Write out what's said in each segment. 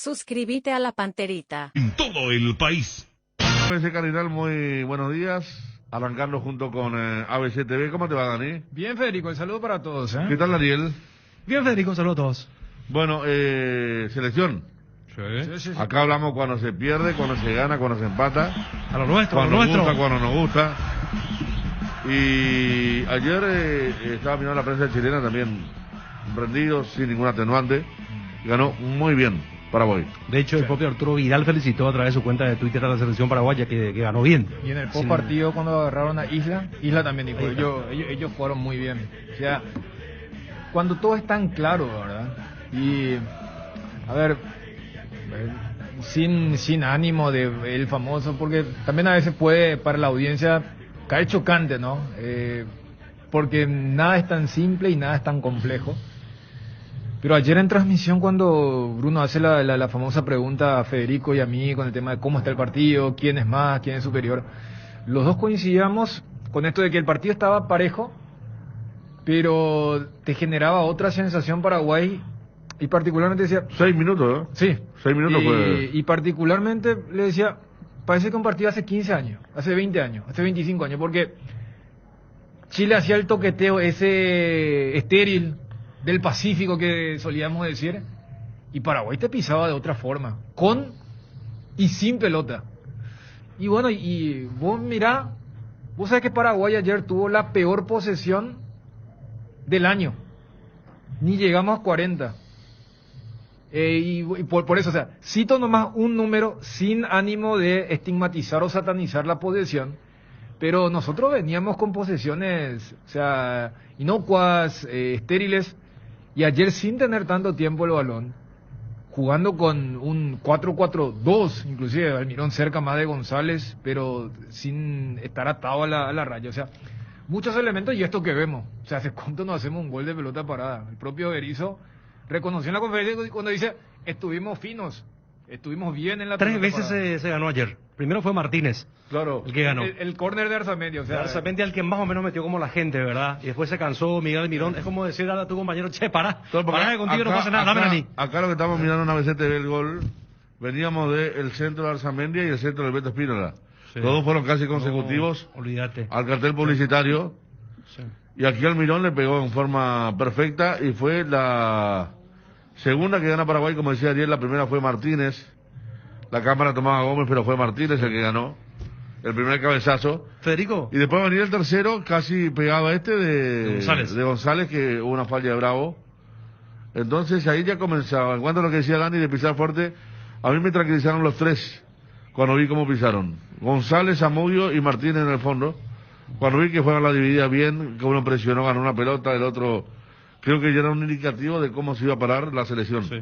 Suscríbete a la Panterita. En todo el país. ABC Cardinal, muy buenos días. Arrancando junto con ABC TV. ¿Cómo te va, Dani? Bien, Federico, el saludo para todos. ¿Qué tal, Daniel? Bien, Federico, un saludo a todos. Bueno, selección. Sí. Acá hablamos cuando se pierde, cuando se gana, cuando se empata. A lo nuestro, Cuando a lo nos nuestro. gusta, cuando nos gusta. Y ayer estaba mirando la prensa chilena también rendido, sin ningún atenuante. Ganó muy bien Paraguay. De hecho, el propio Arturo Vidal felicitó a través de su cuenta de Twitter a la selección paraguaya que ganó bien. Y en el post partido, cuando agarraron a Isla también dijo, ellos jugaron muy bien. O sea, cuando todo es tan claro, ¿verdad? Y, a ver, sin ánimo de el famoso, porque también a veces puede, para la audiencia, caer chocante, ¿no? Porque nada es tan simple y nada es tan complejo. Pero ayer en transmisión, cuando Bruno hace la famosa pregunta a Federico y a mí con el tema de cómo está el partido, quién es más, quién es superior, los dos coincidíamos con esto de que el partido estaba parejo, pero te generaba otra sensación Paraguay, y particularmente decía... 6 minutos, ¿eh? Sí. 6 minutos fue... Y particularmente le decía, parece que un partido hace 15 años, hace 20 años, hace 25 años, porque Chile hacía el toqueteo ese estéril del Pacífico que solíamos decir, y Paraguay te pisaba de otra forma, con y sin pelota. Y bueno, y vos mirá, vos sabés que Paraguay ayer tuvo la peor posesión del año, ni llegamos a 40. Y por eso, o sea, cito nomás un número sin ánimo de estigmatizar o satanizar la posesión, pero nosotros veníamos con posesiones, o sea, inocuas, estériles. Y ayer, sin tener tanto tiempo el balón, jugando con un 4-4-2, inclusive Almirón cerca más de González, pero sin estar atado a la raya. O sea, muchos elementos, y esto que vemos. O sea, ¿hace cuánto no hacemos un gol de pelota parada? El propio Berizzo reconoció en la conferencia cuando dice, estuvimos finos, estuvimos bien en la pelota 3 veces parada. se ganó ayer. Primero fue Martínez, Claro. el que ganó. El córner de Arzamendi, o sea... Arzamendi al que más o menos metió como la gente, ¿verdad? Y después se cansó Miguel Almirón. Es como decir a tu compañero, che, pará que contigo no pasa nada, dámela a mí. Acá lo que estamos mirando una vez TV el gol, veníamos del centro de Arzamendia y el centro del Beto Espínola. Sí. Los dos fueron casi consecutivos Olvídate. al cartel publicitario. Sí. Y aquí Almirón le pegó en forma perfecta y fue la segunda que gana Paraguay, como decía ayer. La primera fue Martínez. La cámara tomaba a Gómez, pero fue Martínez el que ganó. El primer cabezazo. Federico. Y después venía el tercero, casi pegado a este de González, que hubo una falla de Bravo. Entonces ahí ya comenzaba. En cuanto a lo que decía Dani de pisar fuerte, a mí me tranquilizaron los tres cuando vi cómo pisaron. González, Zamudio y Martínez en el fondo. Cuando vi que juegan la dividida bien, que uno presionó, ganó una pelota, el otro creo que ya era un indicativo de cómo se iba a parar la selección. Sí.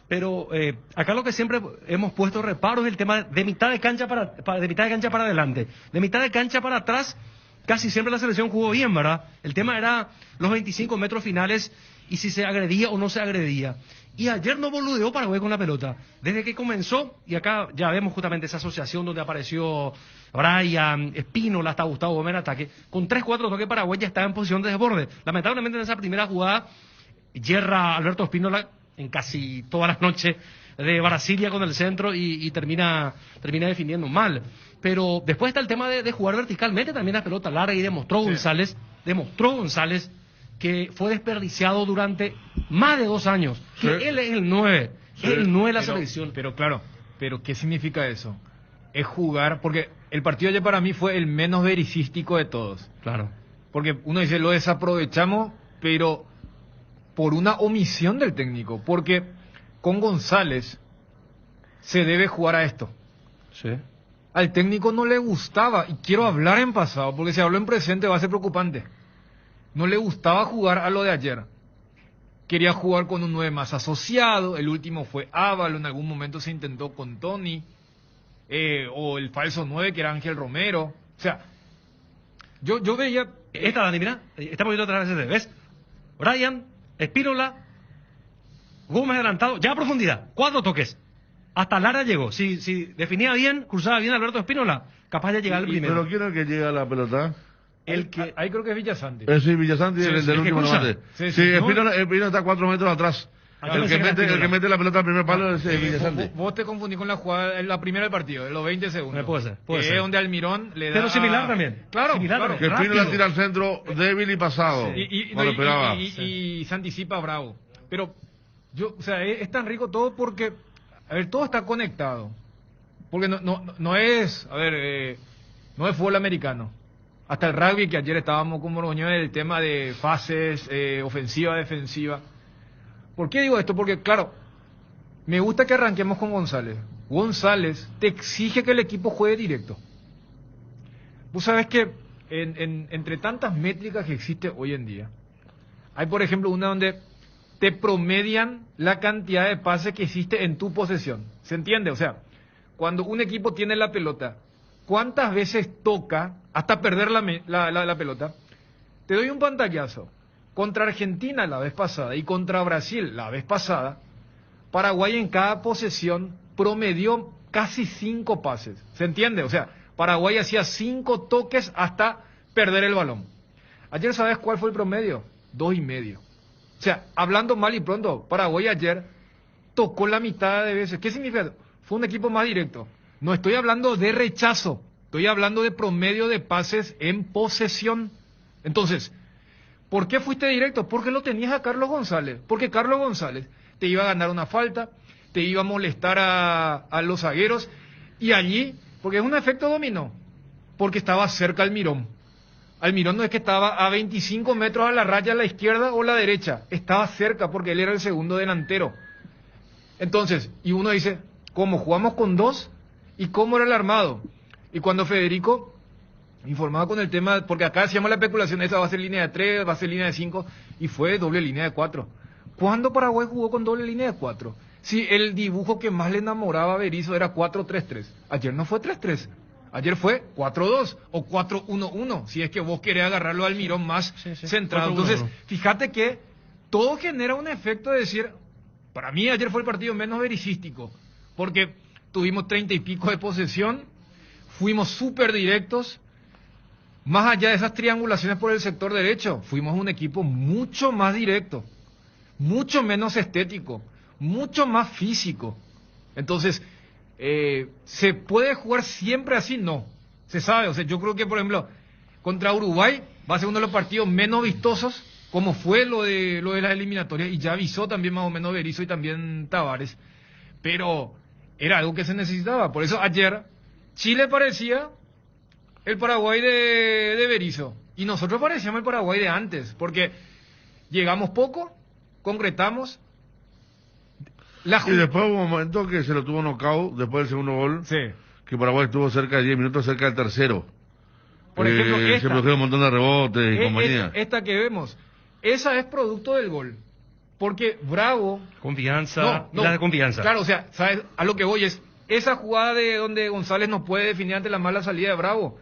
Pero acá lo que siempre hemos puesto reparo es el tema de mitad de cancha de mitad de cancha para adelante. De mitad de cancha para atrás, casi siempre la selección jugó bien, ¿verdad? El tema era los 25 metros finales y si se agredía o no se agredía. Y ayer no boludeó Paraguay con la pelota. Desde que comenzó, y acá ya vemos justamente esa asociación donde apareció Brian, Espínola, hasta Gustavo Gómez en ataque, con 3-4 toques Paraguay ya estaba en posición de desborde. Lamentablemente en esa primera jugada, yerra Alberto Espínola en casi todas las noches de Brasilia con el centro y termina definiendo mal. Pero después está el tema de jugar verticalmente también la pelota larga y demostró González que fue desperdiciado durante más de 2 años. Sí. Que él es el 9, el 9 de la selección. Pero claro, pero ¿qué significa eso? Es jugar, porque el partido ayer para mí fue el menos vericístico de todos. Claro. Porque uno dice, lo desaprovechamos, pero por una omisión del técnico. Porque con González se debe jugar a esto. Sí. Al técnico no le gustaba, y quiero hablar en pasado, porque si hablo en presente va a ser preocupante. No le gustaba jugar a lo de ayer. Quería jugar con un 9 más asociado, el último fue Ávalo, en algún momento se intentó con Tony, o el falso 9 que era Ángel Romero. O sea, yo veía... Esta, Dani, mira, estamos viendo otra vez, ¿ves? Brian, Espínola, Gómez adelantado, ya a profundidad, 4 toques. Hasta Lara llegó. Si definía bien, cruzaba bien Alberto Espínola, capaz de llegar al primero. ¿Pero quién es el que llega a la pelota? Ahí creo que es Villasanti. Sí, Villasanti, el del último remate. Sí, Sí, ¿no? Espínola está 4 metros atrás. El que mete la pelota al primer palo es Villasante. Vos te confundís con la jugada, la primera del partido, de los 20 segundos. Puede ser. Es donde Almirón le da... Pero similar también. Claro, similar claro. Que Pino la tira al centro débil y pasado. No lo esperaba. Y se anticipa Bravo. Pero, es tan rico todo porque, a ver, todo está conectado. Porque no es, no es fútbol americano. Hasta el rugby, que ayer estábamos con Borgoñón en el tema de fases, ofensiva, defensiva. ¿Por qué digo esto? Porque, claro, me gusta que arranquemos con González. González te exige que el equipo juegue directo. Vos sabés que entre tantas métricas que existe hoy en día, hay, por ejemplo, una donde te promedian la cantidad de pases que hiciste en tu posesión. ¿Se entiende? O sea, cuando un equipo tiene la pelota, ¿cuántas veces toca hasta perder la pelota? Te doy un pantallazo. Contra Argentina la vez pasada y contra Brasil la vez pasada, Paraguay en cada posesión promedió casi 5 pases. ¿Se entiende? O sea, Paraguay hacía 5 toques hasta perder el balón. Ayer, ¿sabes cuál fue el promedio? 2,5. O sea, hablando mal y pronto, Paraguay ayer tocó la mitad de veces. ¿Qué significa? Fue un equipo más directo. No estoy hablando de rechazo, estoy hablando de promedio de pases en posesión. Entonces, ¿por qué fuiste directo? Porque lo tenías a Carlos González. Porque Carlos González te iba a ganar una falta, te iba a molestar a los zagueros, y allí, porque es un efecto dominó, porque estaba cerca Almirón. Almirón no es que estaba a 25 metros a la raya a la izquierda o la derecha, estaba cerca porque él era el segundo delantero. Entonces, y uno dice, ¿cómo jugamos con 2? ¿Y cómo era el armado? Y cuando Federico informaba con el tema, porque acá hacíamos la especulación, esa va a ser línea de 3, va a ser línea de 5, y fue doble línea de 4. ¿Cuándo Paraguay jugó con doble línea de 4? Si el dibujo que más le enamoraba a Berizzo era 4-3-3. Ayer no fue 3-3. Ayer fue 4-2 o 4-1-1, si es que vos querés agarrarlo al Almirón más centrado. Entonces, fíjate que todo genera un efecto de decir, para mí ayer fue el partido menos bericístico, porque tuvimos 30 y pico de posesión, fuimos súper directos, más allá de esas triangulaciones por el sector derecho, fuimos un equipo mucho más directo, mucho menos estético, mucho más físico. Entonces, ¿se puede jugar siempre así? No. Se sabe, o sea, yo creo que, por ejemplo, contra Uruguay va a ser uno de los partidos menos vistosos, como fue lo de las eliminatorias, y ya avisó también más o menos Berizzo y también Tavares, pero era algo que se necesitaba. Por eso ayer Chile parecía el Paraguay de Berizzo, y nosotros parecíamos el Paraguay de antes, porque llegamos poco, concretamos. Y después hubo un momento que se lo tuvo knockout, después del segundo gol, sí, que Paraguay estuvo cerca de 10 minutos, cerca del tercero. Por ejemplo, se produjeron un montón de rebotes y compañía. Esta que vemos, esa es producto del gol. Porque Bravo... Confianza, la de confianza. Claro, o sea, ¿sabes? A lo que voy es, esa jugada de donde González no puede definir ante la mala salida de Bravo,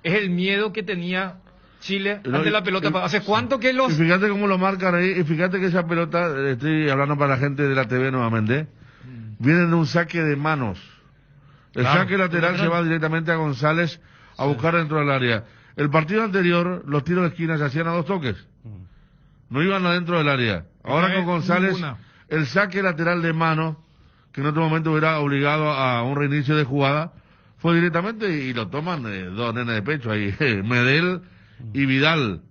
es el miedo que tenía Chile ante la pelota. ¿Hace cuánto que los...? Y fíjate cómo lo marcan ahí, y fíjate que esa pelota, estoy hablando para la gente de la TV nuevamente, viene de un saque de manos. El saque lateral se va directamente a González a buscar dentro del área. El partido anterior, los tiros de esquina se hacían a 2 toques. No iban adentro del área. Ahora con González, el saque lateral de mano, que en otro momento hubiera obligado a un reinicio de jugada, fue directamente, y lo toman 2 nenes de pecho ahí, Medel y Vidal.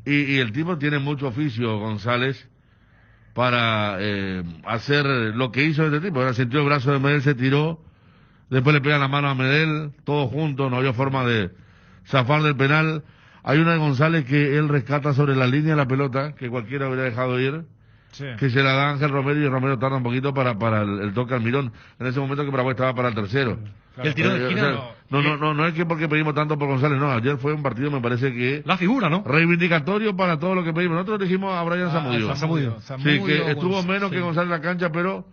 Y el tipo tiene mucho oficio, González, para hacer lo que hizo este tipo. Ahora sintió el brazo de Medel, se tiró, después le pegan la mano a Medel, todos juntos, no había forma de zafar del penal. Hay una de González que él rescata sobre la línea de la pelota, que cualquiera hubiera dejado ir, que se la da Ángel Romero, y Romero tarda un poquito para el toque al Mirón, en ese momento que Paraguay estaba para el tercero. Claro. El tiro de esquina no es que porque pedimos tanto por González, no, ayer fue un partido, me parece que... La figura, ¿no? Reivindicatorio para todo lo que pedimos. Nosotros dijimos a Brian Zamudio. Sí, que estuvo menos que González en la cancha, pero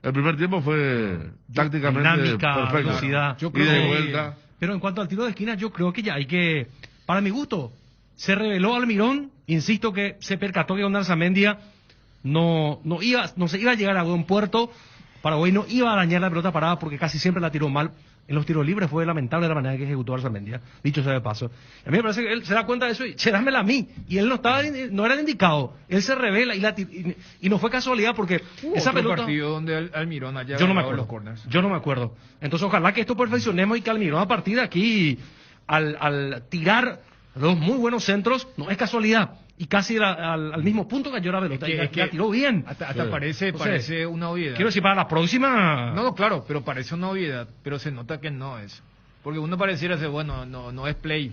el primer tiempo fue tácticamente dinámica, perfecto. velocidad. Yo creo de vuelta. Pero en cuanto al tiro de esquina, yo creo que ya hay que... Para mi gusto, se reveló Almirón, insisto que se percató que Don Arzamendia no se iba a llegar a buen puerto, Paraguay no iba a dañar la pelota parada porque casi siempre la tiró mal. En los tiros libres fue lamentable la manera que ejecutó Arzamendi, dicho sea de paso. A mí me parece que él se da cuenta de eso y dámela a mí. Y él no era el indicado. Él se revela y no fue casualidad porque esa otro pelota... partido donde Almirón haya yo no me ganado acuerdo. los corners. Yo no me acuerdo. Entonces ojalá que esto perfeccionemos y que Almirón a partir de aquí, al tirar dos muy buenos centros, no es casualidad. Y casi al mismo punto cayó la pelota. Es que la tiró bien. Hasta parece una obviedad. Quiero decir, para la próxima... No, claro, pero parece una obviedad, pero se nota que no es. Porque uno pareciera ser, bueno, no es play.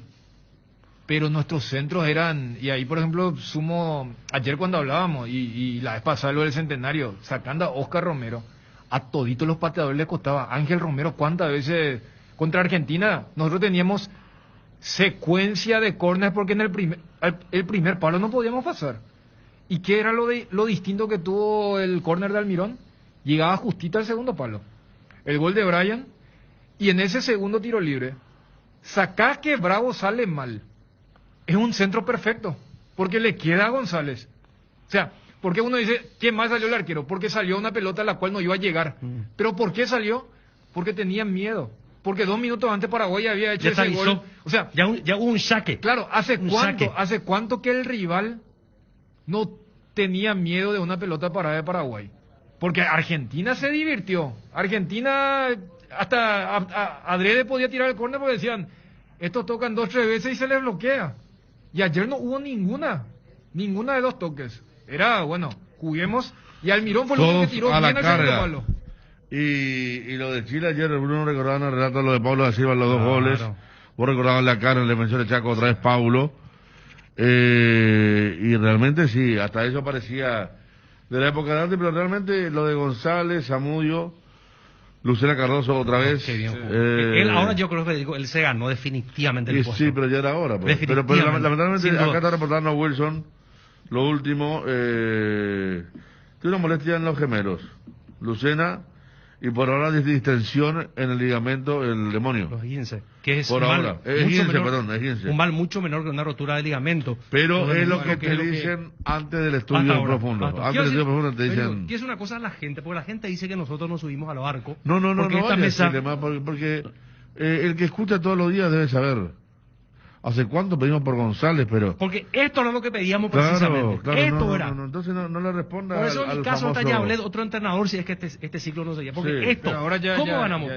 Pero nuestros centros eran, y ahí por ejemplo sumo, ayer cuando hablábamos, y la vez pasada lo del centenario, sacando a Oscar Romero, a toditos los pateadores les costaba. Ángel Romero, ¿cuántas veces contra Argentina? Nosotros teníamos secuencia de córneres porque en el primer palo no podíamos pasar. ¿Y qué era lo distinto que tuvo el córner de Almirón? Llegaba justito al segundo palo. El gol de Brian, y en ese segundo tiro libre, sacá que Bravo sale mal. Es un centro perfecto, porque le queda a González. O sea, porque uno dice, ¿quién más salió el arquero? Porque salió una pelota a la cual no iba a llegar. ¿Pero por qué salió? Porque tenían miedo. Porque 2 minutos antes Paraguay había hecho ese gol. O sea, ya hubo un saque. Claro, ¿hace cuánto que el rival no tenía miedo de una pelota parada de Paraguay? Porque Argentina se divirtió. Argentina hasta adrede podía tirar el córner porque decían, estos tocan 2 o 3 veces y se les bloquea. Y ayer no hubo ninguna de 2 toques. Era, bueno, juguemos. Y Almirón fue el único que tiró bien al segundo palo. Y lo de Chile ayer, Bruno recordaba en el relato lo de Pablo da Silva, los 2 goles. Vos recordabas la cara, le mencioné Chaco otra vez Paulo. Y realmente sí, hasta eso parecía de la época de antes, pero realmente lo de González, Zamudio, Lucena Cardoso otra vez. Qué bien. Él ahora yo creo que él se ganó definitivamente el puesto. Sí, pero ya era hora. Pues. Pero lamentablemente acá está reportando a Wilson lo último. Tiene una molestia en los gemelos. Lucena. Y por ahora distensión en el ligamento, el demonio. Los 15. Que es por un ahora. Mal, es 15, menor, perdón, es 15. Un mal mucho menor que una rotura de ligamento. Pero es lo que te dicen antes del estudio profundo. Antes del estudio profundo te dicen... Y es una cosa a la gente, porque la gente dice que nosotros nos subimos a los barcos. No porque el que escucha todos los días debe saber. ¿Hace cuánto pedimos por González? Pero porque esto era lo que pedíamos precisamente. Claro, esto era. Entonces no le responda. Por eso en mi caso famoso... ya hablé de otro entrenador si es que este ciclo no seguía. Porque sí, esto, ahora ¿cómo ganamos?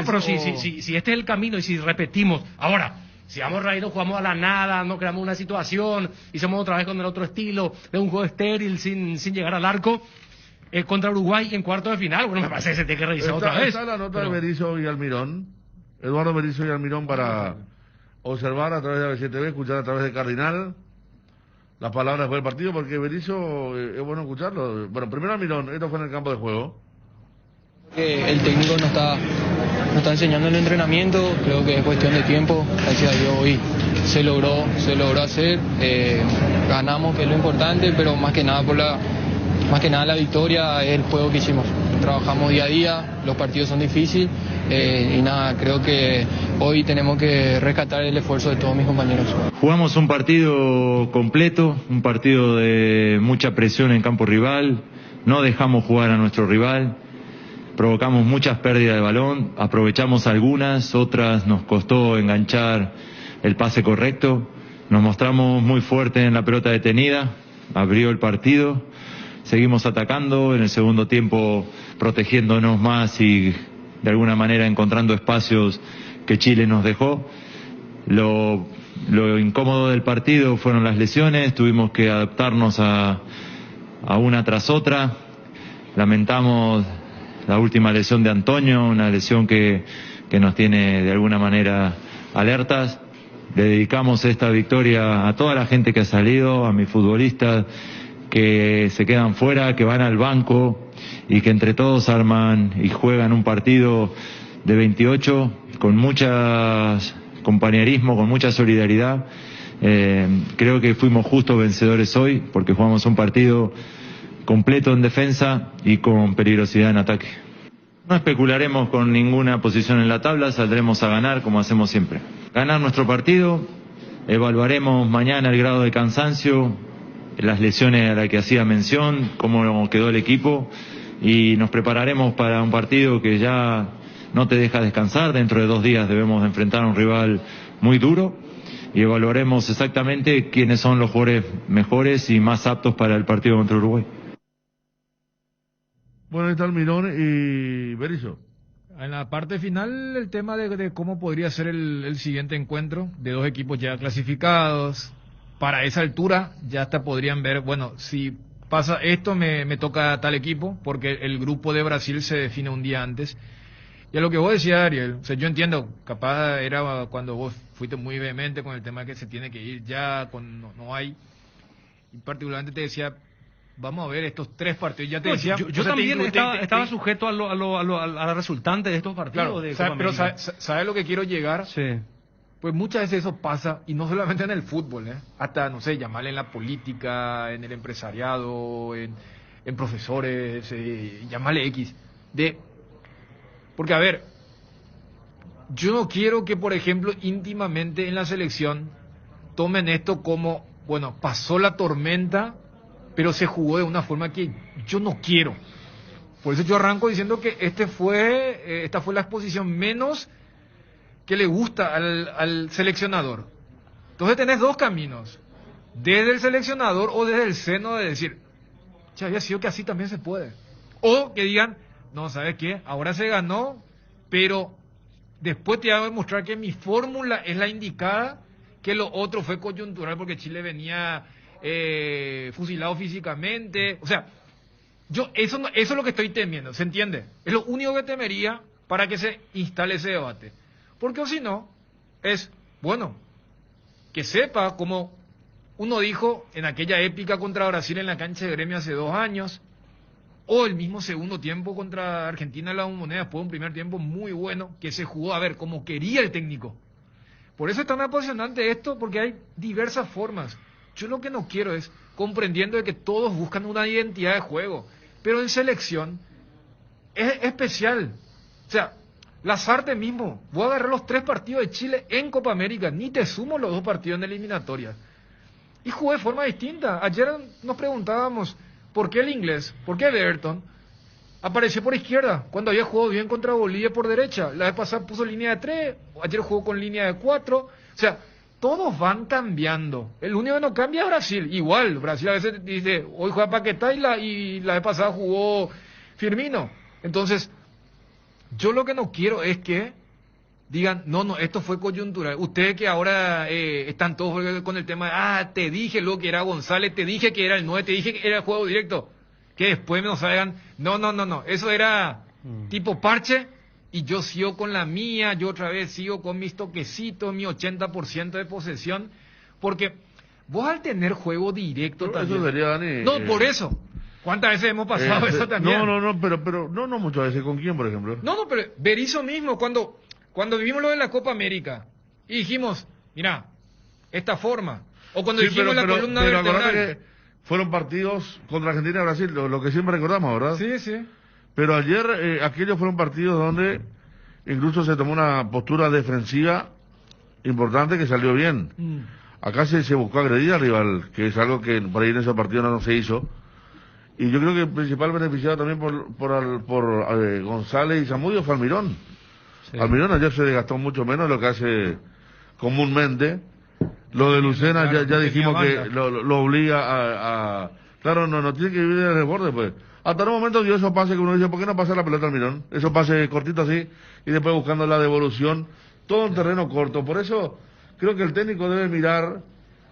Pero si este es el camino y si repetimos. Ahora, si vamos raídos, jugamos a la nada, no creamos una situación, hicimos otra vez con el otro estilo, de un juego estéril sin llegar al arco. Contra Uruguay en cuarto de final, bueno, me parece que se tiene que revisar otra vez. Está la nota de Berizzo y Almirón, Eduardo Berizzo y Almirón para observar a través de ABCTV, escuchar a través de Cardinal las palabras del partido, porque Berizzo es bueno escucharlo. Bueno, primero Almirón, esto fue en el campo de juego. El técnico nos está enseñando el entrenamiento, creo que es cuestión de tiempo, gracias a Dios hoy se logró hacer, ganamos, que es lo importante, pero más que nada la victoria es el juego que hicimos. Trabajamos día a día, los partidos son difíciles y nada, creo que hoy tenemos que rescatar el esfuerzo de todos mis compañeros. Jugamos un partido completo, un partido de mucha presión en campo rival, no dejamos jugar a nuestro rival, provocamos muchas pérdidas de balón, aprovechamos algunas, otras nos costó enganchar el pase correcto, nos mostramos muy fuertes en la pelota detenida, abrió el partido. Seguimos atacando, en el segundo tiempo protegiéndonos más y de alguna manera encontrando espacios que Chile nos dejó. Lo incómodo del partido fueron las lesiones, tuvimos que adaptarnos a una tras otra. Lamentamos la última lesión de Antonio, una lesión que nos tiene de alguna manera alertas. Le dedicamos esta victoria a toda la gente que ha salido, a mis futbolistas que se quedan fuera, que van al banco y que entre todos arman y juegan un partido de 28 con mucho compañerismo, con mucha solidaridad. Creo que fuimos justos vencedores hoy porque jugamos un partido completo en defensa y con peligrosidad en ataque. No especularemos con ninguna posición en la tabla, saldremos a ganar como hacemos siempre. Ganar nuestro partido, evaluaremos mañana el grado de cansancio, las lesiones a las que hacía mención, cómo quedó el equipo y nos prepararemos para un partido que ya no te deja descansar. Dentro de 2 días debemos enfrentar a un rival muy duro y evaluaremos exactamente quiénes son los jugadores mejores y más aptos para el partido contra Uruguay. Bueno, ahí está Almirón y Berizzo. En la parte final, el tema de cómo podría ser el siguiente encuentro de 2 equipos ya clasificados. Para esa altura ya hasta podrían ver, bueno, si pasa esto me toca tal equipo, porque el grupo de Brasil se define un día antes. Y a lo que vos decías, Ariel, o sea, yo entiendo, capaz era cuando vos fuiste muy vehemente con el tema de que se tiene que ir ya, no hay, y particularmente te decía, vamos a ver estos 3 partidos, ya te decía... Yo también estaba sujeto a la resultante de estos partidos. Claro, pero ¿sabes lo que quiero llegar? Sí. Pues muchas veces eso pasa, y no solamente en el fútbol, hasta, no sé, llamarle en la política, en el empresariado, en profesores, llamarle X, porque, a ver, yo no quiero que, por ejemplo, íntimamente en la selección tomen esto como, bueno, pasó la tormenta, pero se jugó de una forma que yo no quiero. Por eso yo arranco diciendo que esta fue la exposición menos que le gusta al seleccionador. Entonces tenés 2 caminos, desde el seleccionador o desde el seno de decir, ya había sido que así también se puede. O que digan, no, ¿sabes qué? Ahora se ganó, pero después te voy a demostrar que mi fórmula es la indicada, que lo otro fue coyuntural porque Chile venía fusilado físicamente. O sea, eso es lo que estoy temiendo, ¿se entiende? Es lo único que temería para que se instale ese debate. Porque o si no, es, bueno, que sepa, como uno dijo en aquella épica contra Brasil en la cancha de Gremio hace 2 años, o el mismo segundo tiempo contra Argentina en la Bombonera, después de un primer tiempo muy bueno, que se jugó, a ver, como quería el técnico. Por eso es tan apasionante esto, porque hay diversas formas. Yo lo que no quiero es, comprendiendo de que todos buscan una identidad de juego, pero en selección es especial. O sea, Lazarte mismo, voy a agarrar los 3 partidos de Chile en Copa América, ni te sumo los 2 partidos en eliminatorias. Y jugué de forma distinta. Ayer nos preguntábamos, ¿por qué el inglés? ¿Por qué Everton apareció por izquierda cuando había jugado bien contra Bolivia por derecha? La vez pasada puso línea de 3, ayer jugó con línea de 4. O sea, todos van cambiando. El único que no cambia es Brasil. Igual, Brasil a veces dice, hoy juega Paquetá y la vez pasada jugó Firmino. Entonces, yo lo que no quiero es que digan, no, esto fue coyuntural. Ustedes que ahora están todos con el tema, te dije lo que era González, te dije que era el 9, te dije que era el juego directo. Que después nos salgan, no, eso era tipo parche y yo sigo con la mía, yo otra vez sigo con mis toquecitos, mi 80% de posesión, porque vos al tener juego directo pero también... Eso sería, Dani, no, por eso. ¿Cuántas veces hemos pasado eso también? Pero no muchas veces. ¿Con quién, por ejemplo? No, pero Berizzo mismo, cuando vivimos lo de la Copa América y dijimos, mira, esta forma, o cuando dijimos la columna vertebral. Que fueron partidos contra Argentina y Brasil, lo que siempre recordamos, ¿verdad? Sí. Pero ayer aquellos fueron partidos donde incluso se tomó una postura defensiva importante que salió bien. Acá se buscó agredir al rival, que es algo que por ahí en esos partidos no se hizo. Y yo creo que el principal beneficiado también por González y Zamudio fue Almirón. Sí. Almirón ayer se desgastó mucho menos de lo que hace comúnmente. Lo de Lucena, claro, ya dijimos que lo obliga a... Claro, no tiene que vivir en el desborde, pues. Hasta en un momento dio esos pases que uno dice, ¿por qué no pasa la pelota Almirón? Esos pases cortitos así, y después buscando la devolución. Todo en terreno corto. Por eso creo que el técnico debe mirar,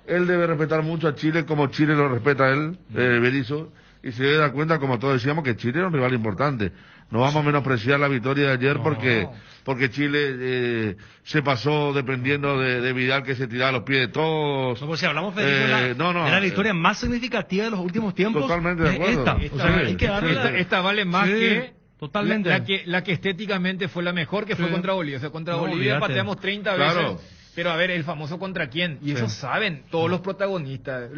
él debe respetar mucho a Chile como Chile lo respeta a él, Berizzo, y se debe dar cuenta, como todos decíamos, que Chile era un rival importante. No vamos a menospreciar la victoria de ayer porque Chile se pasó dependiendo de Vidal, que se tiraba a los pies de todos. No, pues si hablamos, Federico, de la victoria más significativa de los últimos tiempos. Totalmente de acuerdo. Esta vale más que totalmente. La que estéticamente fue la mejor, que fue contra Bolivia. O sea, contra Bolivia pateamos 30 veces. Claro. Pero a ver, el famoso contra quién. Y eso saben todos los protagonistas.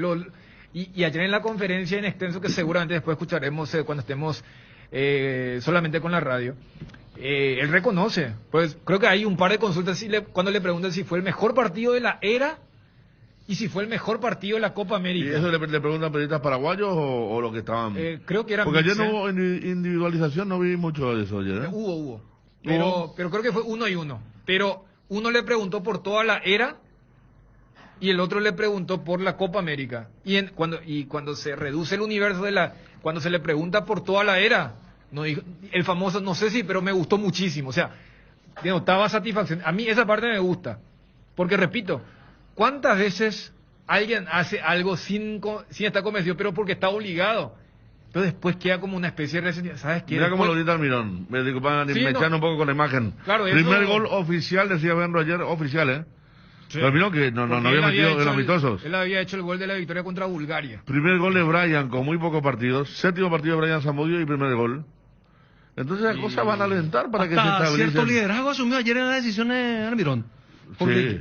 Y ayer en la conferencia en extenso, que seguramente después escucharemos cuando estemos solamente con la radio, él reconoce. Pues creo que hay un par de consultas cuando le preguntan si fue el mejor partido de la era y si fue el mejor partido de la Copa América. ¿Y eso le preguntan periodistas paraguayos o lo que estaban? Creo que era porque mix, ayer no hubo individualización, no vi mucho de eso ayer. Hubo. Pero creo que fue 1-1. Pero uno le preguntó por toda la era y el otro le preguntó por la Copa América. Cuando se reduce el universo cuando se le pregunta por toda la era, no dijo, el famoso, no sé si, pero me gustó muchísimo. O sea, denotaba satisfacción. A mí esa parte me gusta. Porque repito, ¿cuántas veces alguien hace algo sin estar convencido, pero porque está obligado? Pero después queda como una especie de resentimiento. ¿Sabes qué? Mira cómo lo grita Almirón. Me echan un poco con la imagen. Claro, primer gol oficial, decía Benro ayer, oficial, Sí. Almirón que no había metido en los amistosos. Él había hecho el gol de la victoria contra Bulgaria. Primer gol de Brian con muy pocos partidos. Séptimo partido de Brian Zamudio y primer gol. Entonces las cosas van a alentar para que se estabilicen. Cierto liderazgo asumió ayer en la decisión de Almirón. Porque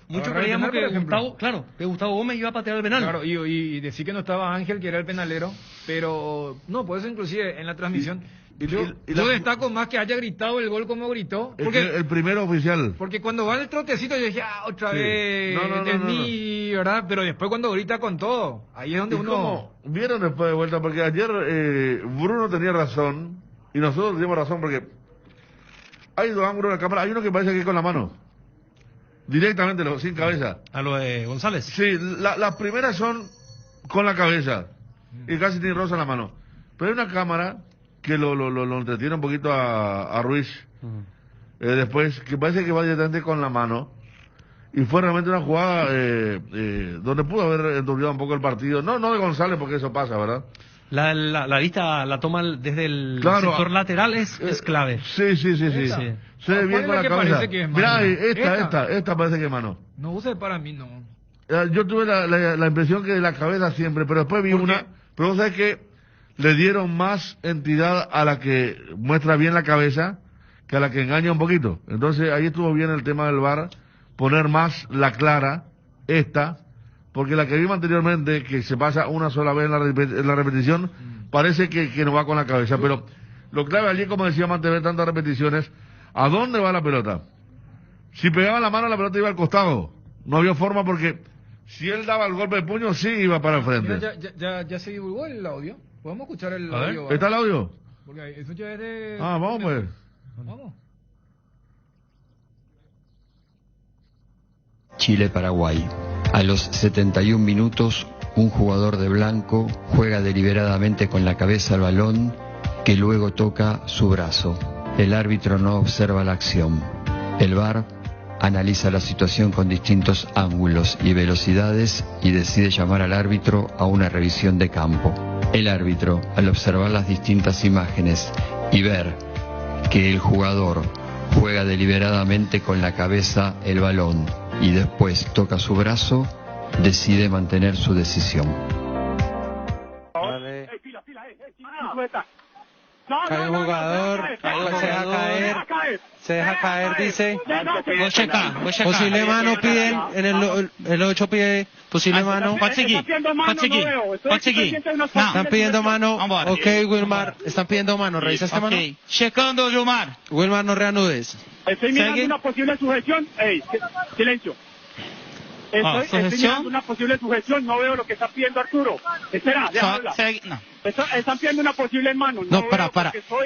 mucho creíamos que Gustavo Gómez iba a patear el penal. Claro, y decir que no estaba Ángel, que era el penalero, pero no, por eso inclusive en la transmisión yo destaco más que haya gritado el gol como gritó. Porque el primero oficial. Porque cuando va el trotecito yo dije, otra vez, ¿verdad? Pero después cuando grita con todo, ahí es donde uno... Vieron después de vuelta, porque ayer Bruno tenía razón, y nosotros teníamos razón, porque hay dos ángulos de la cámara, hay uno que parece que es con la mano. Directamente, sin cabeza. A lo de González. Sí, las primeras son con la cabeza. Y casi tiene rosa en la mano. Pero hay una cámara que lo entretiene un poquito a Ruiz. Después, que parece que va directamente con la mano. Y fue realmente una jugada donde pudo haber enturbiado un poco el partido. No de González, porque eso pasa, ¿verdad? La vista la toma desde el sector lateral es clave. Sí. Se ve bien con la cabeza. Mirá, esta parece que es mano. No use para mí, no. Yo tuve la impresión que de la cabeza siempre, pero después vi una. Pero vos sabés que le dieron más entidad a la que muestra bien la cabeza que a la que engaña un poquito. Entonces ahí estuvo bien el tema del VAR, poner más la clara, porque la que vimos anteriormente, que se pasa una sola vez en la repetición, parece que no va con la cabeza. Pero lo clave allí, como decíamos antes de ver tantas repeticiones, ¿a dónde va la pelota? Si pegaba la mano, la pelota iba al costado. No había forma, porque si él daba el golpe de puño, sí iba para el frente. Mira, ya se divulgó el audio. ¿Podemos escuchar el audio? ¿Está el audio? Porque eso ya es de... Vamos pues. Vamos. Chile-Paraguay. A los 71 minutos, un jugador de blanco juega deliberadamente con la cabeza al balón, que luego toca su brazo. El árbitro no observa la acción. El VAR analiza la situación con distintos ángulos y velocidades y decide llamar al árbitro a una revisión de campo. El árbitro, al observar las distintas imágenes y ver que el jugador juega deliberadamente con la cabeza el balón y después toca su brazo, decide mantener su decisión. Cae un jugador, se deja caer, dice. Posible mano piden, en el 8 pide posible mano. Están pidiendo mano, ok Wilmar, están pidiendo mano, revisa esta mano. Checando, Wilmar. Wilmar, no reanudes. Estoy mirando una posible sujeción, silencio. Estoy mirando una posible sujeción, no veo lo que está pidiendo Arturo. Espera, déjame hablar. Están pidiendo una posible mano. No, para.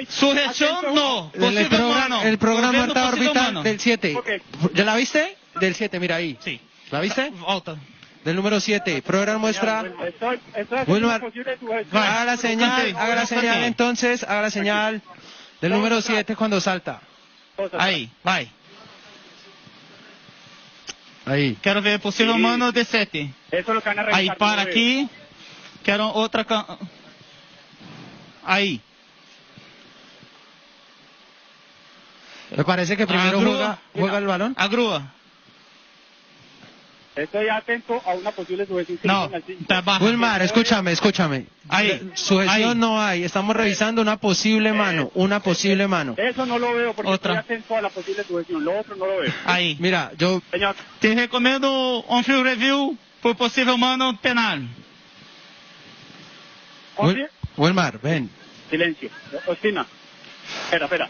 Sujeción, no. Posible mano. El programa está orbital del 7. Okay. ¿Ya la viste? Del 7, mira ahí. Sí. ¿La viste? Otra. Del número 7. Programa muestra. Wilmar, haga la señal entonces, haga la señal del número 7 cuando salta. Ahí, bye. Ahí. Quero ver possível mano de 7. Eso lo que van a revisar. Aí, para aqui. Quero outra... Aí. Me parece que primero juega el balón. A grúa. Estoy atento a una posible sujeción. No, está baja. Wilmar, escúchame. Ahí. Sujeción no hay. Estamos revisando una posible mano. Eso no lo veo porque otra. estoy atento a la posible sujeción. Lo otro no lo veo. Ahí. Mira, yo... Señor. Te recomendo un field review por posible mano penal. Wilmar, ven. Silencio. Ostina. Espera.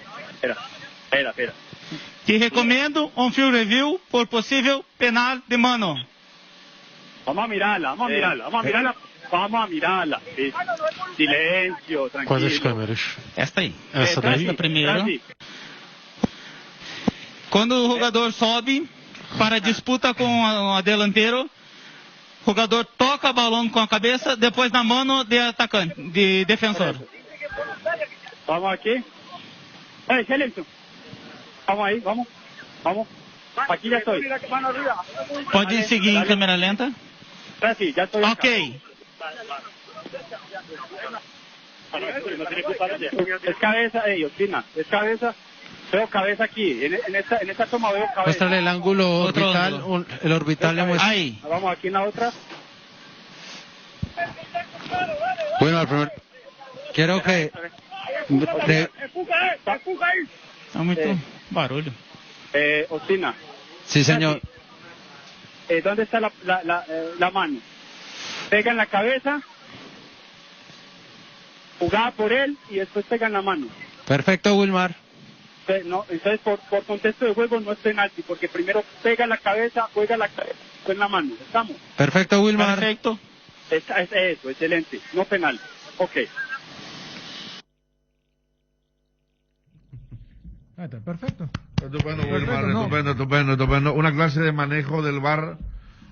Te recomendo un field review por possível penal de mano. Vamos a mirarla. Vamos a mirarla. Silencio, tranquilo. Quais as câmeras? Esta aí. Essa daí? Esta primeira. Quando o jogador sobe para a disputa com o delantero, o jogador toca o balão com a cabeça, depois na mão de atacante, de defensor. Vamos aqui. Silencio. Vamos aí, vamos. Aqui já estou. Pode seguir em câmera lenta? Sí, ya estoy. Ok. Es cabeza, Ospina, es cabeza. Veo cabeza aquí, en esta toma veo cabeza. Muéstrale el ángulo orbital, el orbital le muestra. Ahí. Vamos aquí en la otra. Bueno, al primer... Quiero que... Está muito barulho. Ospina. Sí, señor. ¿Dónde está la mano? Pega en la cabeza, jugada por él y después pega en la mano. Perfecto, Wilmar. No, entonces por contexto de juego no es penalti, porque primero pega la cabeza, juega la cabeza, después la mano. ¿Estamos? Perfecto, Wilmar. Perfecto. Eso, excelente. No penal. Ok. Está perfecto. Estupendo, Wilmar, estupendo. Una clase de manejo del VAR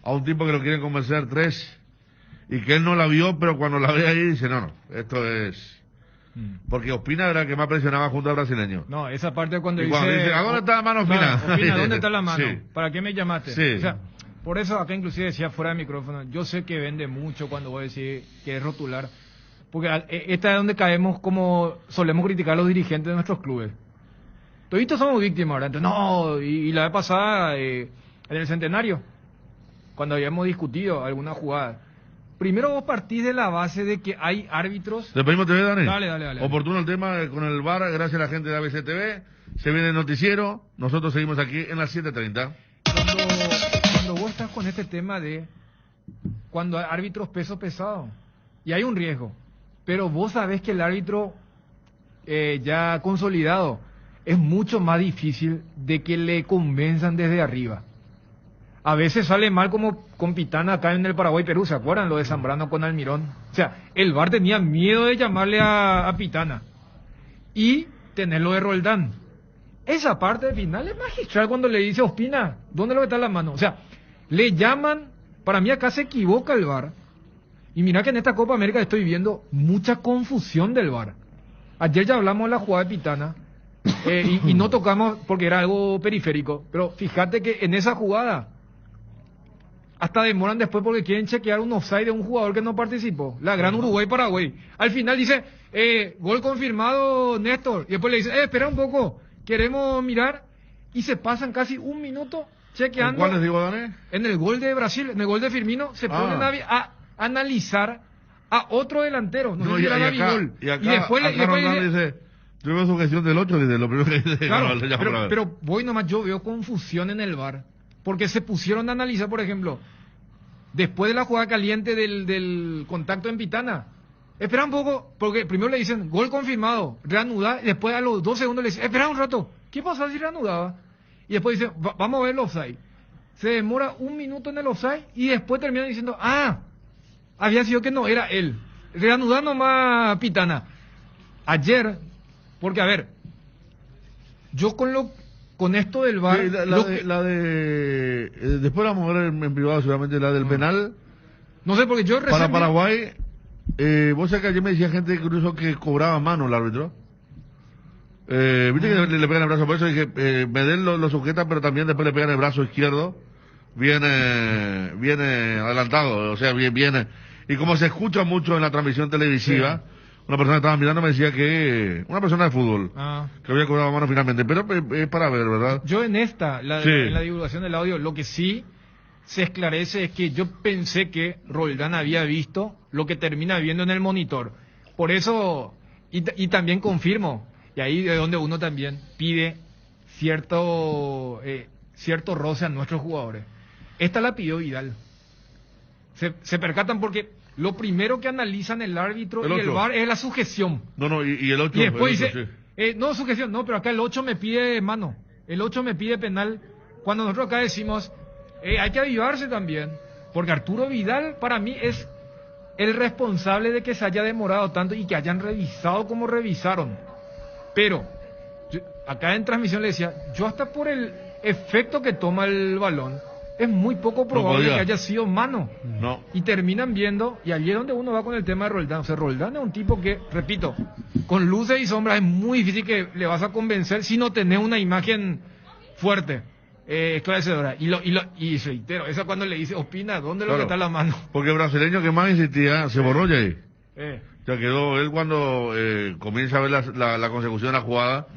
a un tipo que lo quieren convencer 3 y que él no la vio, pero cuando la ve ahí dice, no, esto es... Porque Ospina era el que más presionaba junto al brasileño. No, esa parte cuando y cuando dice, ¿a dónde está la mano, Ospina? Ospina, ¿dónde está la mano? Sí. ¿Para qué me llamaste? Sí. O sea, por eso acá inclusive decía fuera de micrófono, yo sé que vende mucho cuando voy a decir que es rotular, porque esta es donde caemos como solemos criticar a los dirigentes de nuestros clubes. Toditos somos víctimas ahora. Entonces, no, y la vez pasada, en el Centenario, cuando habíamos discutido alguna jugada, primero vos partís de la base de que hay árbitros... ¿Te pedimos TV, Dani? Dale. Oportuno el tema con el VAR, gracias a la gente de ABC TV. Se viene el noticiero, nosotros seguimos aquí en las 7:30. Cuando vos estás con este tema de cuando hay árbitros peso pesado, y hay un riesgo, pero vos sabés que el árbitro ya consolidado es mucho más difícil de que le convenzan desde arriba. A veces sale mal como con Pitana acá en el Paraguay-Perú, ¿se acuerdan? Lo de Zambrano con Almirón. O sea, el VAR tenía miedo de llamarle a Pitana y tenerlo de Roldán. Esa parte final es magistral cuando le dice a Ospina, ¿dónde lo está la mano? O sea, le llaman, para mí acá se equivoca el VAR. Y mira que en esta Copa América estoy viendo mucha confusión del VAR. Ayer ya hablamos de la jugada de Pitana y no tocamos porque era algo periférico, pero fíjate que en esa jugada hasta demoran después porque quieren chequear un offside de un jugador que no participó. La gran Uruguay-Paraguay. Al final dice, gol confirmado, Néstor. Y después le dice, espera un poco, queremos mirar. Y se pasan casi un minuto chequeando. ¿Cuál les digo, Dani? En el gol de Brasil, en el gol de Firmino, se ponen a analizar a otro delantero. No sé si era Gabigol. Y después dice, yo veo su gestión del 8, dice, lo primero que dice. Claro, pero voy nomás, yo veo confusión en el VAR. Porque se pusieron a analizar, por ejemplo, después de la jugada caliente del contacto en Pitana. Espera un poco, porque primero le dicen gol confirmado, reanudar, y después a los 2 segundos le dicen, espera un rato, ¿qué pasa si reanudaba? Y después dicen, vamos a ver el offside. Se demora un minuto en el offside y después terminan diciendo, había sido que no era él. Reanudar nomás Pitana. Ayer, porque a ver, yo con esto del VAR... Sí, después vamos a ver en privado seguramente la del penal. No sé, porque yo recién... Para Paraguay, vos sabés que ayer me decía gente incluso que cobraba mano el árbitro. Viste que le pegan el brazo, por eso dije, Medel lo sujeta, pero también después le pegan el brazo izquierdo. Viene adelantado, o sea, viene... Y como se escucha mucho en la transmisión televisiva... Sí. Una persona que estaba mirando me decía que una persona de fútbol que había cobrado mano finalmente, pero es para ver, ¿verdad? Yo en en la divulgación del audio, lo que sí se esclarece es que yo pensé que Roldán había visto lo que termina viendo en el monitor. Por eso, y también confirmo, y ahí es donde uno también pide cierto roce a nuestros jugadores. Esta la pidió Vidal. Se percatan porque... Lo primero que analizan el árbitro y el VAR es la sujeción. No, y el 8. Y después dice, no sujeción, no, pero acá el 8 me pide mano. El 8 me pide penal. Cuando nosotros acá decimos, hay que avivarse también. Porque Arturo Vidal para mí es el responsable de que se haya demorado tanto y que hayan revisado como revisaron. Pero acá en transmisión le decía, yo hasta por el efecto que toma el balón, es muy poco probable que haya sido mano. No. Y terminan viendo, y allí es donde uno va con el tema de Roldán. O sea, Roldán es un tipo que, repito, con luces y sombras es muy difícil que le vas a convencer si no tenés una imagen fuerte, esclarecedora. Y reitero, esa cuando le dice, opina, ¿dónde es lo que está la mano? Porque el brasileño que más insistía, se borró ya ahí. Ya quedó, él cuando comienza a ver la consecución de la jugada,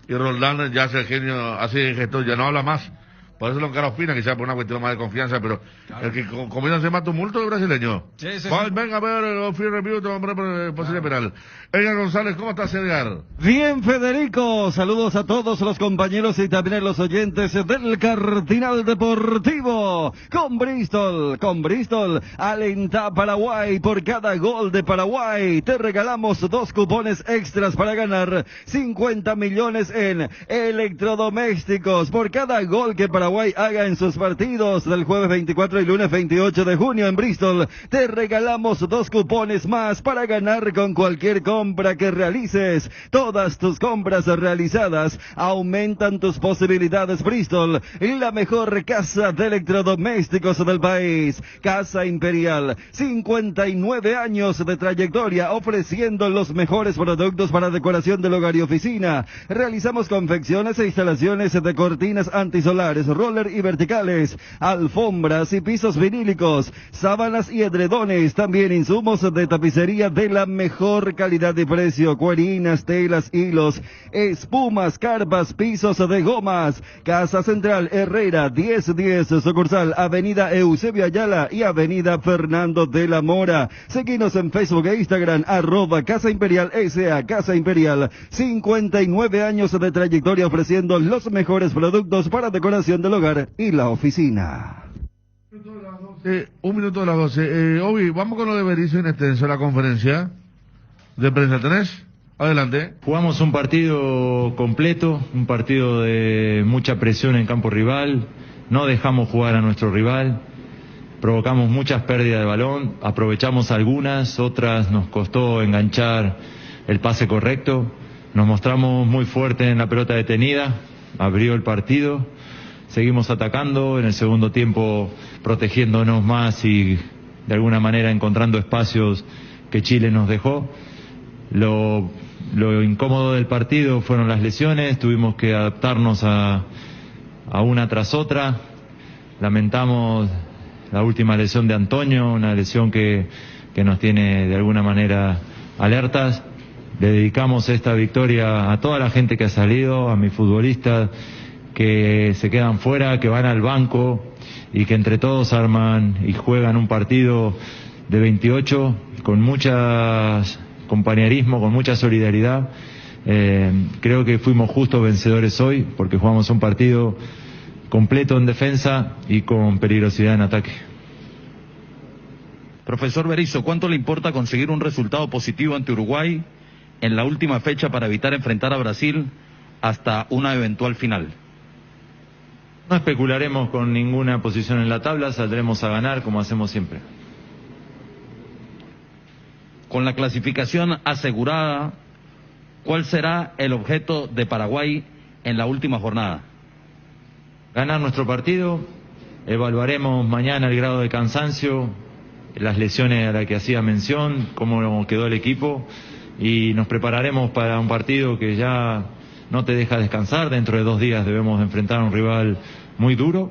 y Roldán ya hace el genio, hace el gestor, ya no habla más. Por eso lo encara Ospina, quizás por una cuestión más de confianza, pero claro, el que comienza a hacer más tumulto es el brasileño. Sí. Venga a ver el free review, te vamos a poner posible penal. Edgar González, ¿cómo estás, Edgar? Bien, Federico. Saludos a todos los compañeros y también a los oyentes del Cardinal Deportivo. Con Bristol, alenta Paraguay. Por cada gol de Paraguay, te regalamos 2 cupones extras para ganar 50 millones en electrodomésticos. Por cada gol que Paraguay haga en sus partidos del jueves 24 y lunes 28 de junio en Bristol, te regalamos 2 cupones más para ganar con cualquier compra que realices. Todas tus compras realizadas aumentan tus posibilidades. Bristol, la mejor casa de electrodomésticos del país. Casa Imperial, 59 años de trayectoria ofreciendo los mejores productos para decoración del hogar y oficina. Realizamos confecciones e instalaciones de cortinas antisolares, roller y verticales, alfombras y pisos vinílicos, sábanas y edredones, también insumos de tapicería de la mejor calidad y precio, cuerinas, telas, hilos, espumas, carpas, pisos de gomas. Casa Central Herrera 1010, sucursal Avenida Eusebio Ayala y Avenida Fernando de la Mora. Seguinos en Facebook e Instagram, @Casa Imperial S.A. Casa Imperial, 59 años de trayectoria ofreciendo los mejores productos para decoración del hogar y la oficina. 1 minuto de las 12. Obi, vamos con lo de Berizzo en extenso, la conferencia de prensa. ¿Tenés? Adelante. Jugamos un partido completo, un partido de mucha presión en campo rival, no dejamos jugar a nuestro rival, provocamos muchas pérdidas de balón, aprovechamos algunas, otras nos costó enganchar el pase correcto, nos mostramos muy fuertes en la pelota detenida, abrió el partido. Seguimos atacando, en el segundo tiempo protegiéndonos más y de alguna manera encontrando espacios que Chile nos dejó. Lo incómodo del partido fueron las lesiones, tuvimos que adaptarnos a una tras otra. Lamentamos la última lesión de Antonio, una lesión que nos tiene de alguna manera alertas. Le dedicamos esta victoria a toda la gente que ha salido, a mis futbolistas que se quedan fuera, que van al banco y que entre todos arman y juegan un partido de 28 con mucho compañerismo, con mucha solidaridad. Creo que fuimos justos vencedores hoy porque jugamos un partido completo en defensa y con peligrosidad en ataque. Profesor Berizzo, ¿cuánto le importa conseguir un resultado positivo ante Uruguay en la última fecha para evitar enfrentar a Brasil hasta una eventual final? No especularemos con ninguna posición en la tabla, saldremos a ganar como hacemos siempre. Con la clasificación asegurada, ¿cuál será el objeto de Paraguay en la última jornada? Ganar nuestro partido, evaluaremos mañana el grado de cansancio, las lesiones a las que hacía mención, cómo quedó el equipo y nos prepararemos para un partido que ya no te deja descansar. Dentro de 2 días debemos enfrentar a un rival muy duro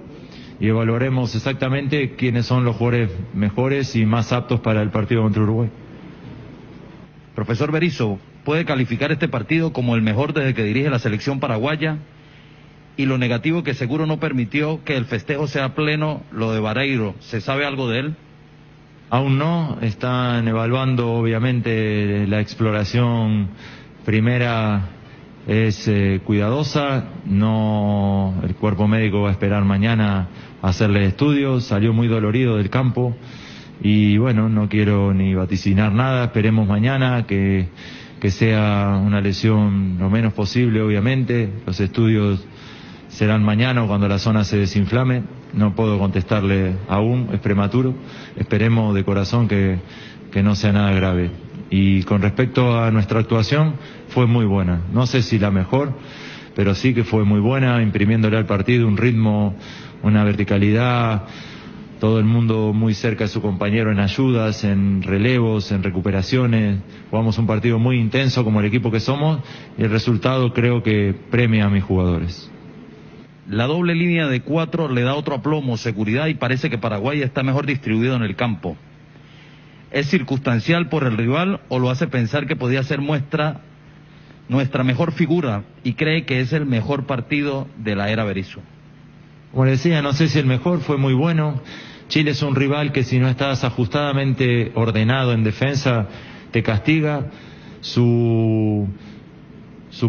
y evaluaremos exactamente quiénes son los jugadores mejores y más aptos para el partido contra Uruguay. Profesor Berizzo, ¿puede calificar este partido como el mejor desde que dirige la selección paraguaya? Y lo negativo que seguro no permitió que el festejo sea pleno, lo de Vareiro, ¿se sabe algo de él? Aún no, están evaluando obviamente la exploración primera. Es cuidadosa, no, el cuerpo médico va a esperar mañana a hacerle estudios, salió muy dolorido del campo y bueno, no quiero ni vaticinar nada, esperemos mañana que sea una lesión lo menos posible obviamente, los estudios serán mañana o cuando la zona se desinflame no puedo contestarle aún, es prematuro. Esperemos de corazón que no sea nada grave. Y con respecto a nuestra actuación, fue muy buena. No sé si la mejor, pero sí que fue muy buena, imprimiéndole al partido un ritmo, una verticalidad, todo el mundo muy cerca de su compañero en ayudas, en relevos, en recuperaciones. Jugamos un partido muy intenso como el equipo que somos y el resultado creo que premia a mis jugadores. La doble línea de 4 le da otro aplomo, seguridad, y parece que Paraguay está mejor distribuido en el campo. ¿Es circunstancial por el rival o lo hace pensar que podía ser nuestra mejor figura y cree que es el mejor partido de la era Berizzo? Como le decía, no sé si el mejor, fue muy bueno. Chile es un rival que si no estás ajustadamente ordenado en defensa, te castiga. Su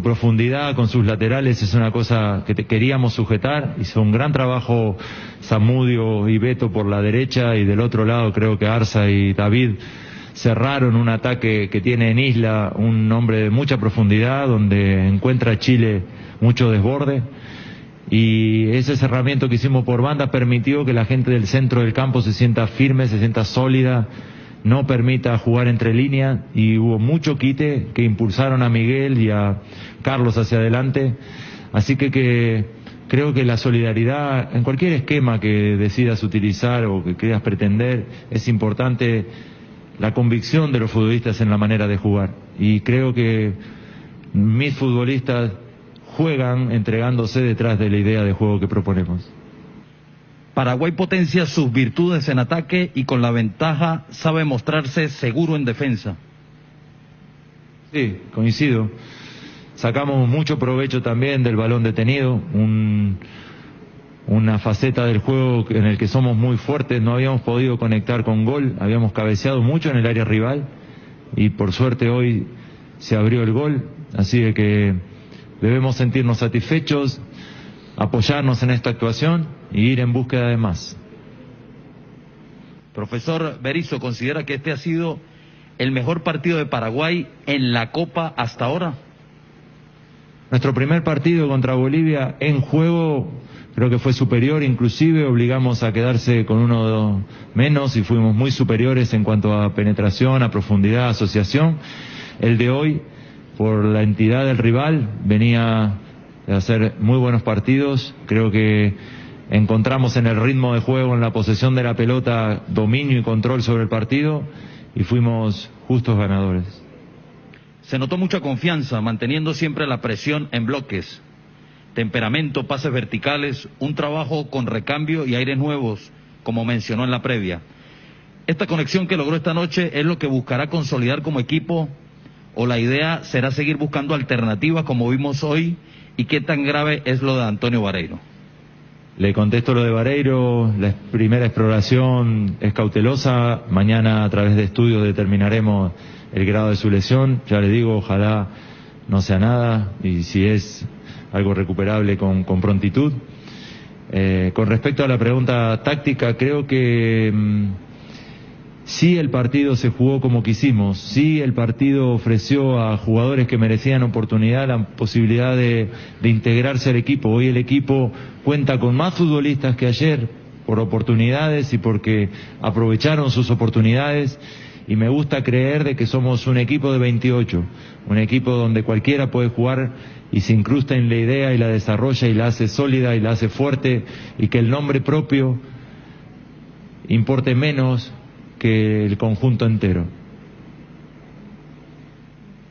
profundidad con sus laterales es una cosa que queríamos sujetar. Hizo un gran trabajo Zamudio y Beto por la derecha, y del otro lado creo que Arza y David cerraron un ataque que tiene en Isla un hombre de mucha profundidad, donde encuentra Chile mucho desborde. Y ese cerramiento que hicimos por banda permitió que la gente del centro del campo se sienta firme, se sienta sólida, no permita jugar entre líneas, y hubo mucho quite que impulsaron a Miguel y a Carlos hacia adelante. Así que creo que la solidaridad en cualquier esquema que decidas utilizar o que quieras pretender, es importante la convicción de los futbolistas en la manera de jugar, y creo que mis futbolistas juegan entregándose detrás de la idea de juego que proponemos. Paraguay potencia sus virtudes en ataque y con la ventaja sabe mostrarse seguro en defensa. Sí, coincido. Sacamos mucho provecho también del balón detenido, una faceta del juego en el que somos muy fuertes. No habíamos podido conectar con gol, habíamos cabeceado mucho en el área rival y por suerte hoy se abrió el gol, así de que debemos sentirnos satisfechos, apoyarnos en esta actuación y ir en búsqueda de más. Profesor Berizzo, ¿considera que este ha sido el mejor partido de Paraguay en la Copa hasta ahora? Nuestro primer partido contra Bolivia en juego creo que fue superior, inclusive obligamos a quedarse con uno menos y fuimos muy superiores en cuanto a penetración, a profundidad, asociación. El de hoy, por la entidad del rival, venía de hacer muy buenos partidos. Creo que encontramos en el ritmo de juego, en la posesión de la pelota, dominio y control sobre el partido, y fuimos justos ganadores. Se notó mucha confianza, manteniendo siempre la presión en bloques, temperamento, pases verticales, un trabajo con recambio y aires nuevos, como mencionó en la previa. Esta conexión que logró esta noche es lo que buscará consolidar como equipo, o la idea será seguir buscando alternativas como vimos hoy. ¿Y qué tan grave es lo de Antonio Vareiro? Le contesto lo de Vareiro. La primera exploración es cautelosa. Mañana a través de estudios determinaremos el grado de su lesión. Ya le digo, ojalá no sea nada, y si es algo recuperable con prontitud. Con respecto a la pregunta táctica, creo que sí el partido se jugó como quisimos, sí el partido ofreció a jugadores que merecían oportunidad la posibilidad de integrarse al equipo. Hoy el equipo cuenta con más futbolistas que ayer por oportunidades y porque aprovecharon sus oportunidades, y me gusta creer de que somos un equipo de 28, un equipo donde cualquiera puede jugar y se incrusta en la idea y la desarrolla y la hace sólida y la hace fuerte, y que el nombre propio importe menos que el conjunto entero.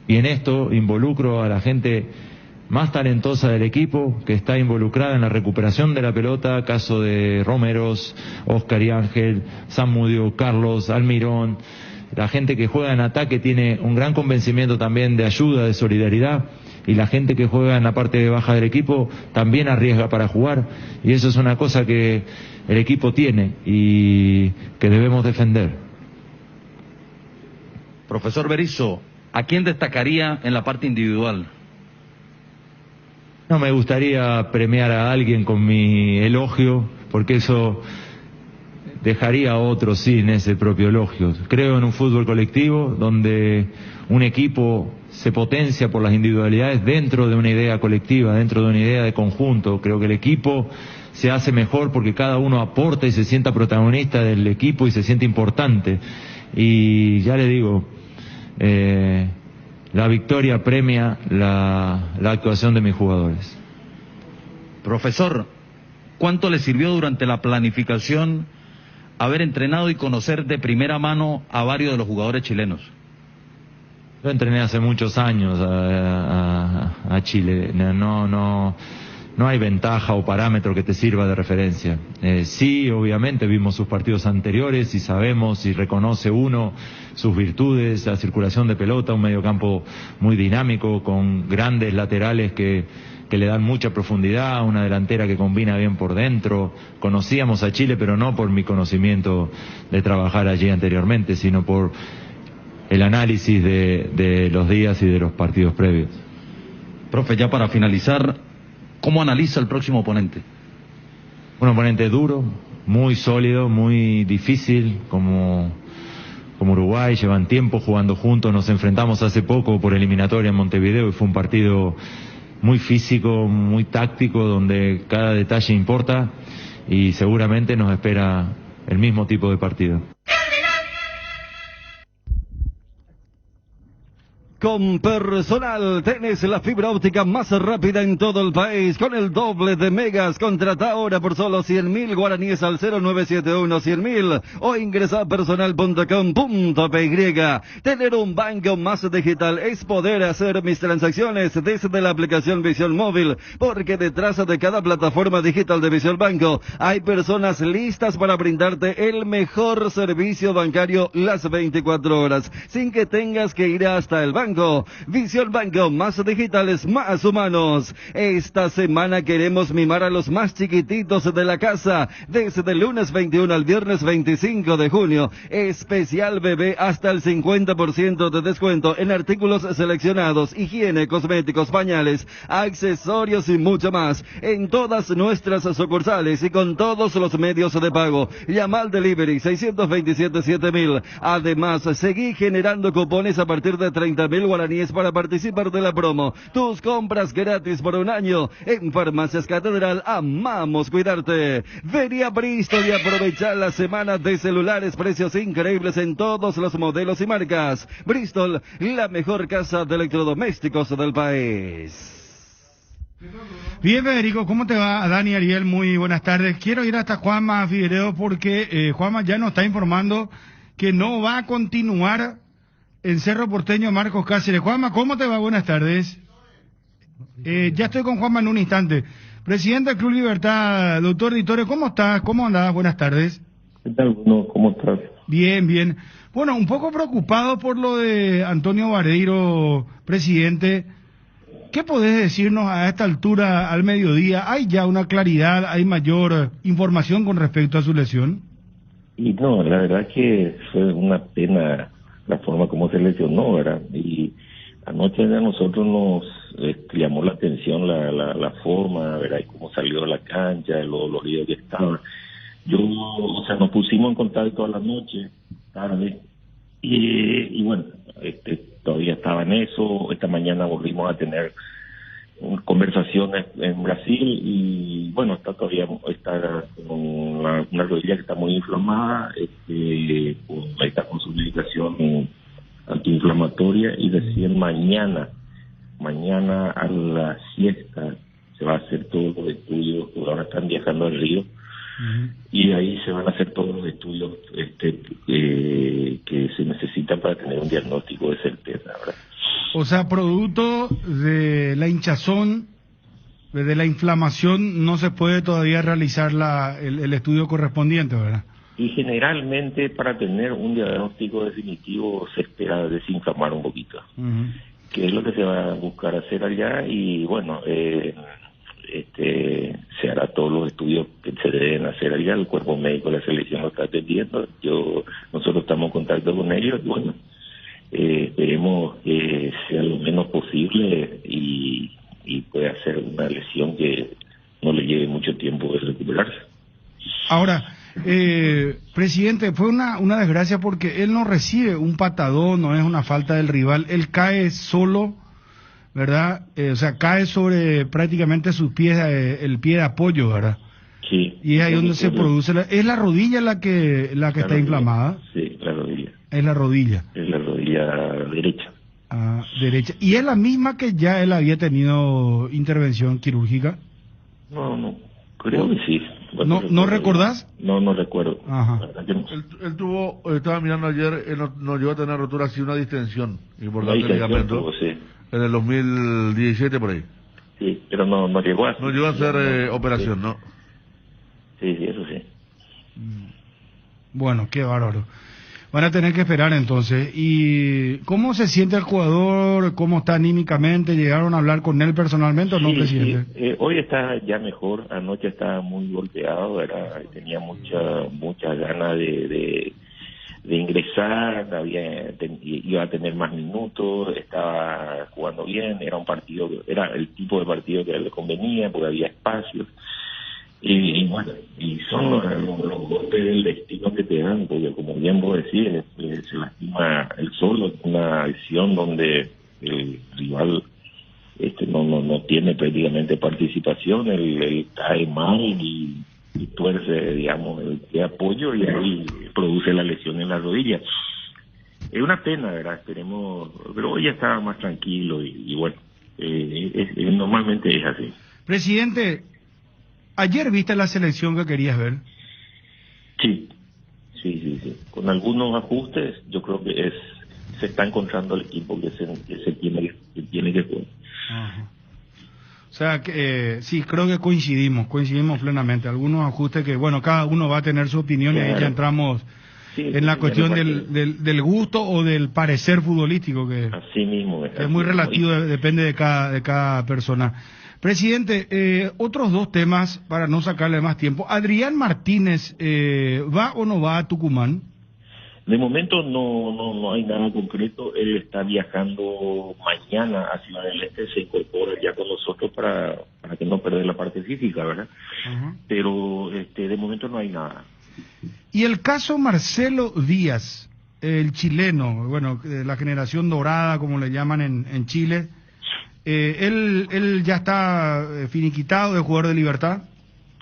Y en esto involucro a la gente más talentosa del equipo, que está involucrada en la recuperación de la pelota, caso de Romeros, Oscar y Ángel, Zamudio, Carlos, Almirón. La gente que juega en ataque tiene un gran convencimiento también de ayuda, de solidaridad, y la gente que juega en la parte baja del equipo también arriesga para jugar, y eso es una cosa que el equipo tiene y que debemos defender. Profesor Berizzo, ¿a quién destacaría en la parte individual? No me gustaría premiar a alguien con mi elogio, porque eso dejaría a otros sin ese propio elogio. Creo en un fútbol colectivo donde un equipo se potencia por las individualidades dentro de una idea colectiva, dentro de una idea de conjunto. Creo que el equipo se hace mejor porque cada uno aporta y se sienta protagonista del equipo y se siente importante. Y ya le digo, la victoria premia la actuación de mis jugadores. Profesor, ¿cuánto le sirvió durante la planificación haber entrenado y conocer de primera mano a varios de los jugadores chilenos? Yo entrené hace muchos años a Chile. No hay ventaja o parámetro que te sirva de referencia. Sí, obviamente vimos sus partidos anteriores y sabemos y reconoce uno sus virtudes, la circulación de pelota, un mediocampo muy dinámico con grandes laterales que le dan mucha profundidad, una delantera que combina bien por dentro. Conocíamos a Chile, pero no por mi conocimiento de trabajar allí anteriormente, sino por el análisis de los días y de los partidos previos. Profe, ya para finalizar, ¿cómo analiza el próximo oponente? Un oponente duro, muy sólido, muy difícil, como Uruguay, llevan tiempo jugando juntos, nos enfrentamos hace poco por eliminatoria en Montevideo y fue un partido muy físico, muy táctico, donde cada detalle importa y seguramente nos espera el mismo tipo de partido. Con Personal tenés la fibra óptica más rápida en todo el país, con el doble de megas. Contrata ahora por solo 100.000 guaraníes al 0971 100.000 o ingresa a personal.com.py. Tener un banco más digital es poder hacer mis transacciones desde la aplicación Visión Móvil, porque detrás de cada plataforma digital de Visión Banco hay personas listas para brindarte el mejor servicio bancario las 24 horas, sin que tengas que ir hasta el banco. Visión Banco, más digitales, más humanos. Esta semana queremos mimar a los más chiquititos de la casa. Desde el lunes 21 al viernes 25 de junio. Especial bebé hasta el 50% de descuento en artículos seleccionados, higiene, cosméticos, pañales, accesorios y mucho más. En todas nuestras sucursales y con todos los medios de pago. Llama al delivery 627-7000. Además, seguí generando cupones a partir de 30.000 guaraníes para participar de la promo. Tus compras gratis por un año. En Farmacias Catedral amamos cuidarte. Vení a Bristol y aprovecha la semana de celulares, precios increíbles en todos los modelos y marcas. Bristol, la mejor casa de electrodomésticos del país. Bien, Federico, ¿cómo te va? Dani, Ariel, muy buenas tardes. Quiero ir hasta Juanma Figueiredo porque Juanma ya nos está informando que no va a continuar en Cerro Porteño Marcos Cáceres. Juanma, ¿cómo te va? Buenas tardes. Ya estoy con Juanma en un instante. Presidente del Club Libertad, doctor Ditore, ¿cómo estás? ¿Cómo andás? Buenas tardes. ¿Qué tal, Bruno? ¿Cómo estás? Bien, bien. Bueno, un poco preocupado por lo de Antonio Vareiro, presidente. ¿Qué podés decirnos a esta altura, al mediodía? ¿Hay ya una claridad, hay mayor información con respecto a su lesión? Y no, la verdad que fue una pena la forma como se lesionó, ¿verdad? Y anoche a nosotros nos llamó la atención la forma, ¿verdad? Y cómo salió de la cancha, lo dolorido que estaba. Nos pusimos en contacto a la noche, tarde, y bueno, todavía estaba en eso. Esta mañana volvimos a tener conversaciones en Brasil y bueno, está con una rodilla que está muy inflamada, está con su medicación antiinflamatoria y recién mañana a la siesta se va a hacer todos los estudios, porque ahora están viajando al Río. Y ahí se van a hacer todos los estudios que se necesitan para tener un diagnóstico de certeza, ¿verdad? O sea, producto de la hinchazón, de la inflamación, no se puede todavía realizar el estudio correspondiente, ¿verdad? Y generalmente para tener un diagnóstico definitivo se espera desinflamar un poquito, que es lo que se va a buscar hacer allá. Y bueno, se hará todos los estudios que se deben hacer allá. El cuerpo médico de la selección lo está atendiendo. Nosotros estamos en contacto con ellos y bueno, esperemos que sea lo menos posible y pueda ser una lesión que no le lleve mucho tiempo de recuperarse. Ahora, presidente, fue una desgracia porque él no recibe un patadón, no es una falta del rival, él cae solo, ¿verdad? O sea, cae sobre prácticamente sus pies, el pie de apoyo, ¿verdad? Sí. Y es ahí donde se produce, ¿es la rodilla la que está rodilla. Inflamada? Sí, la rodilla. Es la rodilla. Es la rodilla derecha. Ah, derecha. ¿Y es la misma que ya él había tenido intervención quirúrgica? No, creo que sí. ¿No recordás? No recuerdo. Ajá. Él tuvo, estaba mirando ayer, él no llegó a tener rotura, así una distensión importante del ligamento. Sí. En el 2017 por ahí. Sí, pero no llegó a... No llegó a hacer operación, sí. ¿no? Sí, eso sí. Bueno, qué bárbaro. Van a tener que esperar entonces. ¿Y cómo se siente el jugador? ¿Cómo está anímicamente? ¿Llegaron a hablar con él personalmente o no, presidente? Sí. Hoy está ya mejor. Anoche estaba muy golpeado. Tenía mucha ganas de ingresar. Iba a tener más minutos. Estaba jugando bien. Era el tipo de partido que a él le convenía porque había espacios. Y bueno, y son los golpes del destino que te dan, porque como bien vos decís, se lastima el solo, una acción donde el rival no tiene prácticamente participación, él cae mal y tuerce, digamos, el apoyo y ahí produce la lesión en la rodilla. Es una pena, ¿verdad? Esperemos, pero hoy ya estaba más tranquilo y bueno, normalmente es así. Presidente, ¿ayer viste la selección que querías ver? Sí. Con algunos ajustes, yo creo que se está encontrando el equipo que se tiene que jugar. Ajá. O sea, que sí, creo que coincidimos plenamente. Algunos ajustes que, bueno, cada uno va a tener su opinión y ahí ya entramos en la cuestión del gusto o del parecer futbolístico, que así mismo es muy relativo, depende de cada persona. Presidente, otros dos temas para no sacarle más tiempo. Adrián Martínez, ¿va o no va a Tucumán? De momento no hay nada concreto. Él está viajando mañana a Ciudad del Este, se incorpora ya con nosotros para que no perder la parte física, ¿verdad? Uh-huh. Pero de momento no hay nada. Y el caso Marcelo Díaz, el chileno, bueno, la generación dorada, como le llaman en Chile, ¿él ya está finiquitado de jugador de Libertad?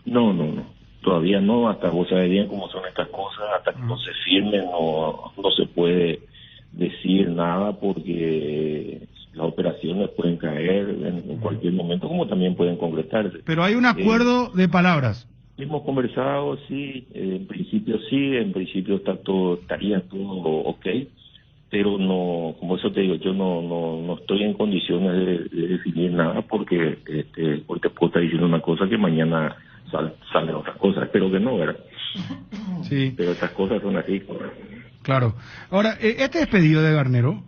No, todavía no, hasta vos sabés bien cómo son estas cosas, hasta que no se firmen no se puede decir nada porque las operaciones pueden caer en cualquier momento, como también pueden concretarse. Pero hay un acuerdo de palabras. Hemos conversado, sí, en principio estaría todo ok. Pero no, como eso te digo, yo no estoy en condiciones de definir nada porque hoy te puedo estar diciendo una cosa que mañana sale otra cosa. Espero que no, ¿verdad? Sí. Pero estas cosas son así. Claro. Ahora, ¿este es pedido de Garnero?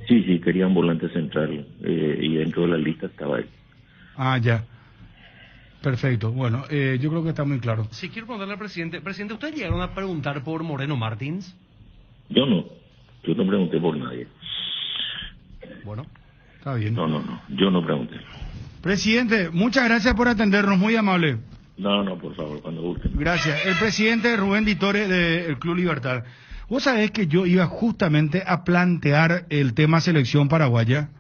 Sí, querían volante central y dentro de la lista estaba él. Ah, ya. Perfecto. Bueno, yo creo que está muy claro. Si quiero preguntarle al presidente. Presidente, ¿ustedes llegaron a preguntar por Moreno Martins? Yo no pregunté por nadie. Bueno, está bien. No, yo no pregunté. Presidente, muchas gracias por atendernos, muy amable. No, por favor, cuando gusten. Gracias. El presidente Rubén Ditore del Club Libertad. Vos sabés que yo iba justamente a plantear el tema selección paraguaya.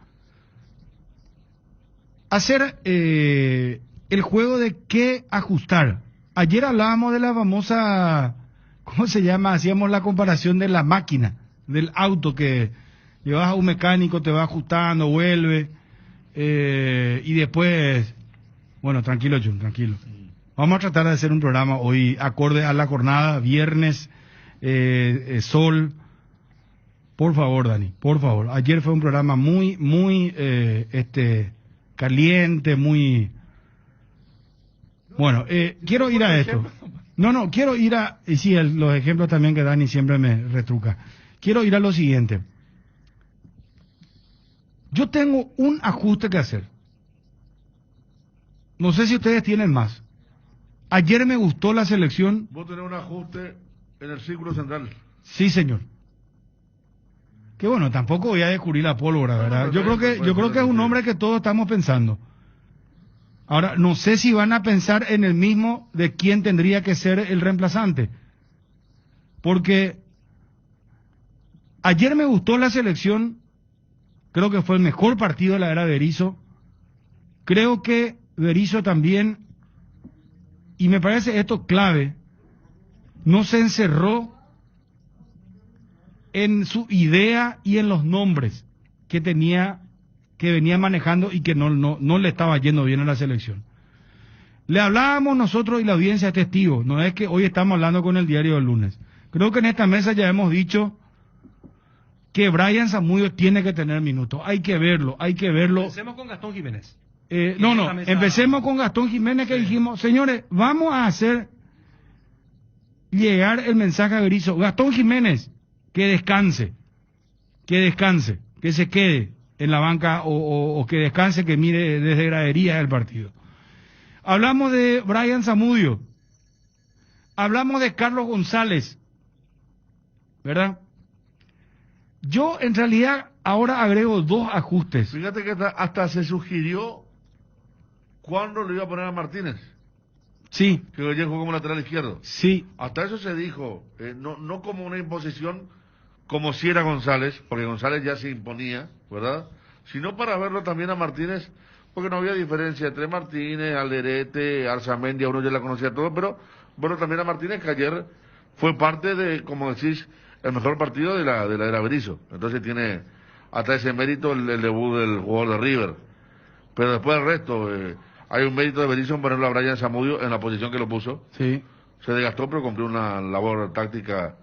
Hacer el juego de qué ajustar. Ayer hablábamos de la famosa, ¿cómo se llama? Hacíamos la comparación de la máquina, del auto que llevas a un mecánico, te va ajustando, vuelve, y después, bueno, tranquilo, Jun, tranquilo. Vamos a tratar de hacer un programa hoy acorde a la jornada, viernes, sol. Por favor, Dani, por favor. Ayer fue un programa muy caliente, muy... Bueno, quiero ir a esto. No, quiero ir a... Y sí, los ejemplos también que Dani siempre me retruca. Quiero ir a lo siguiente. Yo tengo un ajuste que hacer. No sé si ustedes tienen más. Ayer me gustó la selección. Vos tenés un ajuste en el círculo central. Sí, señor. Que bueno, tampoco voy a descubrir la pólvora, ¿verdad? Yo creo que es un hombre que todos estamos pensando. Ahora, no sé si van a pensar en el mismo de quién tendría que ser el reemplazante. Porque ayer me gustó la selección, creo que fue el mejor partido de la era Berizzo. Creo que Berizzo también y me parece esto clave, no se encerró en su idea y en los nombres que tenía, que venía manejando y que no le estaba yendo bien a la selección. Le hablábamos nosotros y la audiencia es testigo, no es que hoy estamos hablando con el diario del lunes. Creo que en esta mesa ya hemos dicho que Brian Zamudio tiene que tener minutos, hay que verlo. Empecemos con Gastón Jiménez. Empecemos con Gastón Jiménez, que dijimos, señores, vamos a hacer llegar el mensaje a Berizzo. Gastón Jiménez, que descanse, que se quede en la banca o que descanse, que mire desde gradería el partido. Hablamos de Brian Zamudio, hablamos de Carlos González, ¿verdad? Yo en realidad ahora agrego 2 ajustes. Fíjate que hasta se sugirió cuándo le iba a poner a Martínez. Sí. Que hoy jugó como lateral izquierdo. Sí. Hasta eso se dijo, no como una imposición como si era González, porque González ya se imponía, ¿verdad? Sino para verlo también a Martínez, porque no había diferencia entre Martínez, Alderete, Arzamendi, uno ya la conocía todo, pero bueno, también a Martínez, que ayer fue parte de, como decís, el mejor partido de la era Berizzo. Entonces tiene hasta ese mérito el debut del jugador de River. Pero después del resto, hay un mérito de Berizzo en ponerlo a Brian Zamudio en la posición que lo puso. Sí. Se desgastó, pero cumplió una labor táctica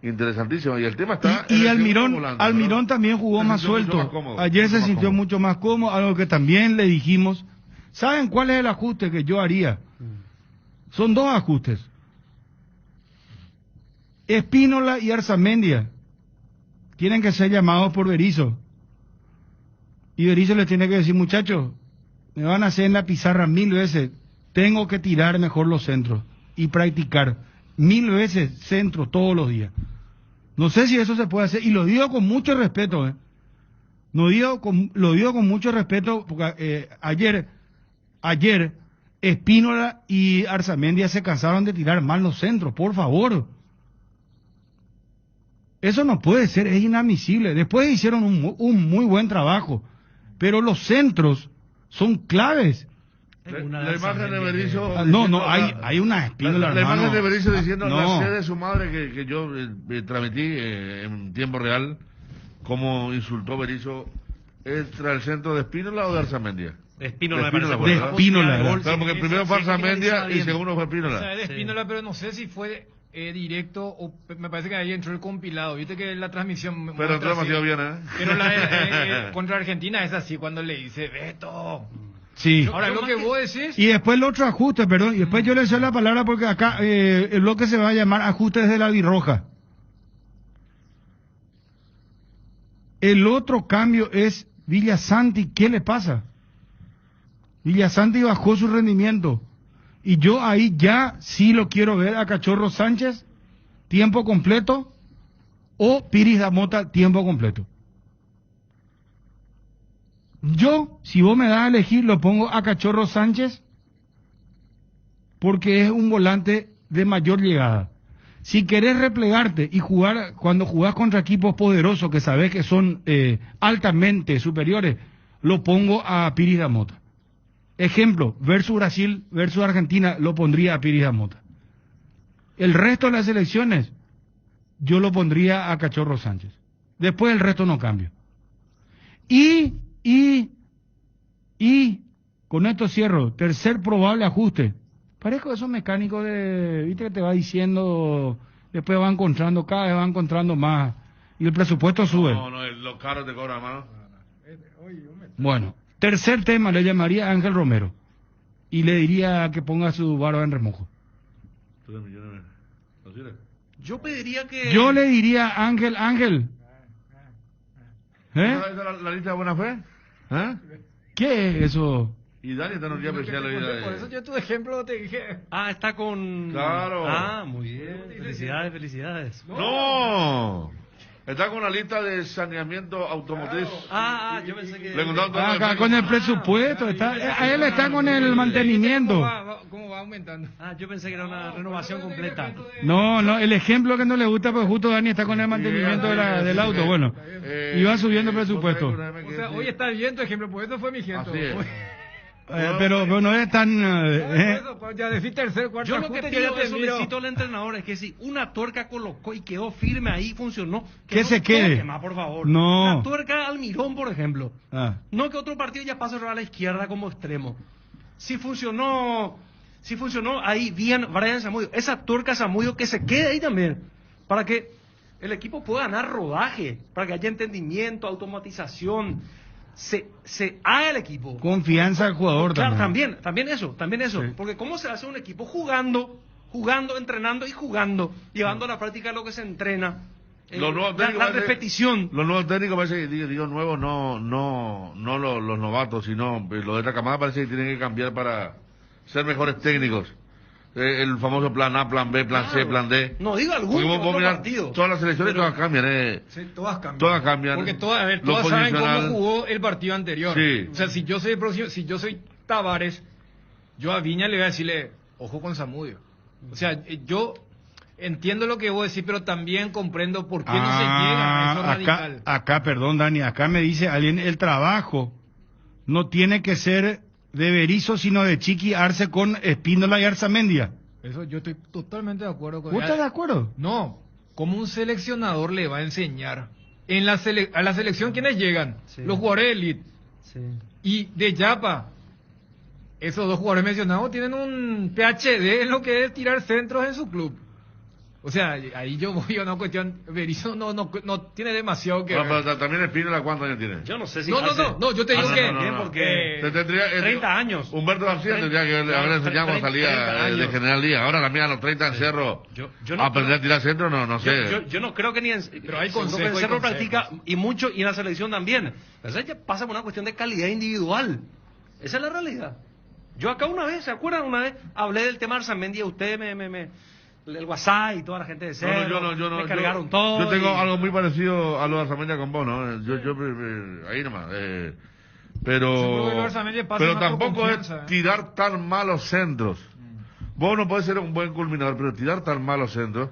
interesantísima. Y el tema está... Y Almirón también jugó más suelto. Ayer se sintió mucho más cómodo, algo que también le dijimos. ¿Saben cuál es el ajuste que yo haría? Son 2 ajustes. Espínola y Arzamendia tienen que ser llamados por Berizzo. Y Berizzo les tiene que decir, muchachos, me van a hacer en la pizarra 1000 veces, tengo que tirar mejor los centros y practicar 1000 veces centros todos los días. No sé si eso se puede hacer, y lo digo con mucho respeto, lo digo con mucho respeto, porque ayer Espínola y Arzamendia se cansaron de tirar mal los centros, por favor. Eso no puede ser, es inadmisible. Después hicieron un muy buen trabajo, pero los centros son claves. La imagen de Berizzo... hay una Espínola. La imagen de Berizzo diciendo la sed de su madre que yo transmití en tiempo real, cómo insultó Berizzo, ¿es tras el centro de Espínola o de Arzamendia? Espínola. De Espínola. Claro, porque primero fue Arzamendia y segundo fue Espínola. O sea, de Espínola, pero no sé si fue directo o me parece que ahí entró el compilado. Viste que la transmisión... Pero entró demasiado bien, Pero contra Argentina es así, cuando le dice Beto... Sí. Ahora, lo que vos decís... Y después el otro ajuste, perdón, y después yo le doy la palabra porque acá el bloque se va a llamar ajustes de la albirroja. El otro cambio es Villasanti. ¿Qué le pasa? Villasanti bajó su rendimiento. Y yo ahí ya sí lo quiero ver a Cachorro Sánchez, tiempo completo, o Piris da Mota, tiempo completo. Yo, si vos me das a elegir, lo pongo a Cachorro Sánchez porque es un volante de mayor llegada. Si querés replegarte y jugar, cuando jugás contra equipos poderosos que sabés que son altamente superiores, lo pongo a Piris da Mota. Ejemplo, versus Brasil, versus Argentina, lo pondría a Piris da Mota. El resto de las selecciones, yo lo pondría a Cachorro Sánchez. Después el resto no cambio. Y con esto cierro, tercer probable ajuste. Parezco esos mecánicos viste que te va diciendo, después va encontrando, cada vez va encontrando más, y el presupuesto sube. No, los caros te cobran más. Bueno, tercer tema, le llamaría a Ángel Romero, y le diría que ponga su barba en remojo. Yo pediría que... Yo le diría a Ángel... ¿La lista de buena fe? ¿Qué es eso? Y Dani está en un día especial hoy. Por eso yo tu ejemplo te dije. Está con... Claro. Muy bien. Felicidades. ¡No! Está con la lista de saneamiento automotriz. Yo pensé que... Acá con el presupuesto. Él está con el mantenimiento. ¿Cómo va aumentando? Yo pensé que era una renovación completa. No, el ejemplo que no le gusta, pues justo Dani está con el mantenimiento del auto. Bueno, y va subiendo el presupuesto. O sea, hoy está bien tu ejemplo, pues eso fue mi ejemplo. pero no es tan... Ya decís tercer, cuarto. Yo lo que pido que solicito al entrenador es que si una tuerca colocó y quedó firme ahí, funcionó, que no se quede más, por favor. No. Una tuerca Almirón, por ejemplo. No que otro partido ya pase a la izquierda como extremo. Si funcionó ahí bien Brian Zamudio, esa tuerca Zamudio que se quede ahí también, para que el equipo pueda ganar rodaje, para que haya entendimiento, automatización, se haga el equipo. Confianza al jugador. Claro, también eso. Sí. Porque ¿cómo se hace un equipo jugando, entrenando y jugando, llevando a la práctica lo que se entrena? La repetición. Los nuevos técnicos parece que, digo nuevos, no los novatos, sino los de esta camada parece que tienen que cambiar para ser mejores técnicos. El famoso plan A, plan B, plan C, plan D. No, digo algunos partidos. Todas las selecciones todas cambian, Sí, todas cambian. Porque todas saben cómo jugó el partido anterior. Sí. O sea, si yo soy Tavares, yo a Viña le voy a decirle, ojo con Zamudio. O sea, yo entiendo lo que vos decís, pero también comprendo por qué no se llega a eso radical. Acá, perdón, Dani, acá me dice alguien, el trabajo no tiene que ser de Berizzo, sino de Chiqui Arce con Espíndola y Arzamendia. Eso yo estoy totalmente de acuerdo con ¿Vos estás de acuerdo? No, como un seleccionador le va a enseñar a la selección quiénes llegan, los jugadores de elite. Y de Yapa, esos dos jugadores mencionados tienen un PhD en lo que es tirar centros en su club. O sea, ahí yo voy a una cuestión. Berizzo no tiene demasiado que ver. Pero también Espínola, ¿cuántos años tiene? Yo no sé si. No, yo te digo que. Porque. 30 años. Humberto García tendría que haber enseñado cuando salía de General Díaz. Ahora también a los 30 en Cerro. Aprender a tirar centro, no sé. Yo no creo que ni en. Pero hay consejos. En Cerro practica y mucho, y en la selección también. Pero eso ya pasa por una cuestión de calidad individual. Esa es la realidad. Yo acá una vez, ¿se acuerdan? Una vez hablé del tema Arzamendia, usted el WhatsApp y toda la gente de Cerro, me cargaron todo. Yo tengo algo muy parecido a lo de Arzamendia con vos, ¿no? Ahí nomás. Pero tampoco es tirar tan malos centros. Vos no podés ser un buen culminador, pero tirar tan malos centros,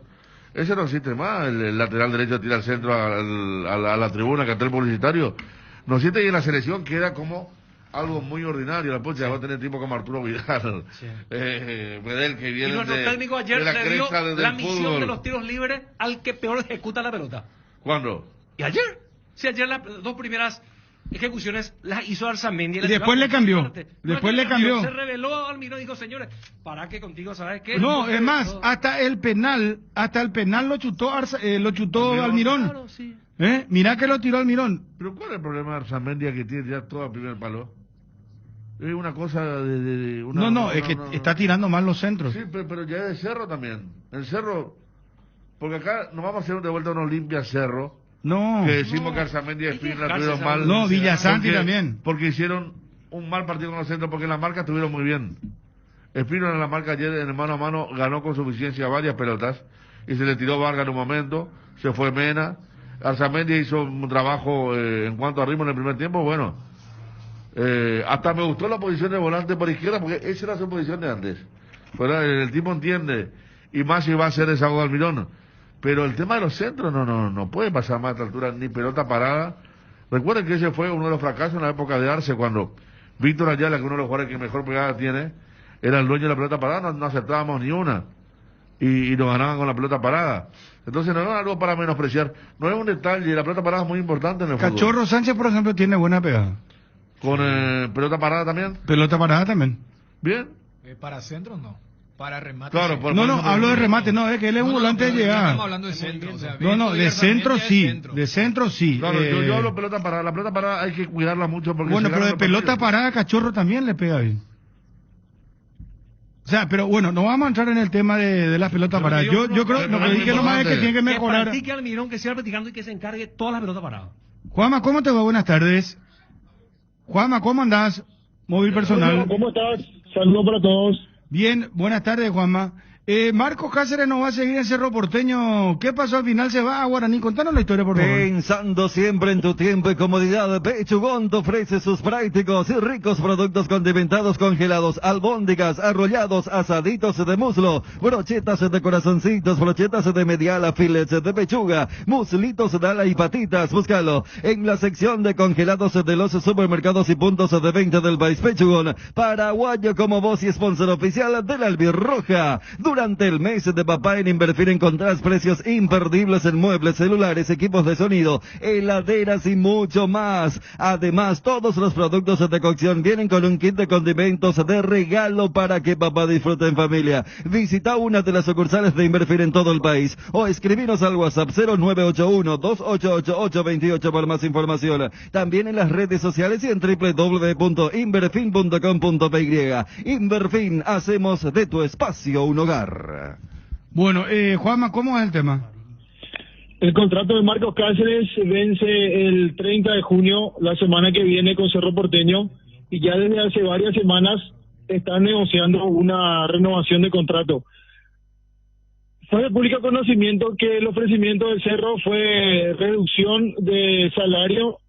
ese no existe más. El lateral derecho tira el centro a la tribuna, cartel publicitario. No existe, y en la selección queda como algo muy ordinario. La pocha va a tener tipo como Arturo Vidal, Medel, que viene y nuestro técnico ayer le dio la misión de los tiros libres al que peor ejecuta la pelota. ¿Cuándo? ¿Y ayer? Sí, ayer las dos primeras ejecuciones las hizo Arzamendia. Y después le cambió. Se reveló a Almirón y dijo, señores, para que contigo, ¿sabes qué? No, es más, hasta el penal lo chutó Almirón. Claro, sí. Mirá que lo tiró Almirón. Pero ¿cuál es el problema de Arzamendia, que tiene ya todo el primer palo? Es una cosa de es que está tirando mal los centros. Sí, pero ya es de Cerro también. El Cerro, porque acá nos vamos a hacer de vuelta una Olimpia Cerro. No. Que decimos que Arzamendia y Espínola tuvieron mal. No, Villasanti también. Porque hicieron un mal partido con los centros, porque en la marca estuvieron muy bien. Espínola en la marca ayer, en el mano a mano, ganó con suficiencia varias pelotas. Y se le tiró Vargas en un momento, se fue Mena. Arzamendia hizo un trabajo en cuanto a ritmo en el primer tiempo, bueno. Hasta me gustó la posición de volante por izquierda, porque esa era su posición de antes. Pero el tipo entiende, y más si va a ser esa de Almirón. Pero el tema de los centros no puede pasar más a esta altura, ni pelota parada. Recuerden que ese fue uno de los fracasos en la época de Arce, cuando Víctor Ayala, que uno de los jugadores que mejor pegada tiene, era el dueño de la pelota parada, no aceptábamos ni una. Y nos ganaban con la pelota parada. Entonces no es algo para menospreciar, no es un detalle, la pelota parada es muy importante en el fútbol. Cachorro Sánchez, por ejemplo, tiene buena pegada. ¿Con pelota parada también? Pelota parada también. ¿Bien? Para centros no, para remate. Claro, hablo de remate, es que él es un volante de llegada. Estamos hablando de centro. De centro sí, de centro sí. Claro, yo hablo pelota parada, la pelota parada hay que cuidarla mucho porque... Bueno, pero de pelota parada Cachorro también le pega bien. O sea, pero bueno, no vamos a entrar en el tema de las pelotas paradas. Yo creo, lo que dije nomás es que tiene que mejorar. Que practique Almirón, que siga practicando y que se encargue todas las pelotas paradas. Juanma, ¿cómo te va? Buenas tardes. Juanma, ¿cómo andás? Móvil personal. ¿Cómo estás? Saludos para todos. Bien, buenas tardes, Juanma. Marcos Cáceres no va a seguir en Cerro Porteño. ¿Qué pasó al final? ¿Se va a Guaraní? Contanos la historia, por favor. Pensando siempre en tu tiempo y comodidad, Pechugón te ofrece sus prácticos y ricos productos condimentados congelados, albóndigas, arrollados, asaditos de muslo, brochetas de corazoncitos, brochetas de mediala, filets de pechuga, muslitos de ala y patitas. Búscalo en la sección de congelados de los supermercados y puntos de venta del país. Pechugón, paraguayo como voz y sponsor oficial de la Albirroja. Durante el mes de papá en Inverfin encontrás precios imperdibles en muebles, celulares, equipos de sonido, heladeras y mucho más. Además, todos los productos de cocción vienen con un kit de condimentos de regalo para que papá disfrute en familia. Visita una de las sucursales de Inverfin en todo el país o escribinos al WhatsApp 0981-288828 para más información. También en las redes sociales y en www.inverfin.com.py. Inverfin, hacemos de tu espacio un hogar. Bueno, Juanma, ¿cómo es el tema? El contrato de Marcos Cáceres vence el 30 de junio, la semana que viene, con Cerro Porteño, y ya desde hace varias semanas están negociando una renovación de contrato. Fue de público conocimiento que el ofrecimiento del Cerro fue reducción de salario,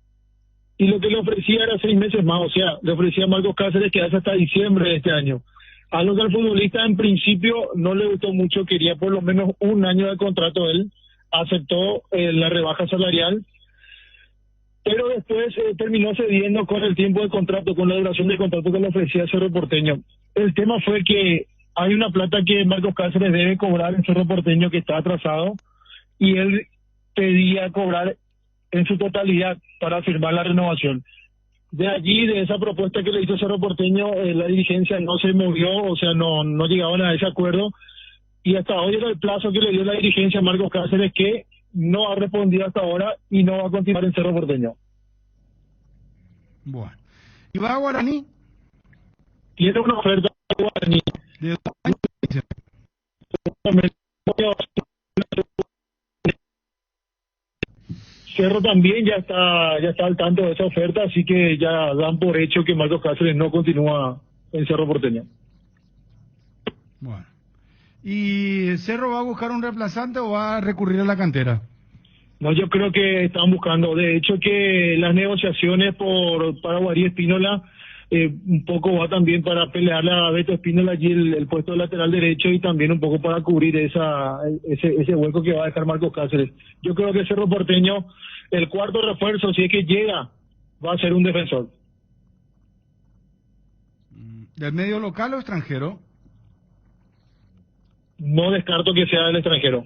y lo que le ofrecía era 6 meses más, o sea, le ofrecía a Marcos Cáceres quedarse hasta diciembre de este año. A lo que al futbolista en principio no le gustó mucho, quería por lo menos 1 año de contrato él, aceptó la rebaja salarial, pero después terminó cediendo con el tiempo de contrato, con la duración del contrato que le ofrecía Cerro Porteño. El tema fue que hay una plata que Marcos Cáceres debe cobrar en Cerro Porteño que está atrasado, y él pedía cobrar en su totalidad para firmar la renovación. De allí, de esa propuesta que le hizo Cerro Porteño, la dirigencia no se movió, o sea, no llegaban a ese acuerdo, y hasta hoy era el plazo que le dio la dirigencia a Marcos Cáceres, que no ha respondido hasta ahora y no va a continuar en Cerro Porteño. Bueno. ¿Y va a Guaraní? Tiene una oferta a Guaraní. ¿De Cerro también ya está al tanto de esa oferta, así que ya dan por hecho que Marcos Cáceres no continúa en Cerro Porteño. Bueno. ¿Y Cerro va a buscar un reemplazante o va a recurrir a la cantera? No, yo creo que están buscando. De hecho, que las negociaciones para Guarí Espínola un poco va también para pelearle a Beto Espínola allí el puesto de lateral derecho, y también un poco para cubrir ese hueco que va a dejar Marcos Cáceres. Yo creo que Cerro Porteño, el cuarto refuerzo, si es que llega, va a ser un defensor. ¿Del medio local o extranjero? No descarto que sea del extranjero.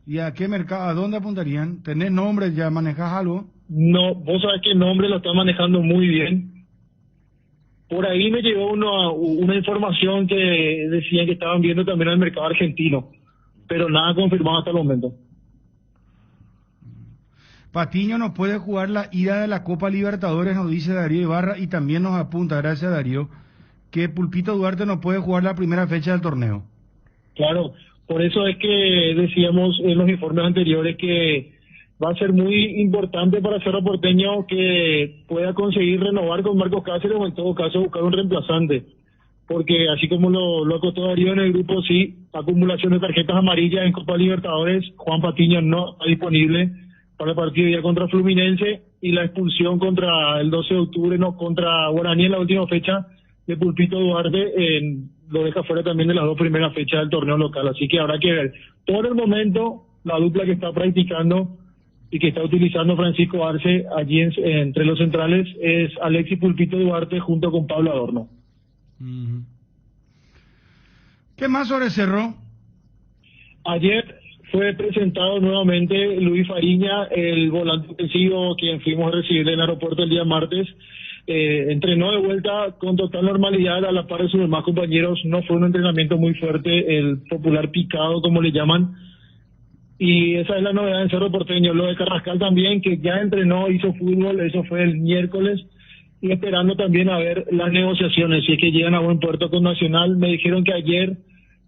¿Y a qué mercado, a dónde apuntarían? ¿Tenés nombres, ya manejás algo? No, vos sabés que el nombre lo está manejando muy bien. Por ahí me llegó una información que decían que estaban viendo también al mercado argentino, pero nada confirmado hasta el momento. Patiño no puede jugar la ida de la Copa Libertadores, nos dice Darío Ibarra, y también nos apunta, gracias a Darío, que Pulpito Duarte no puede jugar la primera fecha del torneo. Claro, por eso es que decíamos en los informes anteriores que va a ser muy importante para Cerro Porteño que pueda conseguir renovar con Marcos Cáceres, o en todo caso buscar un reemplazante, porque así como lo acotó Darío en el grupo, sí, acumulación de tarjetas amarillas en Copa Libertadores, Juan Patiño no está disponible para el partido ya contra Fluminense, y la expulsión contra el 12 de octubre, no, contra Guaraní en la última fecha de Pulpito Duarte, lo deja fuera también de las 2 primeras fechas del torneo local, así que habrá que ver. Por el momento, la dupla que está practicando y que está utilizando Francisco Arce allí entre los centrales es Alexis Pulpito Duarte junto con Pablo Adorno. ¿Qué más sobre Cerro? Ayer fue presentado nuevamente Luis Fariña, el volante ofensivo, quien fuimos a recibir en el aeropuerto el día martes. Entrenó de vuelta con total normalidad a la par de sus demás compañeros. No fue un entrenamiento muy fuerte, el popular picado como le llaman, y esa es la novedad en Cerro Porteño. Lo de Carrascal también, que ya entrenó, hizo fútbol, eso fue el miércoles, y esperando también a ver las negociaciones, si es que llegan a buen puerto con Nacional. Me dijeron que ayer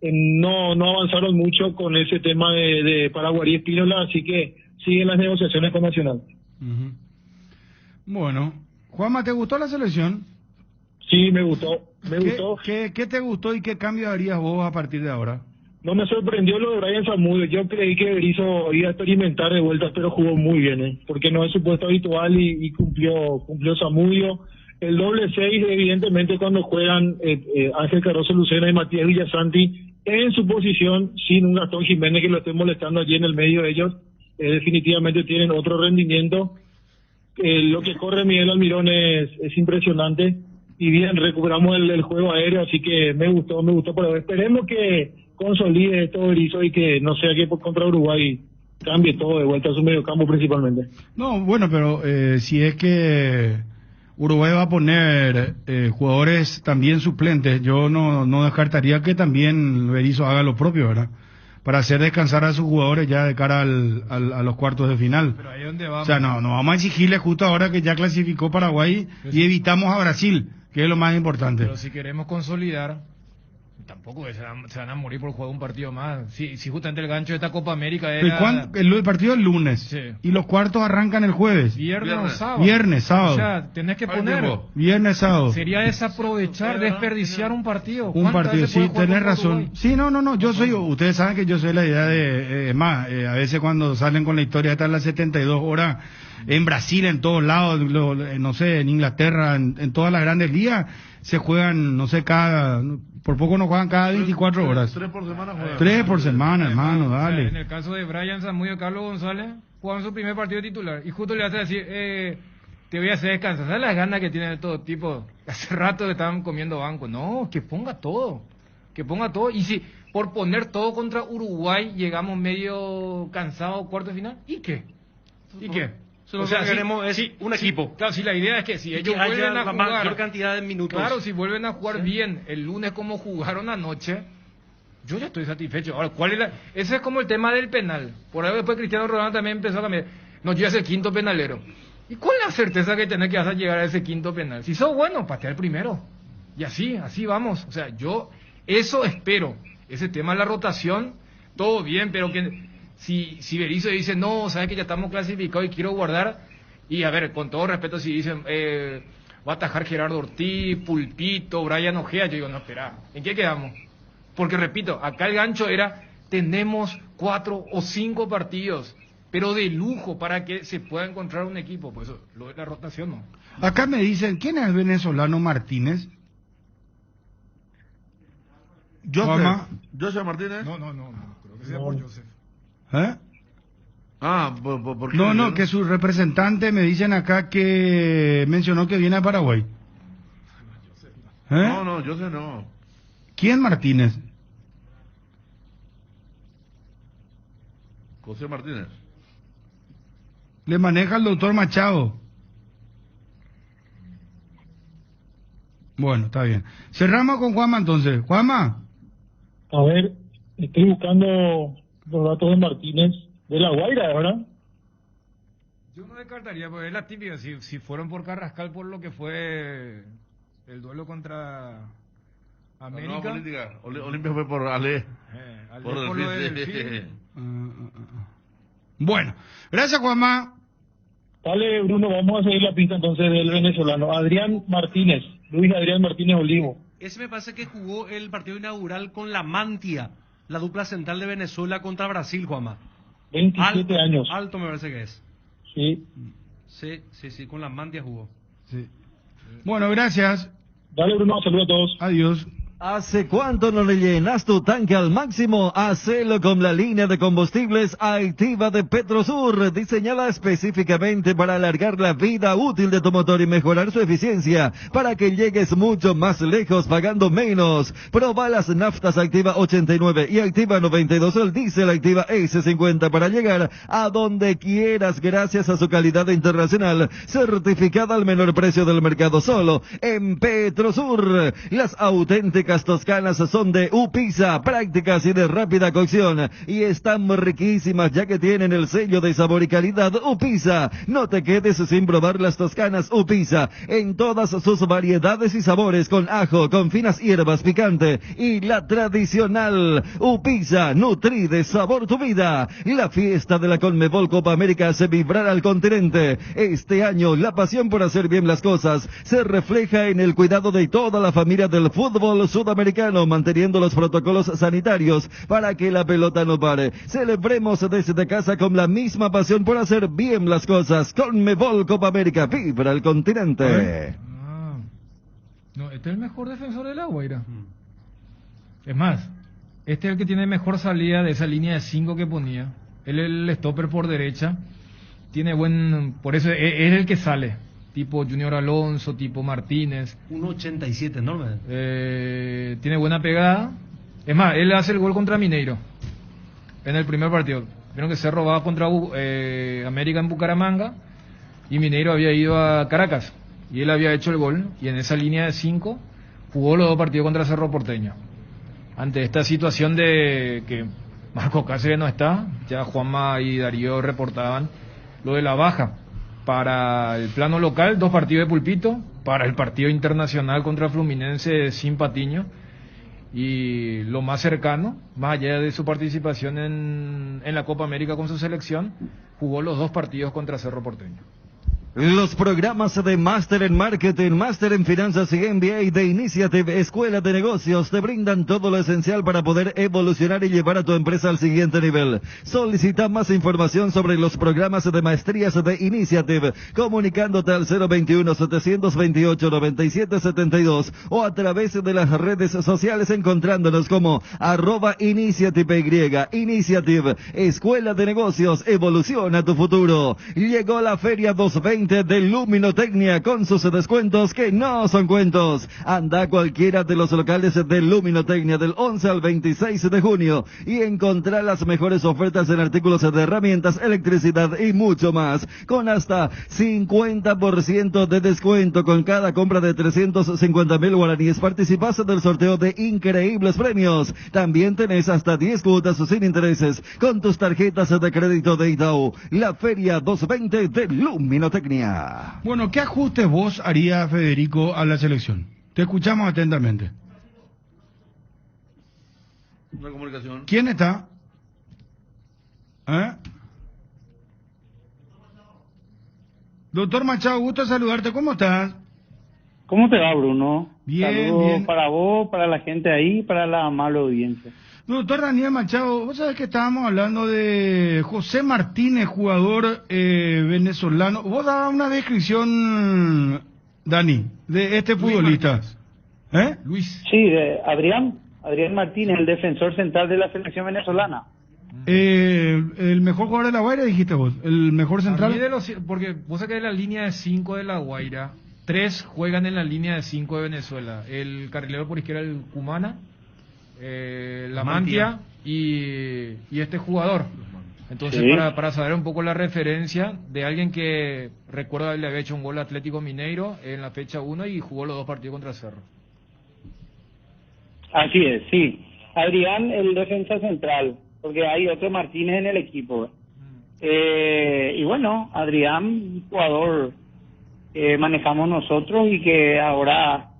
no avanzaron mucho con ese tema de Paraguarí Espínola, así que siguen las negociaciones con Nacional. Bueno, Juanma, ¿te gustó la selección? Sí, me gustó. ¿Qué te gustó y qué cambio harías vos a partir de ahora? No me sorprendió lo de Brian Zamudio. Yo creí que Berizzo iba a experimentar de vueltas, pero jugó muy bien, porque no es su puesto habitual y cumplió Zamudio. El doble 6, evidentemente, cuando juegan Ángel Cardoso Lucena y Matías Villasanti en su posición, sin un Gastón Jiménez que lo esté molestando allí en el medio de ellos, definitivamente tienen otro rendimiento. Lo que corre Miguel Almirón es impresionante, y bien, recuperamos el juego aéreo, así que me gustó, pero esperemos que consolide esto Berizzo y que no sea que contra Uruguay cambie todo de vuelta a su mediocampo principalmente. No, bueno, pero si es que Uruguay va a poner jugadores también suplentes, yo no descartaría que también Berizzo haga lo propio, ¿verdad? Para hacer descansar a sus jugadores ya de cara a los cuartos de final. Pero ahí donde vamos. O sea, no vamos a exigirle justo ahora que ya clasificó Paraguay y evitamos a Brasil, que es lo más importante. Pero si queremos consolidar, tampoco se van a morir por jugar un partido más. Si justamente el gancho de esta Copa América era... El partido es el lunes, sí. Y los cuartos arrancan el jueves. Viernes o sábado. Viernes, sábado. O sea, tenés que poner... Viernes, sábado. Sería desaprovechar, desperdiciar un partido. Un partido, sí, tenés razón. Sí, no, ustedes saben que yo soy la idea de... a veces cuando salen con la historia esta en las 72 horas, en Brasil, en todos lados, no sé, en Inglaterra, en todas las grandes ligas, se juegan, no sé, por poco no juegan cada 24 horas. 3 por semana juegan. 3 por semana, hermano, dale. O sea, en el caso de Brian Zamudio y Carlos González, jugaron su primer partido titular. Y justo le hace decir, te voy a hacer descansar. ¿Sabes las ganas que tienen de todo tipo? Hace rato que estaban comiendo banco. No, que ponga todo. Y si por poner todo contra Uruguay llegamos medio cansados cuarto de final, ¿y qué? O sea, queremos es un equipo. Claro, si la idea es que si ellos vuelven a jugar la mayor cantidad de minutos. Claro, si vuelven a jugar bien el lunes como jugaron anoche, yo ya estoy satisfecho. Ahora, ese es como el tema del penal. Por ahí después Cristiano Ronaldo también empezó a cambiar. No, yo ya soy el quinto penalero. ¿Y cuál es la certeza que tenés que vas a llegar a ese quinto penal? Si sos bueno, patea el primero. Y así vamos. O sea, yo eso espero. Ese tema de la rotación, todo bien, pero que... Si Berizzo dice, no, sabes que ya estamos clasificados y quiero guardar, y a ver, con todo respeto, si dicen, va a atajar Gerardo Ortiz, Pulpito, Brian Ojea, yo digo, no, espera, ¿en qué quedamos? Porque repito, acá el gancho era, tenemos 4 o 5 partidos, pero de lujo para que se pueda encontrar un equipo, pues eso, lo de la rotación no. Acá me dicen, ¿quién es el venezolano Martínez? ¿Joseph Martínez? No, creo que sea por Joseph. ¿Por qué? No, que su representante me dicen acá que mencionó que viene a Paraguay. No, Joseph no. ¿Quién Martínez? José Martínez. Le maneja el doctor Machado. Bueno, está bien. Cerramos con Juanma entonces. Juanma. A ver, estoy buscando los datos de Martínez de La Guaira, ¿verdad? Yo no descartaría, porque es la típica, si fueron por Carrascal por lo que fue el duelo contra América. Olimpia fue por Ale. Por lo del Delfín. Bueno, gracias Juanma. Dale, Bruno, vamos a seguir la pista entonces del venezolano. Luis Adrián Martínez Olivo. Ese me parece que jugó el partido inaugural con la Mantia, la dupla central de Venezuela contra Brasil, Juanma. 27 años. Alto me parece que es. Sí. Sí, con la Mantia jugó. Sí. Bueno, gracias. Dale, Bruno, saludos a todos. Adiós. ¿Hace cuánto no le llenas tu tanque al máximo? Hacelo con la línea de combustibles Activa de Petrosur, diseñada específicamente para alargar la vida útil de tu motor y mejorar su eficiencia, para que llegues mucho más lejos pagando menos. Proba las naftas Activa 89 y Activa 92 o el diésel Activa S50 para llegar a donde quieras gracias a su calidad internacional, certificada al menor precio del mercado solo en Petrosur. Las auténticas ricas toscanas son de Upisa, prácticas y de rápida cocción, y están riquísimas ya que tienen el sello de sabor y calidad Upisa. No te quedes sin probar las toscanas Upisa en todas sus variedades y sabores, con ajo, con finas hierbas, picante y la tradicional Upisa, nutri de sabor tu vida. La fiesta de la Conmebol Copa América hace vibrar al continente. Este año la pasión por hacer bien las cosas se refleja en el cuidado de toda la familia del fútbol sudamericano, manteniendo los protocolos sanitarios para que la pelota no pare. Celebremos desde casa con la misma pasión por hacer bien las cosas. Conmebol Copa América, vibra el continente. No, este es el mejor defensor de La Guaira. Es más, este es el que tiene mejor salida de esa línea de 5 que ponía. Él es el stopper por derecha. Tiene por eso es el que sale. Tipo Junior Alonso, tipo Martínez. 1.87, enorme. Tiene buena pegada. Es más, él hace el gol contra Mineiro en el primer partido. Vieron que se robaba contra América en Bucaramanga y Mineiro había ido a Caracas y él había hecho el gol, y en esa línea de 5 jugó los 2 partidos contra Cerro Porteño. Ante esta situación de que Marcos Cáceres no está, ya Juanma y Darío reportaban lo de la baja. Para el plano local, 2 partidos de Pulpito, para el partido internacional contra Fluminense sin Patiño, y lo más cercano, más allá de su participación en la Copa América con su selección, jugó los 2 partidos contra Cerro Porteño. Los programas de Máster en Marketing, Máster en Finanzas y MBA de Initiative Escuela de Negocios te brindan todo lo esencial para poder evolucionar y llevar a tu empresa al siguiente nivel. Solicita más información sobre los programas de maestrías de Initiative comunicándote al 021-728-9772 o a través de las redes sociales encontrándonos como @InitiativeY. Initiative Escuela de Negocios, evoluciona tu futuro. Llegó la Feria 2020 de Luminotecnia con sus descuentos que no son cuentos. Anda a cualquiera de los locales de Luminotecnia del 11 al 26 de junio y encontrá las mejores ofertas en artículos de herramientas, electricidad y mucho más, con hasta 50% de descuento con cada compra de 350.000 guaraníes. Participas del sorteo de increíbles premios. También tenés hasta 10 cuotas sin intereses con tus tarjetas de crédito de Itaú. La Feria 2020 de Luminotecnia. Bueno, ¿qué ajustes vos haría, Federico, a la selección? Te escuchamos atentamente. Una comunicación. ¿Quién está? Doctor Machado, gusto saludarte. ¿Cómo estás? ¿Cómo te va, Bruno? Bien, saludos bien. Para vos, para la gente ahí, para la amable audiencia. Doctor Daniel Machado, vos sabés que estábamos hablando de José Martínez, jugador venezolano. Vos dabas una descripción, Dani, de este futbolista. Luis. Sí, de Adrián Martínez, el defensor central de la selección venezolana. El mejor jugador de La Guaira, dijiste vos. El mejor central. Porque vos sabés que de la línea de 5 de La Guaira, 3 juegan en la línea de 5 de Venezuela. El carrilero por izquierda, el Cumana, la Mantia y este jugador. Entonces, sí, para saber un poco la referencia de alguien que recuerda le había hecho un gol a Atlético Mineiro en la fecha 1 y jugó los 2 partidos contra Cerro. Así es, sí. Adrián, el defensa central, porque hay otro Martínez en el equipo. Y bueno, Adrián, jugador que manejamos nosotros y que ahora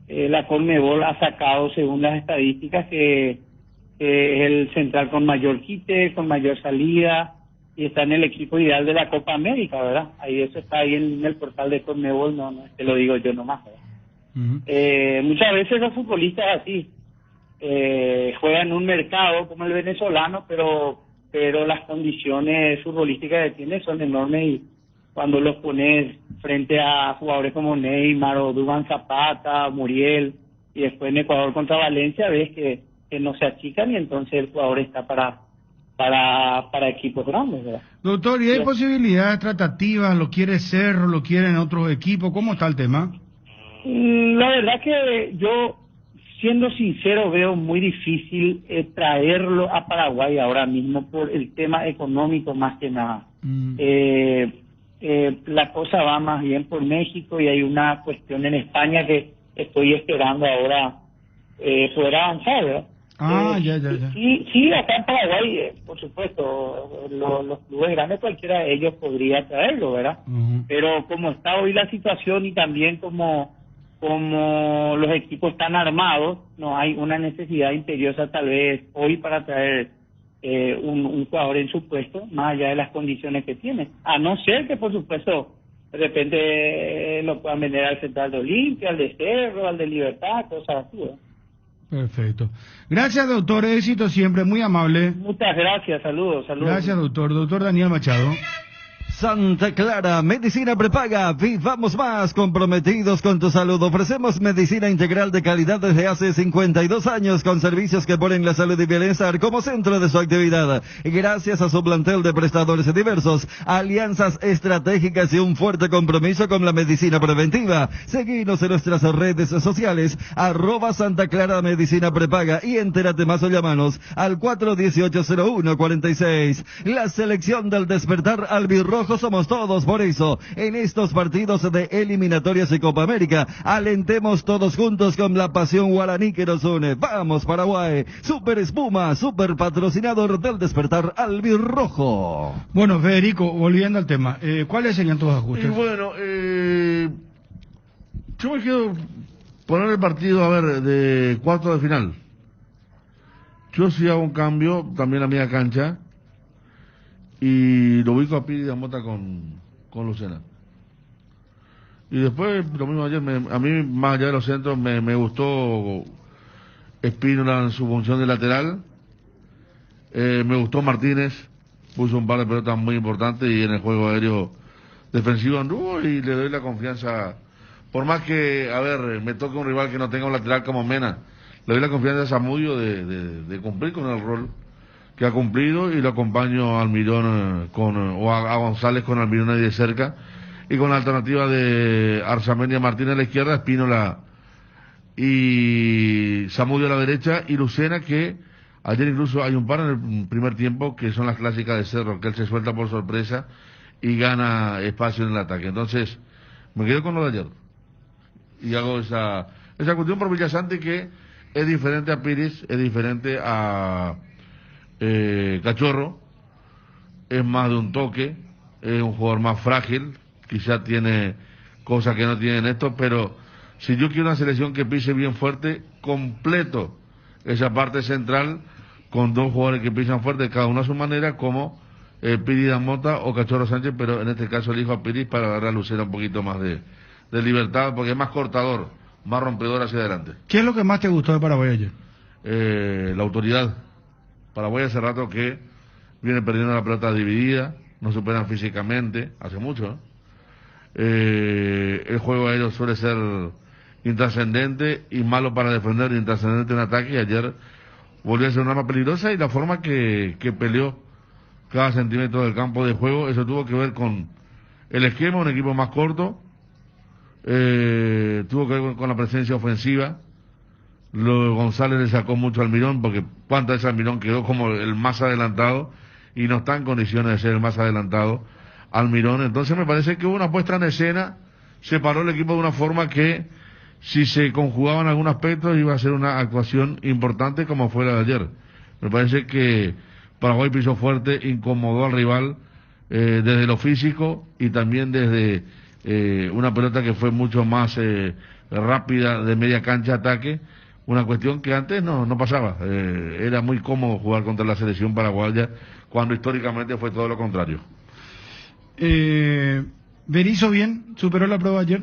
la Conmebol ha sacado, según las estadísticas, que es el central con mayor quite, con mayor salida, y está en el equipo ideal de la Copa América, ¿verdad? Ahí eso está ahí en el portal de Conmebol, no te lo digo yo nomás, ¿verdad? Muchas veces los futbolistas así juegan en un mercado como el venezolano, pero las condiciones futbolísticas que tiene son enormes, y cuando los pones frente a jugadores como Neymar o Duván Zapata, Muriel, y después en Ecuador contra Valencia, ves que no se achican, y entonces el jugador está para equipos grandes, ¿verdad? Doctor, ¿y hay posibilidades tratativas? ¿Lo quiere Cerro? ¿Lo quieren otros equipos? ¿Cómo está el tema? La verdad que yo, siendo sincero, veo muy difícil traerlo a Paraguay ahora mismo por el tema económico más que nada. La cosa va más bien por México, y hay una cuestión en España que estoy esperando ahora poder avanzar, ¿verdad? Ya. Sí, acá en Paraguay, por supuesto, los clubes grandes, cualquiera de ellos podría traerlo, ¿verdad? Pero como está hoy la situación y también como los equipos están armados, no hay una necesidad imperiosa tal vez hoy para traer un jugador en su puesto, más allá de las condiciones que tiene. A no ser que, por supuesto, de repente lo puedan vender al Central de Olimpia, al de Cerro, al de Libertad, cosas así, ¿verdad? Perfecto. Gracias, doctor. Éxito siempre, muy amable. Muchas gracias, saludos. Gracias, doctor. Doctor Daniel Machado. Santa Clara, Medicina Prepaga, vivamos más comprometidos con tu salud. Ofrecemos medicina integral de calidad desde hace 52 años con servicios que ponen la salud y bienestar como centro de su actividad. Gracias a su plantel de prestadores diversos, alianzas estratégicas y un fuerte compromiso con la medicina preventiva. Seguinos en nuestras redes sociales, @Santa Clara Medicina Prepaga y entérate más o llamanos al 418-0146. La selección del despertar albirrojo somos todos, por eso, en estos partidos de eliminatorias y Copa América, alentemos todos juntos con la pasión guaraní que nos une. ¡Vamos, Paraguay! Super Espuma, super patrocinador del despertar albirrojo. Bueno, Federico, volviendo al tema, ¿cuáles serían tus ajustes? Y bueno, yo me quiero poner el partido, a ver, de cuarto de final. Yo sí hago un cambio, también a media cancha, y lo ubico a Piri Damota con Lucena. Y después, lo mismo ayer, a mí, más allá de los centros, me gustó Espínola en su función de lateral. Me gustó Martínez, puso un par de pelotas muy importantes y en el juego aéreo defensivo anduvo y le doy la confianza. Por más que, a ver, me toque un rival que no tenga un lateral como Mena, le doy la confianza a Zamudio de cumplir con el rol que ha cumplido y lo acompaño a Almirón o a González con Almirón ahí de cerca y con la alternativa de Arzamendi a Martínez a la izquierda, Espínola y Zamudio a la derecha y Lucena, que ayer incluso hay un par en el primer tiempo que son las clásicas de Cerro, que él se suelta por sorpresa y gana espacio en el ataque. Entonces me quedo con lo de ayer y hago esa cuestión por Villasante, que es diferente a Pires, es diferente a Cachorro, es más de un toque, es un jugador más frágil, quizá tiene cosas que no tienen estos, pero si yo quiero una selección que pise bien fuerte, completo esa parte central con dos jugadores que pisan fuerte, cada uno a su manera, como Piri Damota o Cachorro Sánchez, pero en este caso elijo a Piris para darle a Lucena un poquito más de libertad, porque es más cortador, más rompedor hacia adelante. ¿Qué es lo que más te gustó de Paraguay ayer? La autoridad. Paraguay hace rato que viene perdiendo la pelota dividida, no superan físicamente, hace mucho. El juego aéreo suele ser intrascendente y malo para defender, intrascendente en ataque, y ayer volvió a ser una arma peligrosa, y la forma que peleó cada centímetro del campo de juego, eso tuvo que ver con el esquema, un equipo más corto, tuvo que ver con la presencia ofensiva. González le sacó mucho al Almirón, porque cuántas veces Almirón quedó como el más adelantado y no está en condiciones de ser el más adelantado Almirón. Entonces me parece que hubo una puesta en escena, separó el equipo de una forma que, si se conjugaban algunos aspectos, iba a ser una actuación importante como fue la de ayer. Me parece que Paraguay pisó fuerte, incomodó al rival desde lo físico y también desde una pelota que fue mucho más rápida, de media cancha ataque. Una cuestión que antes no pasaba. Era muy cómodo jugar contra la selección paraguaya, cuando históricamente fue todo lo contrario. ¿Berizzo bien? ¿Superó la prueba ayer?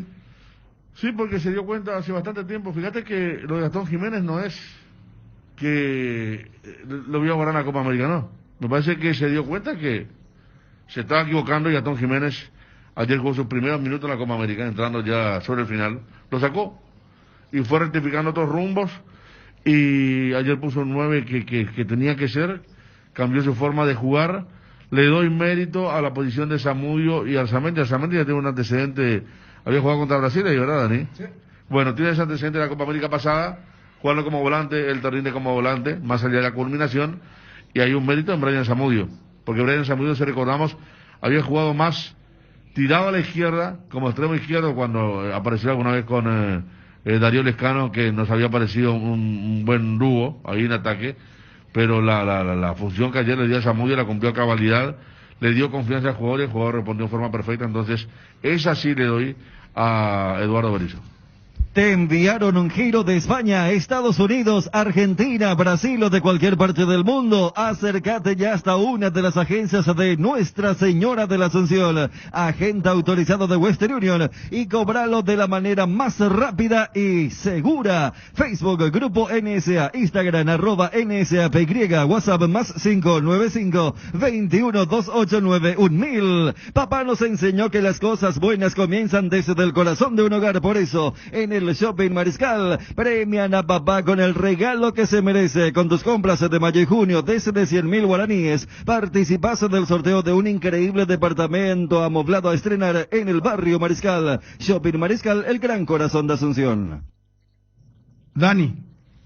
Sí, porque se dio cuenta hace bastante tiempo. Fíjate que lo de Gastón Jiménez no es que lo vio ahora en la Copa América, no. Me parece que se dio cuenta que se estaba equivocando, y Gastón Jiménez ayer jugó sus primeros minutos en la Copa América, entrando ya sobre el final, lo sacó y fue rectificando otros rumbos, y ayer puso un 9 que tenía que ser, cambió su forma de jugar. Le doy mérito a la posición de Zamudio y Arzamendi. Arzamendi ya tiene un antecedente, había jugado contra Brasil, ¿verdad, Dani? Sí. Bueno, tiene ese antecedente de la Copa América pasada, jugando como volante, él te rinde como volante, más allá de la culminación, y hay un mérito en Brian Zamudio, porque Brian Zamudio, si recordamos, había jugado más tirado a la izquierda, como extremo izquierdo, cuando apareció alguna vez con Darío Lescano, que nos había parecido un buen dúo ahí en ataque, pero la función que ayer le dio a Zamudio la cumplió a cabalidad, le dio confianza al jugador y el jugador respondió de forma perfecta. Entonces esa sí le doy a Eduardo Berizzo. Te enviaron un giro de España a Estados Unidos, Argentina, Brasil o de cualquier parte del mundo. Acércate ya hasta una de las agencias de Nuestra Señora de la Asunción, agente autorizado de Western Union, y cobralo de la manera más rápida y segura. Facebook, Grupo NSA, Instagram, @NSAPY, WhatsApp +595 21 289 1000. Papá nos enseñó que las cosas buenas comienzan desde el corazón de un hogar, por eso, en el Shopping Mariscal premian a papá con el regalo que se merece. Con tus compras de mayo y junio desde 100.000 guaraníes participas del sorteo de un increíble departamento amoblado a estrenar en el barrio Mariscal. Shopping Mariscal, el gran corazón de Asunción. Dani,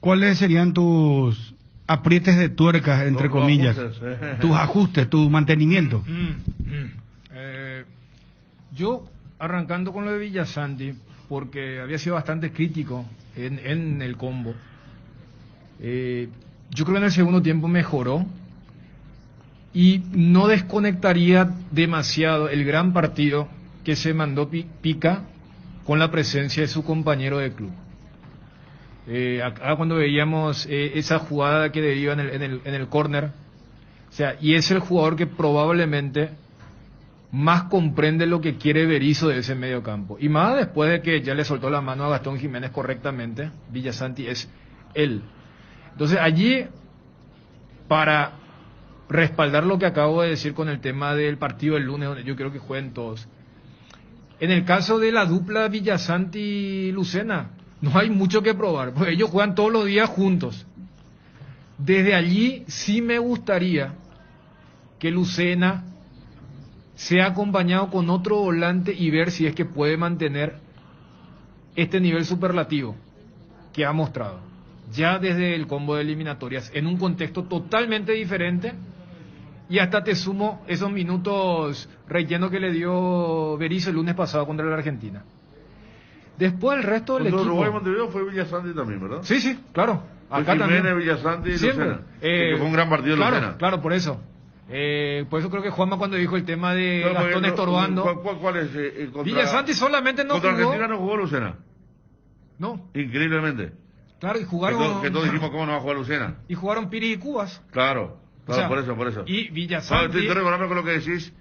¿cuáles serían tus aprietes de tuerca, entre comillas? Tus ajustes, tu mantenimiento. Yo, arrancando con lo de Villasanti, porque había sido bastante crítico en el combo. Yo creo que en el segundo tiempo mejoró y no desconectaría demasiado el gran partido que se mandó Pica con la presencia de su compañero de club. Acá cuando veíamos esa jugada que deriva en el córner, o sea, y es el jugador que probablemente más comprende lo que quiere Berizzo de ese medio campo. Y más después de que ya le soltó la mano a Gastón Jiménez correctamente, Villasanti es él. Entonces allí, para respaldar lo que acabo de decir con el tema del partido del lunes, donde yo creo que jueguen todos, en el caso de la dupla Villasanti-Lucena, no hay mucho que probar, porque ellos juegan todos los días juntos. Desde allí sí me gustaría que Lucena sea acompañado con otro volante y ver si es que puede mantener este nivel superlativo que ha mostrado ya desde el combo de eliminatorias en un contexto totalmente diferente. Y hasta te sumo esos minutos relleno que le dio Berizzo el lunes pasado contra la Argentina. Después el resto del equipo. Uruguay Montevideo fue Villasanti también, ¿verdad? Sí, sí, claro. Acá Jiménez, también. Villasanti y Siempre. Lucena. Que fue un gran partido de Lucena. Claro, por eso. Por eso creo que Juanma, cuando dijo el tema de Gastón estorbando. ¿Cuál es? Villasanti solamente no contra jugó. Argentina no jugó Lucena. No. Increíblemente. Claro, y jugaron. Que todos dijimos cómo no va a jugar Lucena. Y jugaron Piri y Cubas. Claro, O sea, por eso. Y Villasanti. Estoy recordando con lo que decís,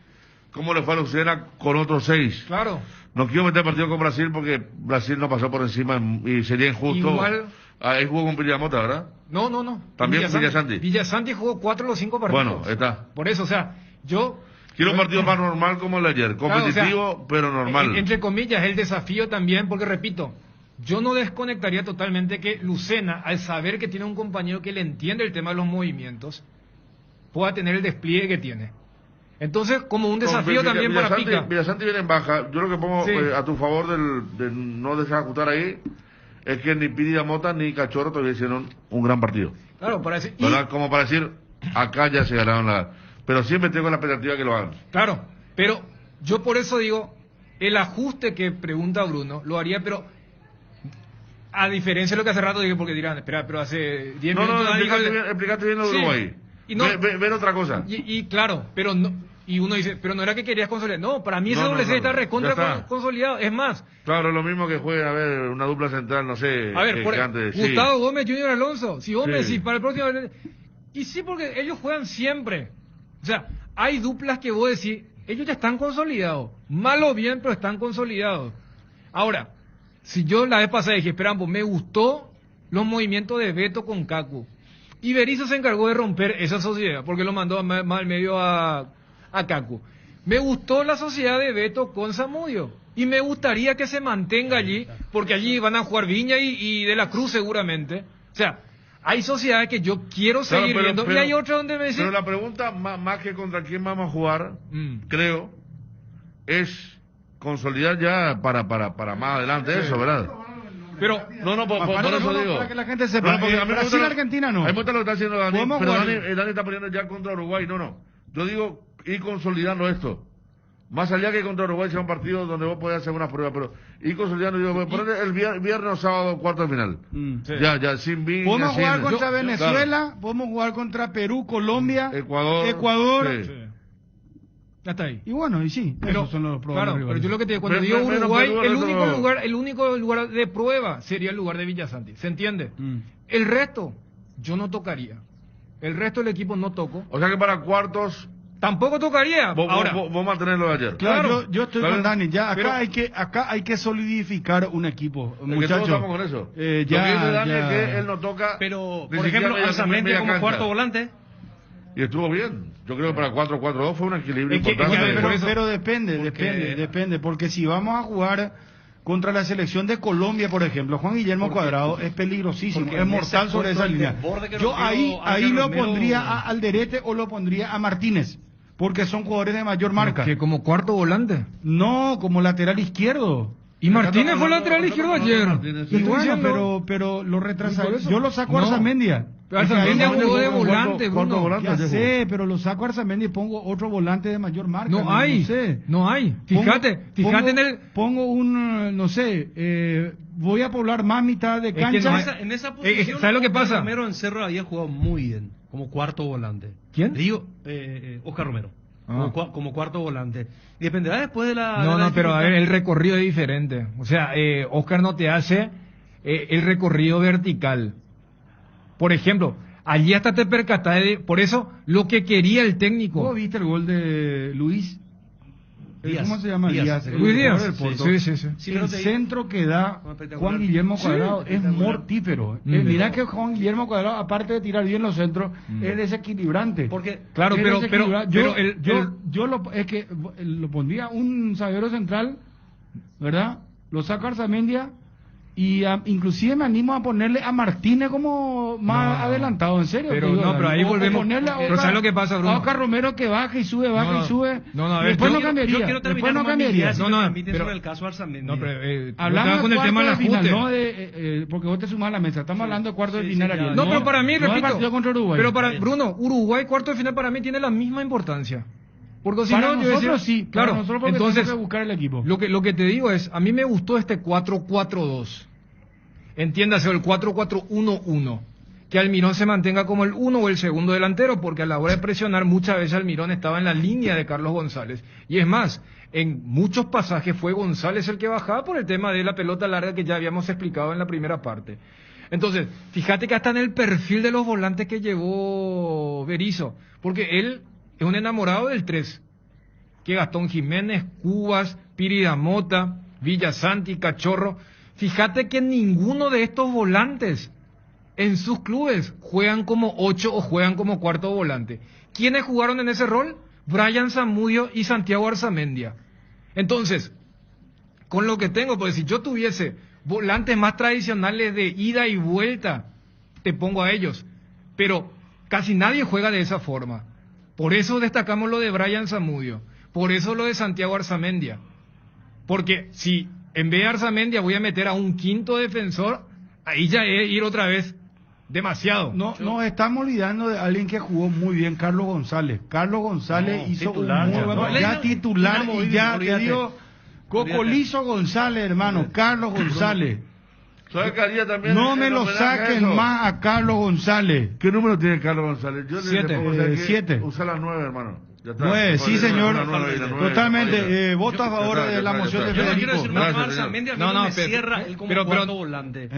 cómo le fue a Lucena con otros 6. Claro. No quiero meter partido con Brasil porque Brasil no pasó por encima y sería injusto. Igual. Ahí jugó con Piramota, ¿verdad? No. También Villasanti. Villasanti jugó 4 de los 5 partidos. Bueno, está. Por eso, o sea, quiero un partido más normal como el de ayer, competitivo, claro, pero normal. Entre comillas, el desafío también, porque repito, yo no desconectaría totalmente que Lucena, al saber que tiene un compañero que le entiende el tema de los movimientos, pueda tener el despliegue que tiene. Entonces, como un desafío también para Pica. Villasanti viene en baja. Yo lo que pongo a tu favor de no desajustar ahí es que ni Piri Mota ni Cachorro todavía hicieron un gran partido. Claro, para decir, como para decir, acá ya se ganaron pero siempre tengo la expectativa que lo hagan. Claro, pero yo por eso digo, el ajuste que pregunta Bruno, lo haría, pero a diferencia de lo que hace rato dije, porque dirán, espera, pero hace 10 minutos... explicaste bien lo de Uruguay. Y no, ver otra cosa. Y claro, pero no... Y uno dice, pero no era que querías consolidar. No, para mí ese doble C está recontra consolidado. Es más. Claro, es lo mismo que jueguen, a ver, una dupla central, no sé. A ver, Gustavo Gómez, Junior Alonso. Si vos me decís, para el próximo... Y sí, porque ellos juegan siempre. O sea, hay duplas que vos decís, ellos ya están consolidados. Mal o bien, pero están consolidados. Ahora, si yo la vez pasada dije, esperan, pues me gustó los movimientos de Beto con Cacu. Y Berizzo se encargó de romper esa sociedad, porque lo mandó más al medio a Cacu. Me gustó la sociedad de Beto con Zamudio y me gustaría que se mantenga allí, porque allí van a jugar Viña y De la Cruz seguramente. O sea, hay sociedades que yo quiero seguir viendo y hay otras donde me dicen... Pero la pregunta, más que contra quién vamos a jugar, creo, es consolidar ya para más adelante eso, ¿verdad? Pero por eso digo. Para que la gente sepa, Brasil Argentina no. Hay mucho lo que está haciendo Dani, pero Dani está poniendo ya contra Uruguay. No. Yo digo ir consolidando esto. Más allá que contra Uruguay sea un partido donde vos podés hacer una prueba, pero ir consolidando, yo voy a poner el viernes o sábado, cuarto de final. Sí. Ya, sin Viña. Podemos jugar contra Venezuela, podemos jugar contra Perú, Colombia, Ecuador. Sí. Ya está ahí. Y bueno, y sí, pero, esos son los probables claro, rivales. pero yo lo que te digo, cuando digo Uruguay, el único lugar de prueba sería el lugar de Villasanti. ¿Se entiende? El resto, yo no tocaría. El resto del equipo no toco. O sea que para cuartos... Tampoco tocaría. Ahora, vos mantenerlo de ayer. Claro, yo estoy con Dani. Ya acá hay que solidificar un equipo, muchachos. Todos estamos con eso. Ya, lo que dice Dani es que él no toca. Pero, por ejemplo, Arzamendi como cuarto volante. Y estuvo bien. Yo creo que para 4-4-2 fue un equilibrio importante. Pero depende. Porque si vamos a jugar contra la selección de Colombia, por ejemplo, Juan Guillermo Cuadrado es peligrosísimo, es mortal sobre esa línea. Yo ahí lo pondría a Alderete o lo pondría a Martínez. Porque son jugadores de mayor marca. ¿Que como cuarto volante? No, como lateral izquierdo. Y Martínez fue lateral izquierdo ayer. Y bueno, pero lo retrasaron. Yo lo saco a Arzamendia. Arzamendia jugó de volante, Bruno. Ya sé, pero lo saco a Arzamendia y pongo otro volante de mayor marca. No hay. Fíjate en el... Pongo un, no sé, voy a poblar más mitad de cancha. En esa posición, ¿sabes lo que pasa? Romero en Cerro había jugado muy bien, como cuarto volante. ¿Quién? Digo, Oscar Romero. Como cuarto volante. Y dependerá después de la... No, pero a ver, el recorrido es diferente. O sea, Oscar no te hace el recorrido vertical. Por ejemplo, allí hasta te percataste por eso lo que quería el técnico. ¿Vos viste el gol de Luis? Díaz. ¿Cómo se llama? Luis Díaz. Sí. El centro que da Juan Guillermo Cuadrado es mortífero. Mirá que Juan Guillermo Cuadrado, aparte de tirar bien los centros, es desequilibrante. Porque, claro, yo lo pondría un zaguero central, ¿verdad? Lo saco a Arzamendia. Y inclusive me animo a ponerle a Martínez como más adelantado, en serio. Pero ahí volvemos. Pero ¿sabes lo que pasa, Bruno? A Oscar Romero que baja y sube, y sube. Después no cambiaría. Yo quiero terminar sobre el caso Arzamendi. Hablamos con el tema del ajuste. No porque vos te sumás a la mesa. Estamos hablando de cuarto de final. No, pero para mí, repito. Contra Uruguay. Pero para Bruno, Uruguay cuarto de final para mí tiene la misma importancia. Porque si para no, nosotros sí. Claro, nosotros entonces tenemos que buscar el equipo. Lo que te digo es, a mí me gustó este 4-4-2. Entiéndase, el 4-4-1-1. Que Almirón se mantenga como el uno o el segundo delantero, porque a la hora de presionar muchas veces Almirón estaba en la línea de Carlos González. Y es más, en muchos pasajes fue González el que bajaba por el tema de la pelota larga que ya habíamos explicado en la primera parte. Entonces, fíjate que hasta en el perfil de los volantes que llevó Berizzo, porque él es un enamorado del 3, que Gastón Jiménez, Cubas, Pírida Mota, Villasanti, Cachorro. Fíjate que ninguno de estos volantes en sus clubes juegan como 8 o juegan como cuarto volante. ¿Quiénes jugaron en ese rol? Brian Zamudio y Santiago Arzamendia. Entonces, con lo que tengo, pues si yo tuviese volantes más tradicionales de ida y vuelta, te pongo a ellos. Pero casi nadie juega de esa forma. Por eso destacamos lo de Brian Zamudio. Por eso lo de Santiago Arzamendia. Porque si en vez de Arzamendia voy a meter a un quinto defensor, ahí ya es ir otra vez demasiado. Nos estamos olvidando de alguien que jugó muy bien, Carlos González. Carlos González hizo titular, un muy buen ya titular y ya te digo, Cocolizo González, hermano, Carlos González. ¿Sabes que haría también? No me lo saques más a Carlos González. ¿Qué número tiene Carlos González? Yo 7. Usa las 9, hermano. 9, sí señor, totalmente, voto a favor de la moción de Federico. No me cierra él como cuarto volante.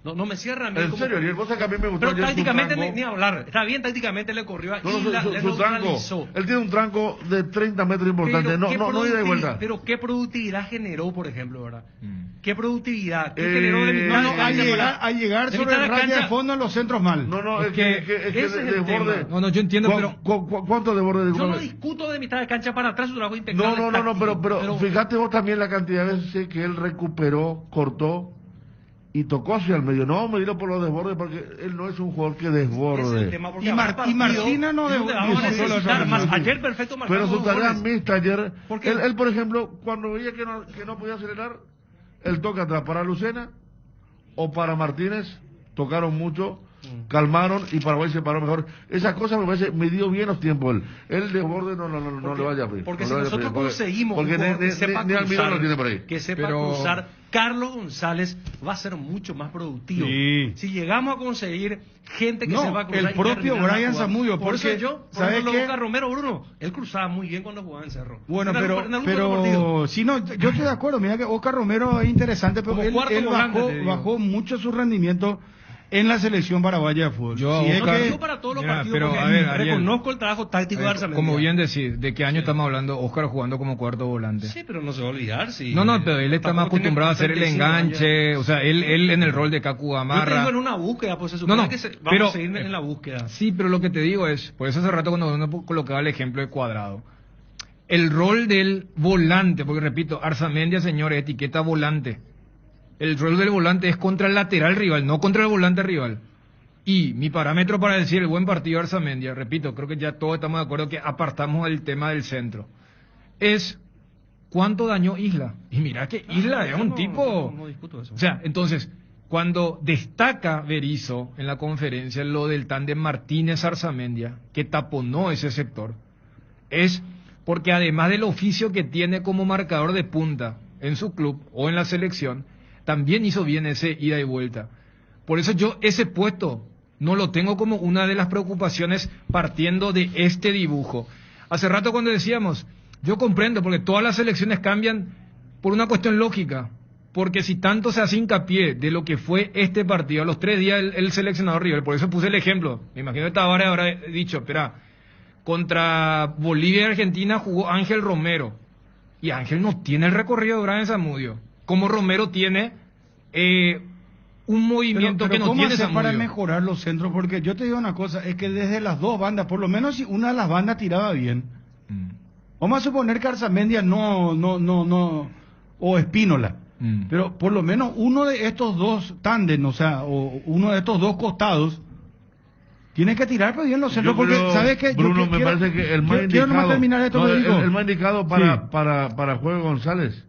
No me cierra a mí. ¿En serio? Ariel, vos sabés que a mí me gustó. Pero tácticamente ni hablar. Está bien, tácticamente le corrió y le neutralizó. Él tiene un tranco de 30 metros importante. No ida y vuelta. Pero ¿qué productividad generó, por ejemplo, verdad? ¿Qué productividad? ¿Qué generó de mitad de cancha? Al llegar sobre la raya de fondo en los centros mal. Es que desborde. No, yo entiendo, pero ¿cuánto desborde? Yo no discuto de mitad de cancha para atrás su trabajo integral. No, pero fíjate vos también la cantidad de veces que él recuperó, cortó y tocó hacia el medio. No vamos a medirlo por los desbordes porque él no es un jugador que desborde. Y Martina no desborde. Ayer perfecto marcó. Pero su tarea mixta ayer. Él, por ejemplo, cuando veía que no podía acelerar, él toca atrás para Lucena o para Martínez, tocaron mucho. calmaron y Paraguay se paró mejor. Esas cosas me parece, me dio bien los tiempos él. El desborde no le vaya a pedir. Porque no si nosotros conseguimos un jugador que sepa cruzar, que sepa cruzar, Carlos González va a ser mucho más productivo. Sí. Si llegamos a conseguir gente que sepa cruzar. El propio Brian Zamudio, por eso yo, ¿sabes qué? Romero, Bruno, él cruzaba muy bien cuando jugaba en Cerro. Bueno, pero si no, yo estoy de acuerdo. Mira que Oscar Romero es interesante, pero él bajó mucho su rendimiento en la selección paraguaya de fútbol. Yo para todos los partidos, pero, a ver, Ariel, reconozco el trabajo táctico de Arzamendia. Como bien decís, ¿de qué año estamos hablando? Oscar jugando como cuarto volante. Sí, pero no se va a olvidar. Sí. No, pero él está más acostumbrado a hacer el enganche, o sea, él en el rol de Cacu Gamarra. Yo te digo en una búsqueda, pues se supone que vamos a seguir en la búsqueda. Sí, pero lo que te digo es, por eso hace rato cuando uno colocaba el ejemplo de Cuadrado, el rol del volante, porque repito, Arzamendia, señores, etiqueta volante. El rol del volante es contra el lateral rival, no contra el volante rival. Y mi parámetro para decir el buen partido de Arzamendia, repito, creo que ya todos estamos de acuerdo que apartamos el tema del centro, es cuánto dañó Isla. Y mira que Isla es un tipo... No discuto eso. O sea, entonces, cuando destaca Berizzo en la conferencia lo del tándem Martínez-Arzamendia, que taponó ese sector, es porque además del oficio que tiene como marcador de punta en su club o en la selección, también hizo bien ese ida y vuelta. Por eso yo ese puesto no lo tengo como una de las preocupaciones partiendo de este dibujo. Hace rato cuando decíamos, yo comprendo, porque todas las selecciones cambian por una cuestión lógica, porque si tanto se hace hincapié de lo que fue este partido, a los 3 días el seleccionador rival, por eso puse el ejemplo, me imagino que Tavares habrá dicho, espera, contra Bolivia y Argentina jugó Ángel Romero, y Ángel no tiene el recorrido de Brian Zamudio, como Romero tiene un movimiento que no tiene Zamudio. Para mejorar los centros, porque yo te digo una cosa, es que desde las dos bandas, por lo menos si una de las bandas tiraba bien, vamos a suponer que Arzamendia no, o Espínola, pero por lo menos uno de estos dos tándem, o sea, o uno de estos dos costados, tiene que tirar bien los centros, porque ¿sabes qué? Bruno, me parece que el más indicado para Juego González,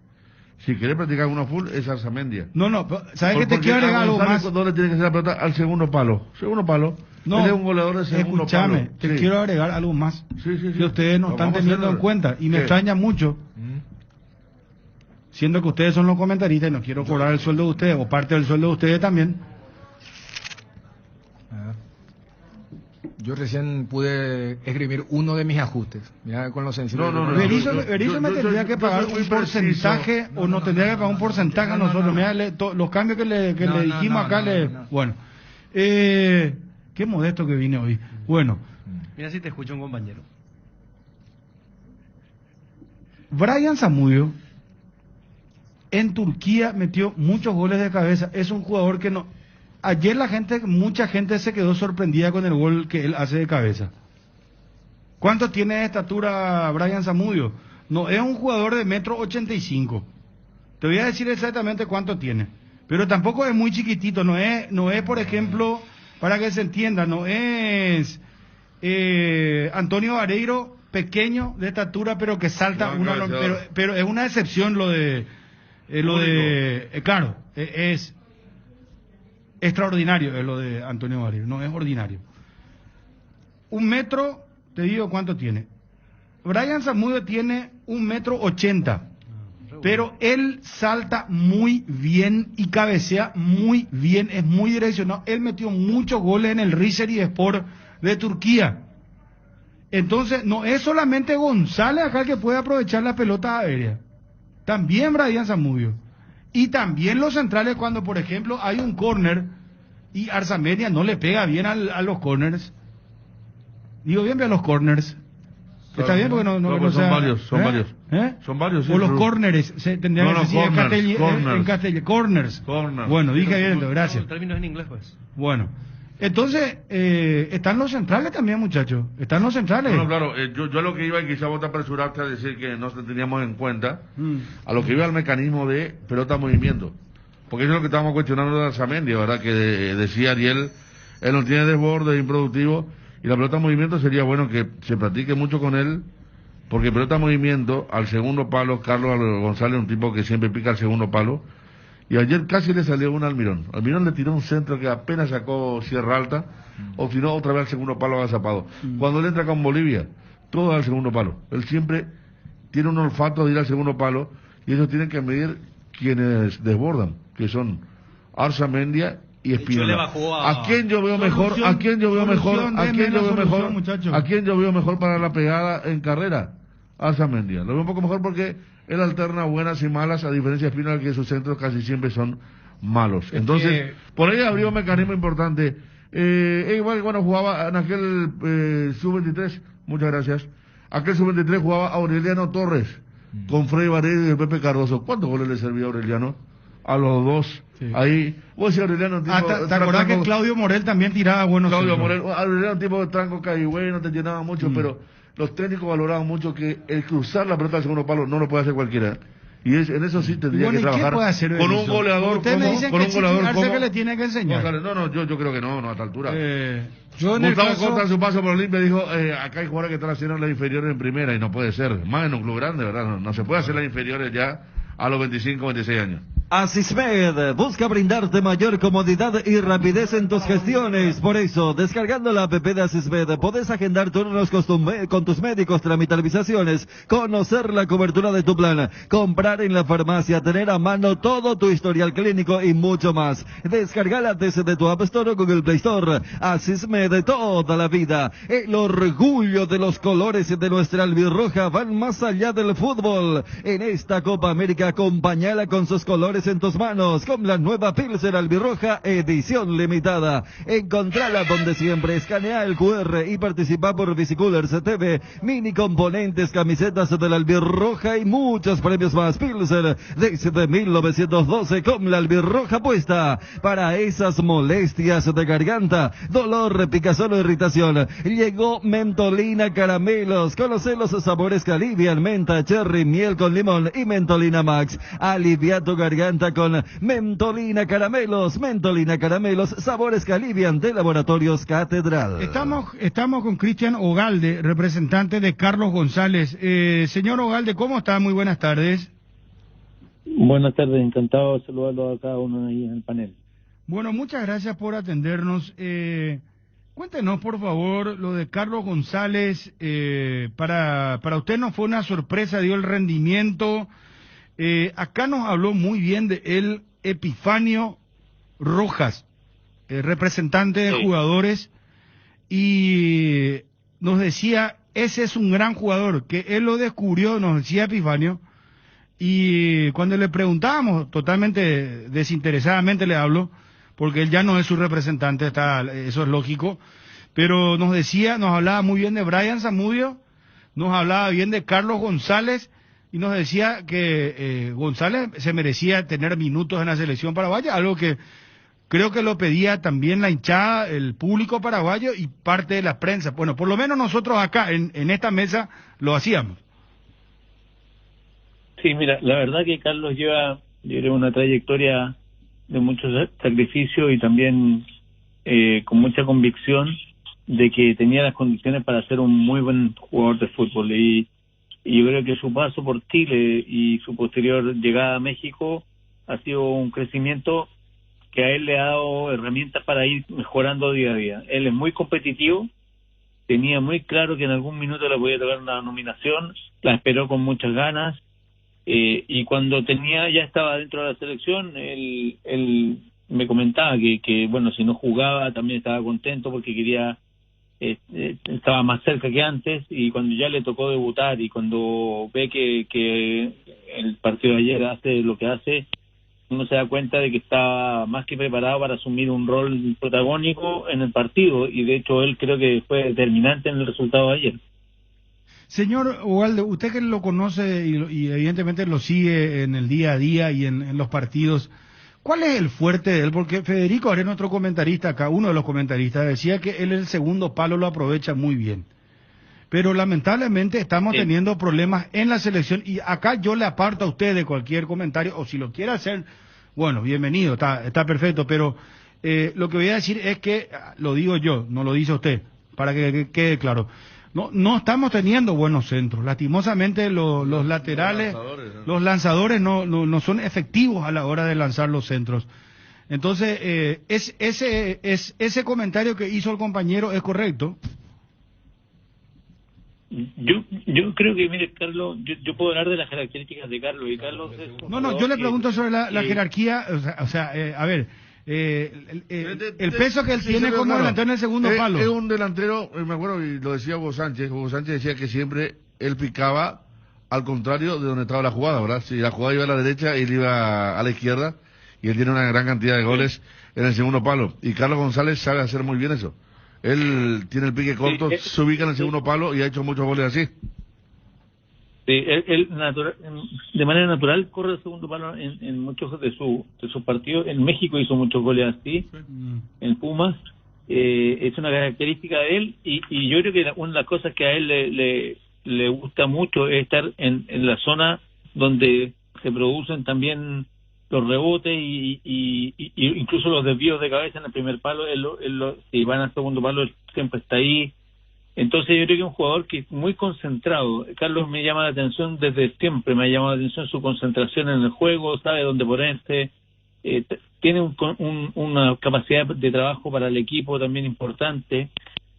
si quiere practicar una full, es Arzamendia. ¿Sabes qué te quiero agregar algo más? ¿Dónde tiene que ser la pelota? Al segundo palo. No, él es un goleador de segundo palo. Escúchame, te quiero agregar algo más. Que ustedes no están teniendo en cuenta. Y me extraña mucho, siendo que ustedes son los comentaristas y no quiero cobrar el sueldo de ustedes, o parte del sueldo de ustedes también. Yo recién pude escribir uno de mis ajustes. Mira con lo sencillo. Berizzo me tendría que pagar un porcentaje, o no tendría que pagar un porcentaje a nosotros. Mira, los cambios que le dijimos acá. Bueno, qué modesto que vine hoy. Bueno. Mira si te escucha un compañero. Brian Zamudio en Turquía metió muchos goles de cabeza. Es un jugador que no... Ayer mucha gente se quedó sorprendida con el gol que él hace de cabeza. ¿Cuánto tiene de estatura Brian Zamudio? No es un jugador de 1,85 m. Te voy a decir exactamente cuánto tiene. Pero tampoco es muy chiquitito. No es, por ejemplo, para que se entienda, no es Antonio Vareiro, pequeño de estatura, pero que salta pero es una excepción lo de claro, es extraordinario es lo de Antonio Vareiro, no es ordinario. 1 metro, te digo cuánto tiene. Brian Zamudio tiene 1,80 m, pero él salta muy bien y cabecea muy bien, es muy direccionado. Él metió muchos goles en el Rizery Sport de Turquía. Entonces, no es solamente González acá el que puede aprovechar la pelota aérea. También Brian Zamudio. Y también los centrales cuando, por ejemplo, hay un córner y Arzamendia no le pega bien a los corners. Digo bien a los corners. Está bien porque son varios. Son varios. O los corners, tendría que decir en castellano. Corners. Bueno, dije bien, gracias. El término es en inglés, pues. Bueno. Entonces, están los centrales también, muchachos. Están los centrales. Bueno, claro, yo a lo que iba, y quizá vos te apresuraste a decir que no teníamos en cuenta, a lo que iba al mecanismo de pelota-movimiento. Porque eso es lo que estábamos cuestionando de Arzamendia, ¿verdad? Que decía Ariel, él no tiene desborde, es improductivo, y la pelota-movimiento sería bueno que se practique mucho con él, porque pelota-movimiento, al segundo palo, Carlos González es un tipo que siempre pica al segundo palo, Y ayer casi le salió un Almirón. Almirón le tiró un centro que apenas sacó Sierra Alta, o si no, otra vez al segundo palo agazapado. Cuando él entra con Bolivia, todo al segundo palo. Él siempre tiene un olfato de ir al segundo palo, y ellos tienen que medir quienes desbordan, que son Arzamendia y Espinola. ¿A quién yo veo mejor? ¿A quién yo veo mejor? ¿A quién yo veo mejor? ¿A quién yo veo mejor para la pegada en carrera? Arzamendia. Lo veo un poco mejor porque él alterna buenas y malas, a diferencia de Espinola, que sus centros casi siempre son malos. Entonces, por ahí abrió un mecanismo importante. Igual, bueno, jugaba en aquel sub-23, muchas gracias. Aquel sub-23 jugaba Aureliano Torres con Freddy Varela y Pepe Cardoso. ¿Cuántos goles le servía a Aureliano? A los dos. Sí. Ahí, vos Aureliano, tipo, ¿te acordás que Claudio Morel también tiraba buenos Claudio Morel, Aureliano, tipo de tranco caigüey, no te llenaba mucho, pero los técnicos valoraban mucho que el cruzar la pelota al segundo palo no lo puede hacer cualquiera. Y en eso sí tendría que trabajar con un goleador como que le tiene que enseñar. Yo creo que no a esta altura. Gustavo Costa en su paso por Olimpia dijo, acá hay jugadores que están haciendo las inferiores en primera, y no puede ser, más en un club grande, ¿verdad? No se puede hacer las inferiores ya a los 25, 26 años. Asismed busca brindarte mayor comodidad y rapidez en tus gestiones. Por eso, descargando la app de Asismed, podés agendar turnos con tus médicos, tramitar visaciones, conocer la cobertura de tu plan, comprar en la farmacia, tener a mano todo tu historial clínico y mucho más. Descargala desde tu App Store o Google Play Store. Asismed de toda la vida. El orgullo de los colores de nuestra albirroja van más allá del fútbol. En esta Copa América, acompáñala con sus colores en tus manos, con la nueva Pilsen Albirroja edición limitada. Encontrala donde siempre, escanea el QR y participa por Bicicoolers TV, mini componentes, camisetas de la Albirroja y muchos premios más. Pilsen desde 1912 con la Albirroja puesta. Para esas molestias de garganta, dolor, picazón o irritación, llegó Mentolina Caramelos. Conoce los sabores que alivian: menta, cherry, miel con limón y Mentolina Max. Alivia tu garganta con Mentolina Caramelos. Mentolina Caramelos, sabores que alivian, de Laboratorios Catedral. Estamos con Cristian Ogalde, representante de Carlos González. Señor Ogalde, ¿cómo está? Muy buenas tardes. Buenas tardes, encantado de saludarlo a cada uno ahí en el panel. Bueno, muchas gracias por atendernos. Cuéntenos, por favor, lo de Carlos González. Para usted no fue una sorpresa, dio el rendimiento. Acá nos habló muy bien de él Epifanio Rojas, representante de jugadores, y nos decía, ese es un gran jugador, que él lo descubrió, nos decía Epifanio, y cuando le preguntábamos, totalmente desinteresadamente le hablo, porque él ya no es su representante, eso es lógico, pero nos hablaba muy bien de Brian Zamudio, nos hablaba bien de Carlos González, y nos decía que González se merecía tener minutos en la selección paraguaya, algo que creo que lo pedía también la hinchada, el público paraguayo y parte de la prensa. Bueno, por lo menos nosotros acá en esta mesa lo hacíamos. Sí, mira, la verdad que Carlos lleva una trayectoria de mucho sacrificio y también con mucha convicción de que tenía las condiciones para ser un muy buen jugador de fútbol, y yo creo que su paso por Chile y su posterior llegada a México ha sido un crecimiento que a él le ha dado herramientas para ir mejorando día a día. Él es muy competitivo, tenía muy claro que en algún minuto le podía tocar una nominación, la esperó con muchas ganas, y cuando ya estaba dentro de la selección, él me comentaba que bueno, si no jugaba también estaba contento porque quería, estaba más cerca que antes, y cuando ya le tocó debutar y cuando ve que el partido de ayer hace lo que hace, uno se da cuenta de que está más que preparado para asumir un rol protagónico en el partido, y de hecho él creo que fue determinante en el resultado de ayer. Señor Ogalde, usted que lo conoce y evidentemente lo sigue en el día a día y en los partidos, ¿cuál es el fuerte de él? Porque Federico Ares, nuestro comentarista acá, uno de los comentaristas, decía que él el segundo palo lo aprovecha muy bien. Pero lamentablemente estamos teniendo problemas en la selección, y acá yo le aparto a usted de cualquier comentario, o si lo quiere hacer, bueno, bienvenido, está perfecto, pero lo que voy a decir es que, lo digo yo, no lo dice usted, para que quede claro. no estamos teniendo buenos centros. Lastimosamente los laterales, los lanzadores no son efectivos a la hora de lanzar los centros. Entonces, ese comentario que hizo el compañero es correcto. Yo creo que, mire, Carlos, yo puedo hablar de las características de Carlos, y Carlos es yo le pregunto sobre la jerarquía, a ver, el peso que él tiene como delantero en el segundo palo. Es un delantero, me acuerdo, y lo decía Hugo Sánchez decía que siempre él picaba al contrario de donde estaba la jugada, ¿verdad? Si la jugada iba a la derecha, él iba a la izquierda, y él tiene una gran cantidad de goles en el segundo palo, y Carlos González sabe hacer muy bien eso. Él tiene el pique corto, se ubica en el segundo palo y ha hecho muchos goles así. Sí, él de manera natural corre el segundo palo en muchos de sus partidos. En México hizo muchos goles así, en Pumas. Es una característica de él, y yo creo que una de las cosas que a él le gusta mucho es estar en la zona donde se producen también los rebotes y incluso los desvíos de cabeza en el primer palo. Si van al segundo palo, él siempre está ahí. Entonces yo creo que es un jugador que es muy concentrado. Carlos me llama la atención desde siempre, me ha llamado la atención su concentración en el juego, sabe dónde ponerse, tiene una capacidad de trabajo para el equipo también importante,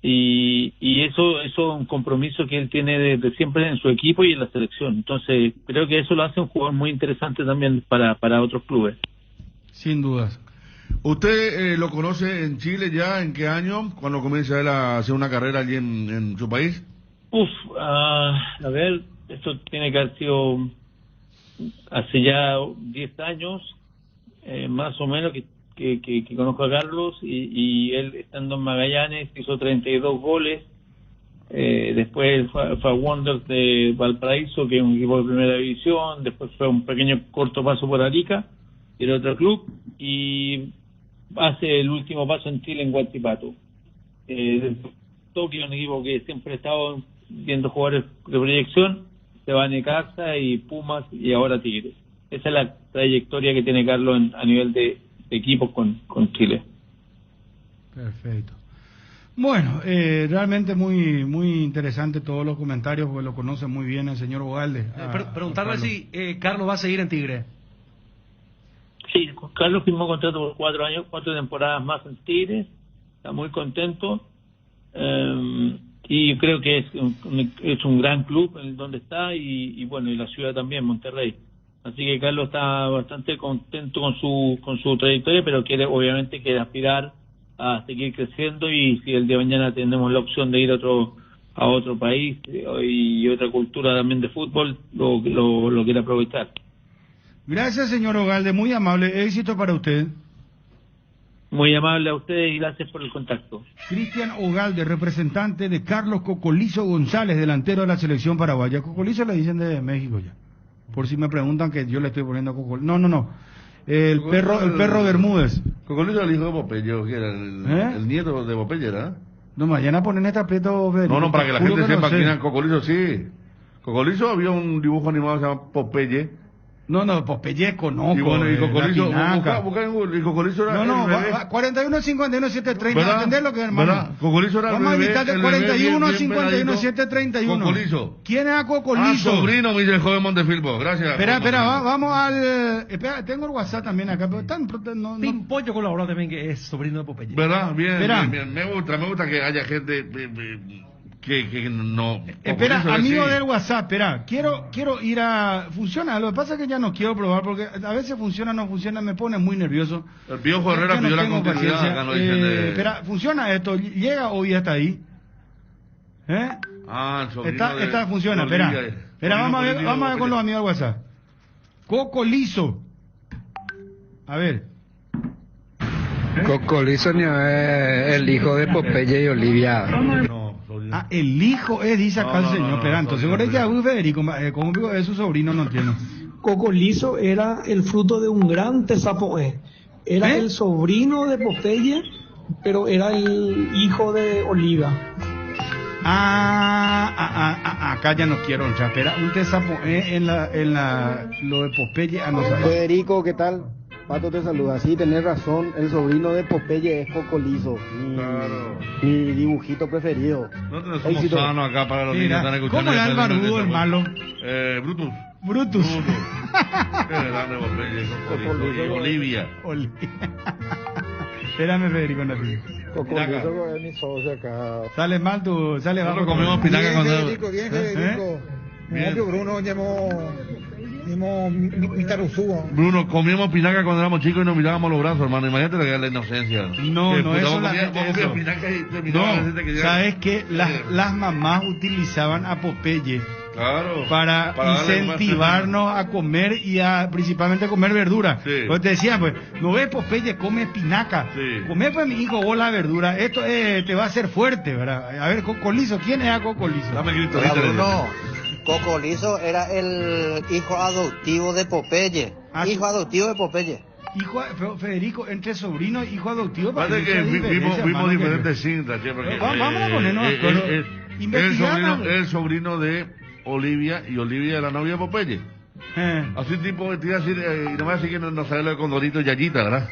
y eso es un compromiso que él tiene desde siempre en su equipo y en la selección. Entonces creo que eso lo hace un jugador muy interesante también para otros clubes. Sin dudas. ¿Usted lo conoce en Chile ya? ¿En qué año? ¿Cuándo comienza él a hacer una carrera allí en su país? A ver, esto tiene que haber sido hace ya 10 años, más o menos, que conozco a Carlos, y él, estando en Magallanes, hizo 32 goles. Después fue a Wanderers de Valparaíso, que es un equipo de primera división. Después fue un pequeño corto paso por Arica, y era otro club, y hace el último paso en Chile, en Huachipato. Tokio, un equipo que siempre ha estado viendo jugadores de proyección, se va a Necaxa y Pumas, y ahora Tigres. Esa es la trayectoria que tiene Carlos a nivel de equipos con Chile. Perfecto. Bueno, realmente muy interesante todos los comentarios, porque lo conoce muy bien el señor Ugalde. Preguntarle si Carlos va a seguir en Tigre. Sí, Carlos firmó contrato por 4 años, 4 temporadas más en Tigres, está muy contento, y creo que es un gran club en donde está, y bueno, y la ciudad también, Monterrey. Así que Carlos está bastante contento con su trayectoria, pero obviamente quiere aspirar a seguir creciendo, y si el día de mañana tenemos la opción de ir a otro país y otra cultura también de fútbol, lo quiere aprovechar. Gracias, señor Ugalde, muy amable. Éxito para usted. Muy amable a ustedes, y gracias por el contacto. Cristian Ugalde, representante de Carlos Cocolizo González, delantero de la selección paraguaya. Cocolizo le dicen de México ya. Por si me preguntan, que yo le estoy poniendo Cocolizo. No. El perro Bermúdez. Cocolizo era el hijo de Popeye, que era el nieto de Popeye, ¿verdad? No, mañana ponen este aprieto. No, para que la gente sepa quién era Cocolizo, sí. Cocolizo, había un dibujo animado que se llama Popeye. No, Popeye conozco. Y bueno, y Cocolizo, y Cocolizo era 41 51 730, ¿entendés lo que es, hermano? ¿Verdad? Cocolizo era vamos a invitar de 41 51 731. Cocolizo. ¿Quién es Cocolizo? Sobrino, me dice el joven Montefilpo. Gracias. Espera, vamos al... Espera, tengo el WhatsApp también acá, pero Pimpollo colaboró también, que es sobrino de Popeye. ¿Verdad? Bien. Me gusta que haya gente... Que no... Espera, amigo del WhatsApp, espera, quiero ir a... Funciona, lo que pasa es que ya no quiero probar, porque a veces funciona, no funciona, me pone muy nervioso. El Piojo Herrera pidió la continuidad, acá no dicen de... Espera, ¿funciona esto? ¿Llega o ya está ahí? El sobrino esta funciona, espera, vamos a ver con los amigos del WhatsApp. Cocolizo. A ver. Cocolizo es el hijo de Popeye y Olivia. El hijo dice acá el señor. Espera, entonces por ella Federico, como es su sobrino, no entiendo. Cocolizo era el fruto de un gran tesapoé. Era el sobrino de Popeye, pero era el hijo de Olivia. Acá ya no quiero entrar. Espera, un tesapoé en lo de Popeye. Federico, ¿qué tal? Pato te saluda. Sí, tenés razón, el sobrino de Popeye es Cocolizo. Mi dibujito preferido. No somos sanos acá para los niños que están escuchando. ¿Cómo era el barbudo, el malo? Brutus. Qué grande Popeye, Cocolizo y Olivia. Espérame, Federico, no te Cocolizo es mi socio acá. Sale mal tu... Sale bajo. Nosotros comemos pinaca cuando... Bien, Federico. Bruno, Bruno, comíamos pinaca cuando éramos chicos y nos mirábamos los brazos, hermano. Imagínate lo que es la inocencia. No es solamente eso. No, ¿sabes qué? Las mamás utilizaban a Popeye para incentivarnos a comer y principalmente a comer verdura. Sí. Pues te decían, pues, no ves Popeye, come espinaca. Sí. Come, pues, mi hijo, vos la verdura. Esto te va a hacer fuerte, ¿verdad? A ver, Cocolizo, ¿quién era Cocolizo? Dame grito. Bruno, Cocolizo era el hijo adoptivo de Popeye. Hijo adoptivo de Popeye. Federico, entre sobrino e hijo adoptivo. Parece que vimos diferentes cintas. Vamos a ponernos de acuerdo. El sobrino de Olivia, y Olivia la novia de Popeye. Así tipo vestida así, y nomás así que no sabe lo de Condorito y Yayita, ¿verdad?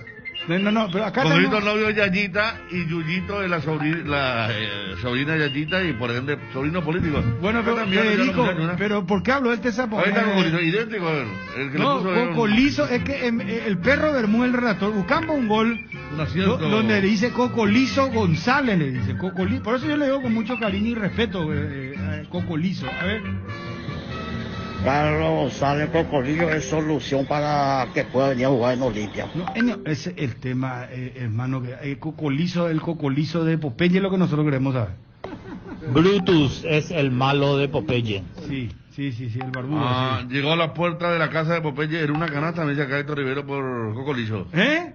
No, pero acá Condorito el novio de Yayita y Yuyito es la sobrina de Yayita y por ende sobrino político. Bueno, pero Federico, pero ¿por qué hablo de este sapo? Ahí está Cocolizo, idéntico, el que no, Cocolizo es que el perro Bermúdez, el relator, buscamos un gol donde le dice Cocolizo González, le dice Cocolizo. Por eso yo le digo con mucho cariño y respeto Cocolizo. A ver. Carlos González Cocolizo es solución para que pueda venir a jugar en Olimpia. No, ese es el tema, hermano, que el Cocolizo de Popeye es lo que nosotros queremos saber. Brutus es el malo de Popeye. Sí, el barbudo. Sí. Llegó a la puerta de la casa de Popeye, era una canasta, me dice acá Héctor Rivero por Cocolizo. Es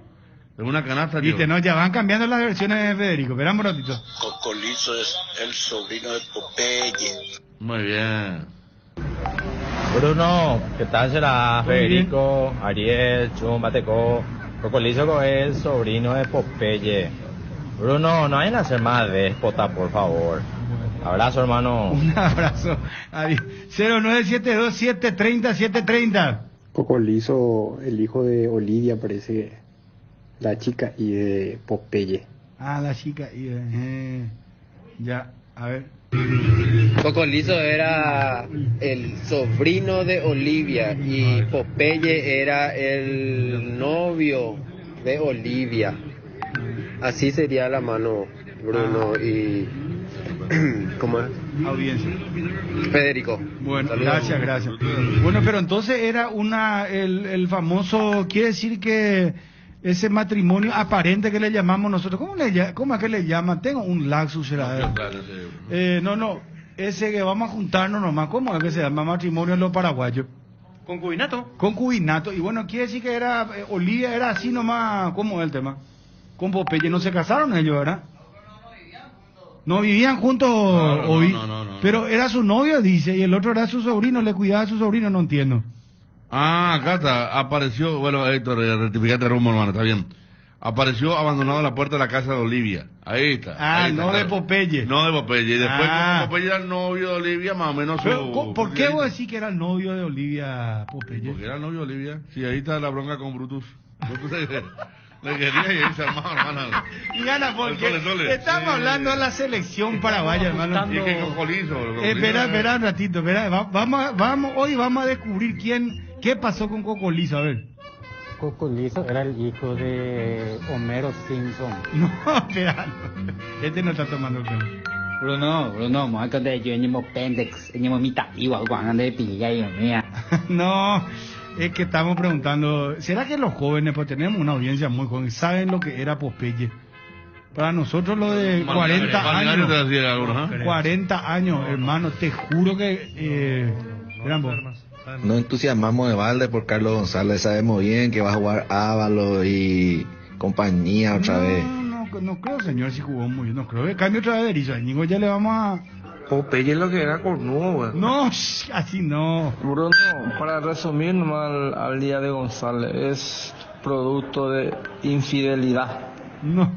una canasta, viste, no, ya van cambiando las versiones de Federico. Esperamos un ratito. Cocolizo es el sobrino de Popeye. Muy bien. Bruno, ¿qué tal será? Federico, Ariel, Chumbateco. Cocolizo es el sobrino de Popeye. Bruno, no vayan a ser más déspota, por favor. Abrazo, hermano. Un abrazo. 0972-730-730. Cocolizo, el hijo de Olivia, parece la chica, y de Popeye. La chica y ya, a ver. Cocolizo era el sobrino de Olivia y Popeye era el novio de Olivia. Así sería la mano, Bruno y... ¿Cómo es? Audiencia. Federico. Bueno, gracias. Bueno, pero entonces era el famoso, quiere decir que ese matrimonio aparente que le llamamos nosotros, ¿cómo es que le llaman? Tengo un laxus, no, ese que vamos a juntarnos nomás, ¿cómo es que se llama matrimonio en los paraguayos? Concubinato, y bueno, quiere decir que era, Olivia era así nomás, ¿cómo es el tema? Con Popeye no se casaron ellos, ¿verdad? No vivían juntos, no. Pero era su novio, dice, y el otro era su sobrino, le cuidaba a su sobrino, no entiendo. Acá está, apareció, bueno, Héctor, rectificate rumbo, hermano, está bien. Apareció abandonado en la puerta de la casa de Olivia. Ahí está. De Popeye. No de Popeye. Y después, como Popeye era el novio de Olivia, más o menos. Pero, ¿por qué vos decís que era el novio de Olivia, Popeye? Porque era el novio de Olivia. Sí, ahí está la bronca con Brutus. Le quería y se armaba, hermano. Y gana porque estamos hablando de la selección paraguaya, hermano. Y que Cocolizo. Espera un ratito, hoy vamos a descubrir qué pasó con Cocolizo, a ver. Cocolizo era el hijo de Homero Simpson. No, espera, este no está tomando el pelo. Bruno, mọi con đây chuyện như một pendex, như một mitad igual cuando de pilla y mía. No, es que estamos preguntando, ¿será que los jóvenes, pues tenemos una audiencia muy joven, saben lo que era Popeye? Para nosotros lo de 40 años, 40 años, hermano, te juro que no entusiasmamos de balde por Carlos González, sabemos bien que va a jugar Ávalo y compañía otra vez. No creo, señor, si jugó muy bien, no creo que cambie otra vez de Berizzo, Ñigo, ya le vamos a... Popeye es lo que era cornudo, güey. No, así no. Bruno, para resumir nomás al día de González, es producto de infidelidad. No,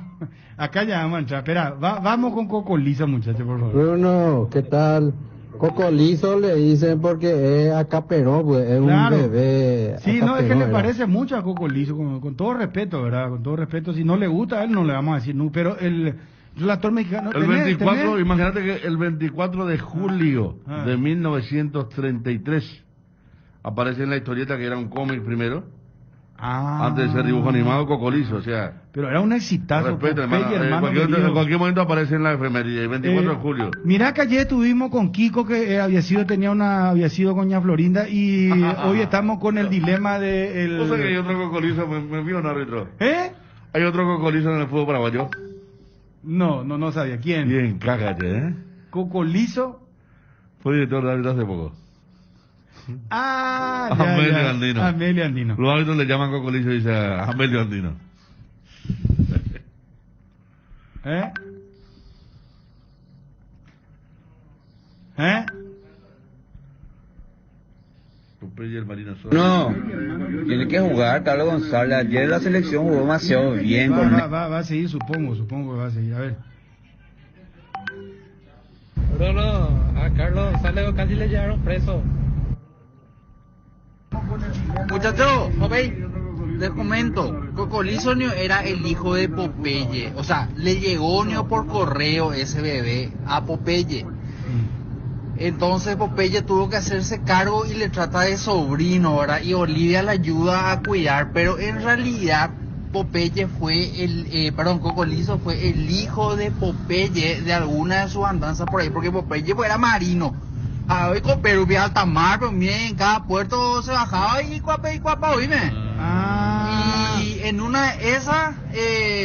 acá ya vamos a entrar, espera, vamos con Cocolizo, muchachos, por favor. Bruno, ¿qué tal? Cocolizo le dicen porque es acaperó, pues es Claro. un bebé. Sí, no, es que le ¿verdad? parece mucho a Cocolizo, con todo respeto, ¿verdad? Con todo respeto, si no le gusta a él no le vamos a decir, no, pero el relator mexicano... El 24, imagínate que el 24 de julio Ah. de 1933 aparece en la historieta que era un cómic primero, antes de ser dibujo animado, Cocolizo, o sea... Pero era un exitazo. Respeta, Popeye, hermano, hermano en querido. cualquier momento aparece en la efeméride, el 24 de julio. Mira que ayer estuvimos con Kiko, que había sido con Ña Florinda, y hoy estamos con el dilema de el... ¿Vos sabés que hay otro Cocolizo, me vio un árbitro? ¿Eh? Hay otro Cocolizo en el fútbol paraguayo. No sabía. ¿Quién? Bien, cágate, ¿eh? Cocolizo. Fue director de árbitro hace poco. Ah, Amelio Andino. Amelio Andino. Los árbitros le llaman Cocolizo y dice Amelio Andino. ¿Eh? Popeye el Marino Sol. No, tiene que jugar Carlos González. Ayer la selección jugó demasiado bien. Va a seguir, supongo que va a seguir. A ver. A Carlos González casi le llevaron preso. Muchachos, les comento, Cocolizo era el hijo de Popeye, o sea, le llegó por correo ese bebé a Popeye. Entonces Popeye tuvo que hacerse cargo y le trata de sobrino, ¿verdad? Y Olivia le ayuda a cuidar, pero en realidad Popeye Cocolizo fue el hijo de Popeye de alguna de sus andanzas por ahí, porque Popeye era marino. Hoy con Perú vía alta mar, pero miren, en cada puerto se bajaba y cuapa, oíme. Y en una esa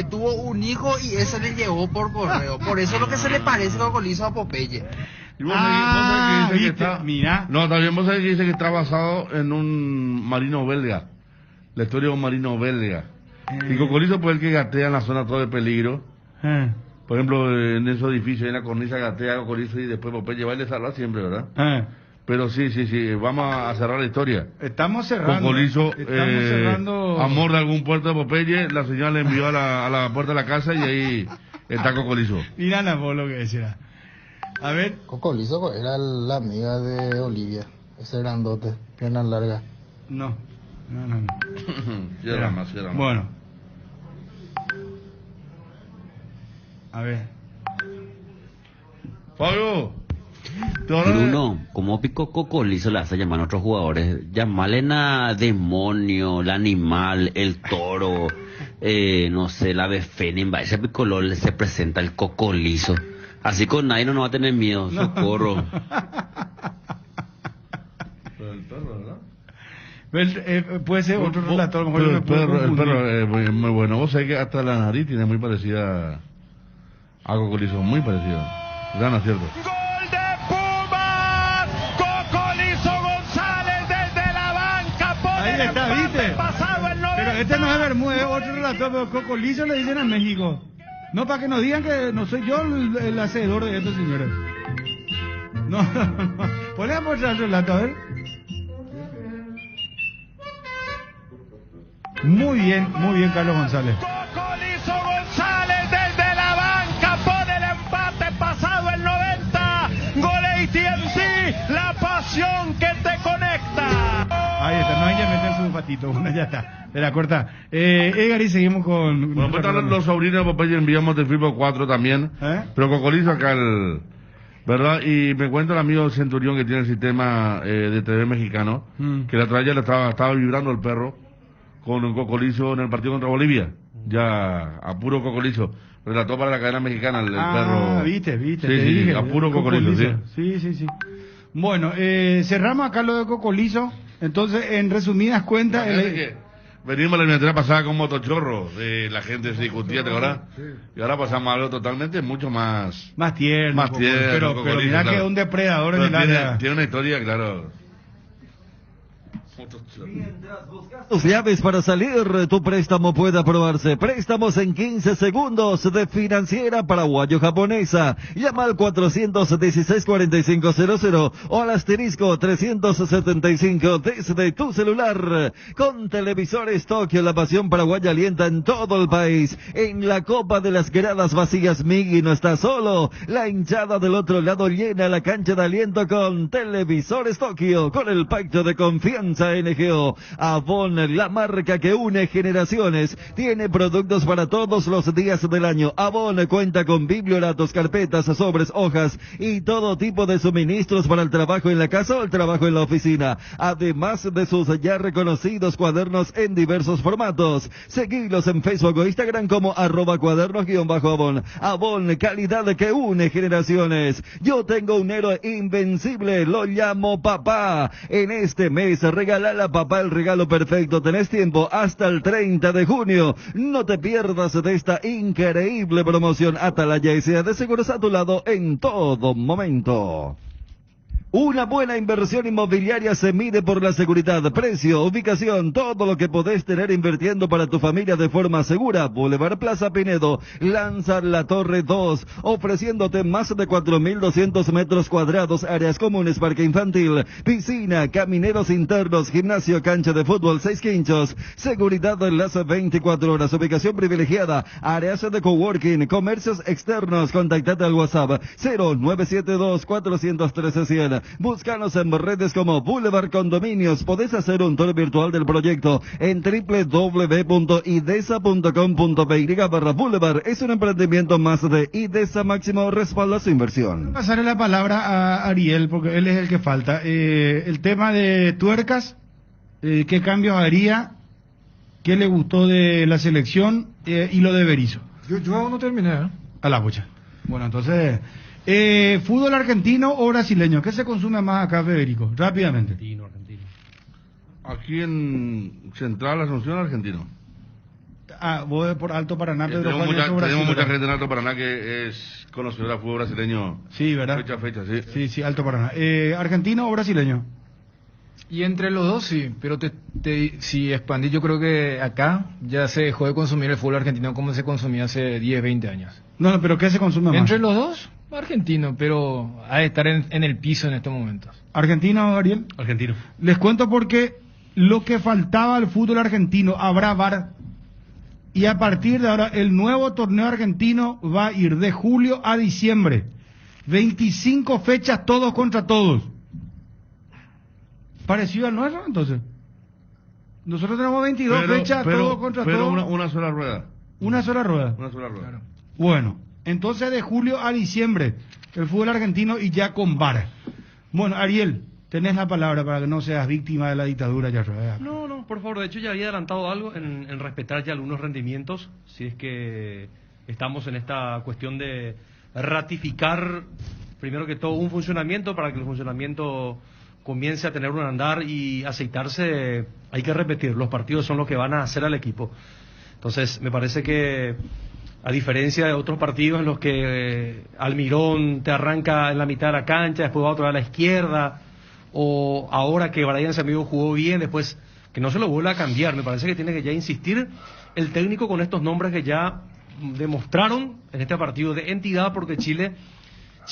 tuvo un hijo y ese le llegó por correo. Por eso es lo que se le parece Cocolizo a Popeye. Y vos sabés que dice viste, que está... mira. No, también vos sabés que dice que está basado en un marino belga. La historia de un marino belga. Y Cocolizo fue el que gatea en la zona todo de peligro. Por ejemplo, en esos edificios, en la cornisa gatea Cocolizo y después Popeye va y le salva siempre, ¿verdad? Pero sí, vamos a cerrar la historia. Estamos cerrando. Cocolizo, cerrando. amor de algún puerto de Popeye, la señora le envió a la puerta de la casa y ahí está Cocolizo. Mira lo que decía. A ver. Cocolizo era la amiga de Olivia, ese grandote, piernas largas. No. Cierra más. Bueno. A ver. Fabio. Bruno, ¿cómo pico Cocolizo le hace llamar a otros jugadores? Llamarle a demonio, el animal, el toro, no sé, la ave fénix, ese picolón se presenta el Cocolizo. Así con nadie no va a tener miedo, socorro. Pero el perro, ¿verdad? Puede ser otro relator. El perro es muy bueno. Vos sabés que hasta la nariz tiene muy parecida a Cocolizo, muy parecido. Gran acierto. ¡Gol de Pumas! Cocolizo González desde la banca por ahí está, ¿viste? Pero este no es Bermúdez, es otro relator, pero Cocolizo le dicen a México. No, para que nos digan que no soy yo el hacedor de estos señores. No. Ponle a mostrar el relato, a ver. Muy bien, Carlos González. Cocolizo González desde la banca pone el empate pasado el 90. Gol AT&T, la pasión que te conecta. Ahí está, no hay que meter su patito, una ya está. De la corta. Edgar, y seguimos con... Bueno, pues están los sobrinos de Popeye, enviamos del Firmo 4 también. Pero Cocolizo acá, ¿verdad? Y me cuenta el amigo Centurión que tiene el sistema de TV mexicano, que la otra vez ya le estaba vibrando el perro con un Cocolizo en el partido contra Bolivia. Ya, a puro Cocolizo. Relató para la cadena mexicana el perro. Viste. Sí, dije, a puro Cocolizo, sí. Bueno, cerramos acá lo de Cocolizo. Entonces, en resumidas cuentas... Venimos la eliminatoria pasada con motochorro, la gente se discutía, ¿te acuerdas? Sí. Y ahora pasamos a algo totalmente mucho más tierno. Pero mira que es un depredador en el área. Tiene una historia, claro. Tus llaves para salir, tu préstamo puede aprobarse. Préstamos en 15 segundos de Financiera Paraguayo-Japonesa. Llama al 416-4500 o al asterisco 375 desde tu celular. Con Televisores Tokio, la pasión paraguaya alienta en todo el país. En la Copa de las Gradas Vacías, Migui no está solo. La hinchada del otro lado llena la cancha de aliento con Televisores Tokio, con el pacto de confianza NGO. Avon, la marca que une generaciones, tiene productos para todos los días del año. Avon cuenta con biblioratos, carpetas, sobres, hojas y todo tipo de suministros para el trabajo en la casa o el trabajo en la oficina, además de sus ya reconocidos cuadernos en diversos formatos. Seguilos en Facebook o Instagram como @cuadernos_Avon. Avon, calidad que une generaciones. Yo tengo un héroe invencible, lo llamo papá. En este mes regálale a papá el regalo perfecto. Tenés tiempo hasta el 30 de junio. No te pierdas de esta increíble promoción. Atalaya S.A. de Seguros a tu lado en todo momento. Una buena inversión inmobiliaria se mide por la seguridad, precio, ubicación, todo lo que podés tener invirtiendo para tu familia de forma segura. Boulevard Plaza Pinedo lanza la Torre 2, ofreciéndote más de 4.200 metros cuadrados, áreas comunes, parque infantil, piscina, camineros internos, gimnasio, cancha de fútbol, 6 quinchos, seguridad en las 24 horas, ubicación privilegiada, áreas de coworking, comercios externos. Contactate al WhatsApp 0972-413-100. Búscanos en redes como Boulevard Condominios. Podés hacer un tour virtual del proyecto en www.idesa.com.py/Boulevard. Es un emprendimiento más de Idesa. Máximo respalda su inversión. Pasaré la palabra a Ariel porque él es el que falta. El tema de Tuercas, ¿qué cambios haría? ¿Qué le gustó de la selección? Y lo de Berizzo. Yo aún no terminé, A la pucha. Bueno, entonces... ¿fútbol argentino o brasileño? ¿Qué se consume más acá, Federico? Rápidamente. Argentino. Aquí en Central Asunción, argentino. Vos por Alto Paraná, Pedro tenemos mucha gente en Alto Paraná que es conocedora del fútbol brasileño. Sí, ¿verdad? Fecha, sí. Alto Paraná. ¿Argentino o brasileño? Y entre los dos sí, pero si expandí, yo creo que acá ya se dejó de consumir el fútbol argentino como se consumía hace 10, 20 años. No, pero ¿qué se consume más? Entre los dos, argentino, pero ha de estar en el piso en estos momentos. ¿Argentino, Ariel? Argentino. Les cuento porque lo que faltaba al fútbol argentino, habrá VAR, y a partir de ahora el nuevo torneo argentino va a ir de julio a diciembre. 25 fechas todos contra todos. Parecido al nuestro, entonces. Nosotros tenemos 22 fechas todos contra todos. Pero una sola rueda. ¿Una sola rueda? Una sola rueda. Claro. Bueno, entonces de julio a diciembre el fútbol argentino y ya con VAR. Bueno, Ariel, tenés la palabra para que no seas víctima de la dictadura ya. No, por favor. De hecho, ya había adelantado algo en respetar ya algunos rendimientos. Si es que estamos en esta cuestión de ratificar, primero que todo, un funcionamiento para que el funcionamiento comience a tener un andar y aceitarse. Hay que repetir, los partidos son los que van a hacer al equipo. Entonces, me parece que, a diferencia de otros partidos en los que Almirón te arranca en la mitad de la cancha, después va otro a la izquierda, o ahora que Brian Samigo jugó bien, después que no se lo vuelva a cambiar, me parece que tiene que ya insistir el técnico con estos nombres que ya demostraron en este partido de entidad, porque Chile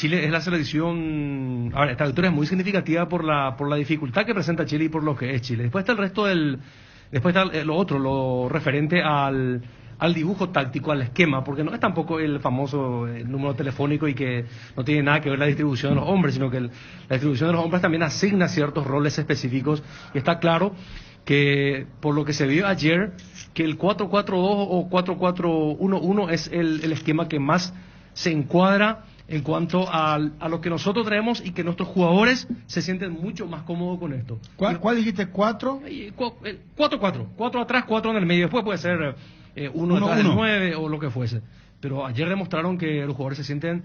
es la selección. Ahora, esta victoria es muy significativa por la dificultad que presenta Chile y por lo que es Chile. Después está el resto después está lo otro, lo referente al dibujo táctico, al esquema, porque no es tampoco el famoso número telefónico y que no tiene nada que ver la distribución de los hombres, sino que la distribución de los hombres también asigna ciertos roles específicos, y está claro que por lo que se vio ayer, que el 4-4-2 o 4-4-1-1 es el esquema que más se encuadra en cuanto a lo que nosotros traemos, y que nuestros jugadores se sienten mucho más cómodos con esto. ¿Cuál dijiste? ¿4? 4-4. 4 atrás, 4 en el medio. Después puede ser 1 atrás del 9 o lo que fuese. Pero ayer demostraron que los jugadores se sienten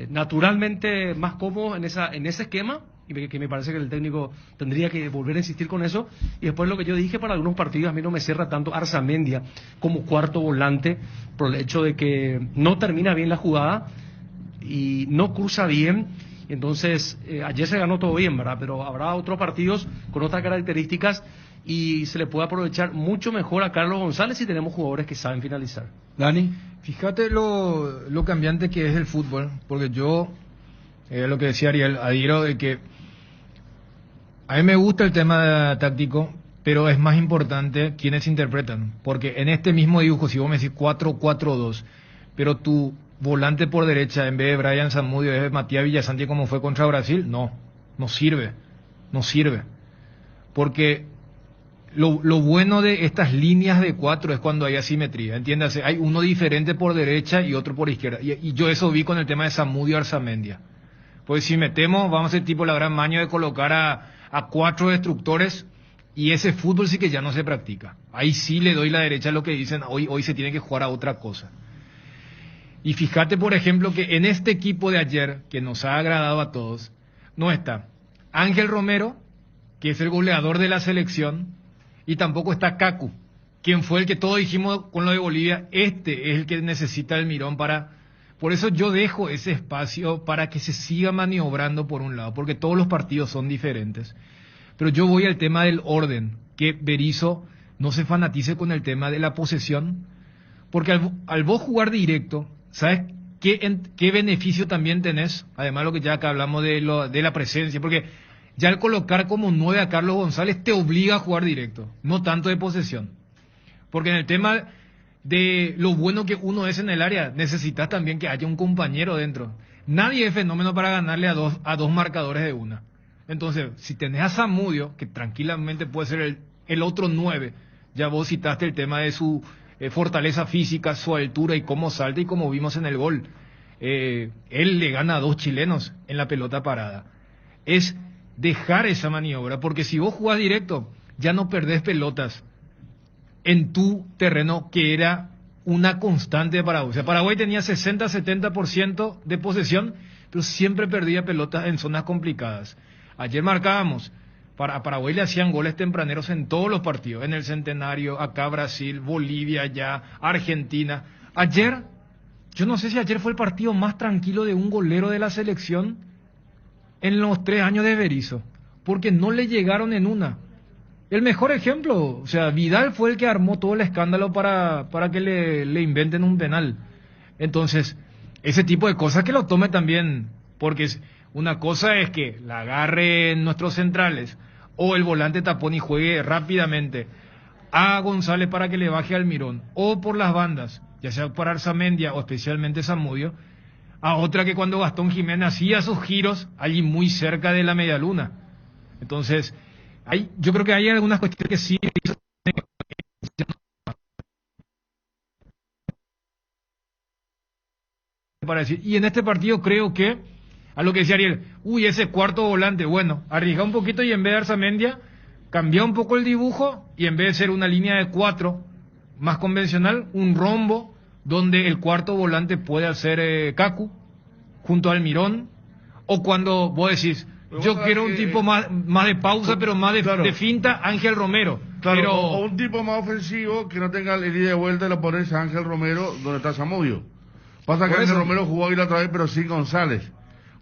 naturalmente más cómodos en ese esquema, y que me parece que el técnico tendría que volver a insistir con eso. Y después lo que yo dije, para algunos partidos a mí no me cierra tanto Arzamendia como cuarto volante, por el hecho de que no termina bien la jugada y no cruza bien, Entonces, ayer se ganó todo bien, ¿verdad? Pero habrá otros partidos con otras características y se le puede aprovechar mucho mejor a Carlos González si tenemos jugadores que saben finalizar. Dani, fíjate lo cambiante que es el fútbol, porque yo, lo que decía Ariel, adhiero de que a mí me gusta el tema táctico, pero es más importante quienes interpretan, porque en este mismo dibujo, si vos me decís 4-4-2, pero tu volante por derecha en vez de Brian Zamudio es Matías Villasanti como fue contra Brasil, no sirve, porque lo bueno de estas líneas de 4 es cuando hay asimetría, entiéndase, hay uno diferente por derecha y otro por izquierda, y yo eso vi con el tema de Zamudio Arzamendia, pues si metemos, vamos a hacer tipo la gran maña de colocar a 4 destructores, y ese fútbol sí que ya no se practica, ahí sí le doy la derecha a lo que dicen, hoy se tiene que jugar a otra cosa. Y fíjate, por ejemplo, que en este equipo de ayer, que nos ha agradado a todos, no está Ángel Romero, que es el goleador de la selección, y tampoco está Kaku, quien fue el que todos dijimos con lo de Bolivia, este es el que necesita el Mirón para... Por eso yo dejo ese espacio para que se siga maniobrando por un lado, porque todos los partidos son diferentes. Pero yo voy al tema del orden, que Berizzo no se fanatice con el tema de la posesión, porque al vos jugar directo, ¿sabes qué beneficio también tenés? Además, lo que ya acá hablamos de la presencia, porque ya al colocar como 9 a Carlos González te obliga a jugar directo, no tanto de posesión. Porque en el tema de lo bueno que uno es en el área, necesitas también que haya un compañero dentro. Nadie es fenómeno para ganarle a dos marcadores de una. Entonces, si tenés a Zamudio, que tranquilamente puede ser el otro 9, ya vos citaste el tema de su... fortaleza física, su altura y cómo salta y como vimos en el gol. Él le gana a 2 chilenos en la pelota parada. Es dejar esa maniobra, porque si vos jugás directo, ya no perdés pelotas en tu terreno, que era una constante de Paraguay. O sea, Paraguay tenía 60-70% de posesión, pero siempre perdía pelotas en zonas complicadas. Ayer marcábamos, a Paraguay le hacían goles tempraneros en todos los partidos, en el Centenario, acá Brasil, Bolivia ya, Argentina. Ayer, yo no sé si ayer fue el partido más tranquilo de un golero de la selección en los 3 años de Berizzo, porque no le llegaron en una. El mejor ejemplo, o sea, Vidal fue el que armó todo el escándalo para que le inventen un penal. Entonces, ese tipo de cosas que lo tome también, porque una cosa es que la agarre en nuestros centrales, o el volante tapón y juegue rápidamente a González para que le baje al Mirón, o por las bandas, ya sea para Arzamendia o especialmente Zamudio, a otra que cuando Gastón Jiménez hacía sus giros allí muy cerca de la medialuna. Entonces, yo creo que hay algunas cuestiones que sí para decir, y en este partido creo que a lo que decía Ariel, ese cuarto volante, bueno, arriesga un poquito y en vez de Arzamendia, cambia un poco el dibujo y en vez de ser una línea de 4 más convencional, un rombo donde el cuarto volante puede hacer Kaku junto al Mirón, o cuando vos decís, yo quiero un tipo más de pausa, pero más de finta, Ángel Romero. Claro, pero... o un tipo más ofensivo que no tenga el ida de vuelta y lo pones a Ángel Romero donde está Zamudio. Pasa que Ángel Romero jugó ahí la otra vez, pero sin González.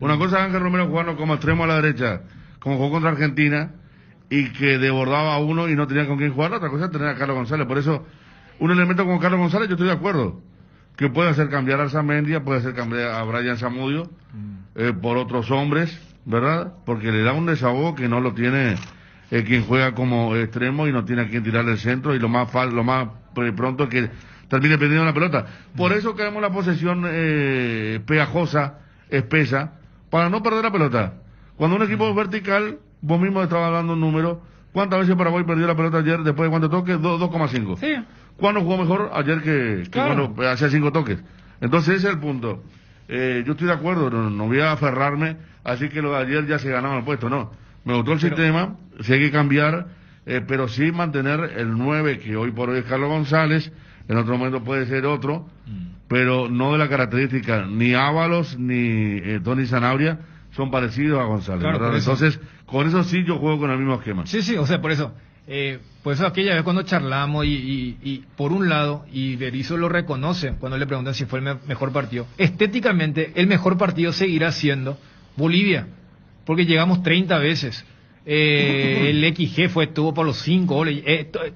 Una cosa es Ángel Romero jugando como extremo a la derecha, como jugó contra Argentina, y que desbordaba a uno y no tenía con quién jugar. Otra cosa es tener a Carlos González. Por eso, un elemento como Carlos González, yo estoy de acuerdo, que puede hacer cambiar a Arzamendia, puede hacer cambiar a Brian Zamudio por otros hombres, ¿verdad? Porque le da un desahogo que no lo tiene quien juega como extremo y no tiene a quien tirarle el centro, y lo más pronto es que termine perdiendo la pelota. Por eso queremos la posesión pegajosa, espesa, para no perder la pelota. Cuando un equipo es vertical, vos mismo estabas dando un número. ¿Cuántas veces Paraguay perdió la pelota ayer después de cuántos toques? 2,5. Sí. ¿Cuándo jugó mejor? Ayer que claro, cuando hacía 5 toques. Entonces ese es el punto. Yo estoy de acuerdo, no voy a aferrarme, así que lo de ayer ya se ganaba el puesto, no. Me gustó el sistema, sí hay que cambiar, pero sí mantener el 9, que hoy por hoy es Carlos González, en otro momento puede ser otro, pero no de la característica, ni Ábalos ni Tony Sanabria son parecidos a González, claro, ¿verdad? Entonces, con eso sí yo juego con el mismo esquema. Sí, o sea, por eso aquella vez cuando charlamos y por un lado, y Berizzo lo reconoce cuando le preguntan si fue el mejor partido, estéticamente el mejor partido seguirá siendo, Bolivia, porque llegamos 30 veces. El XG estuvo por los 5 goles,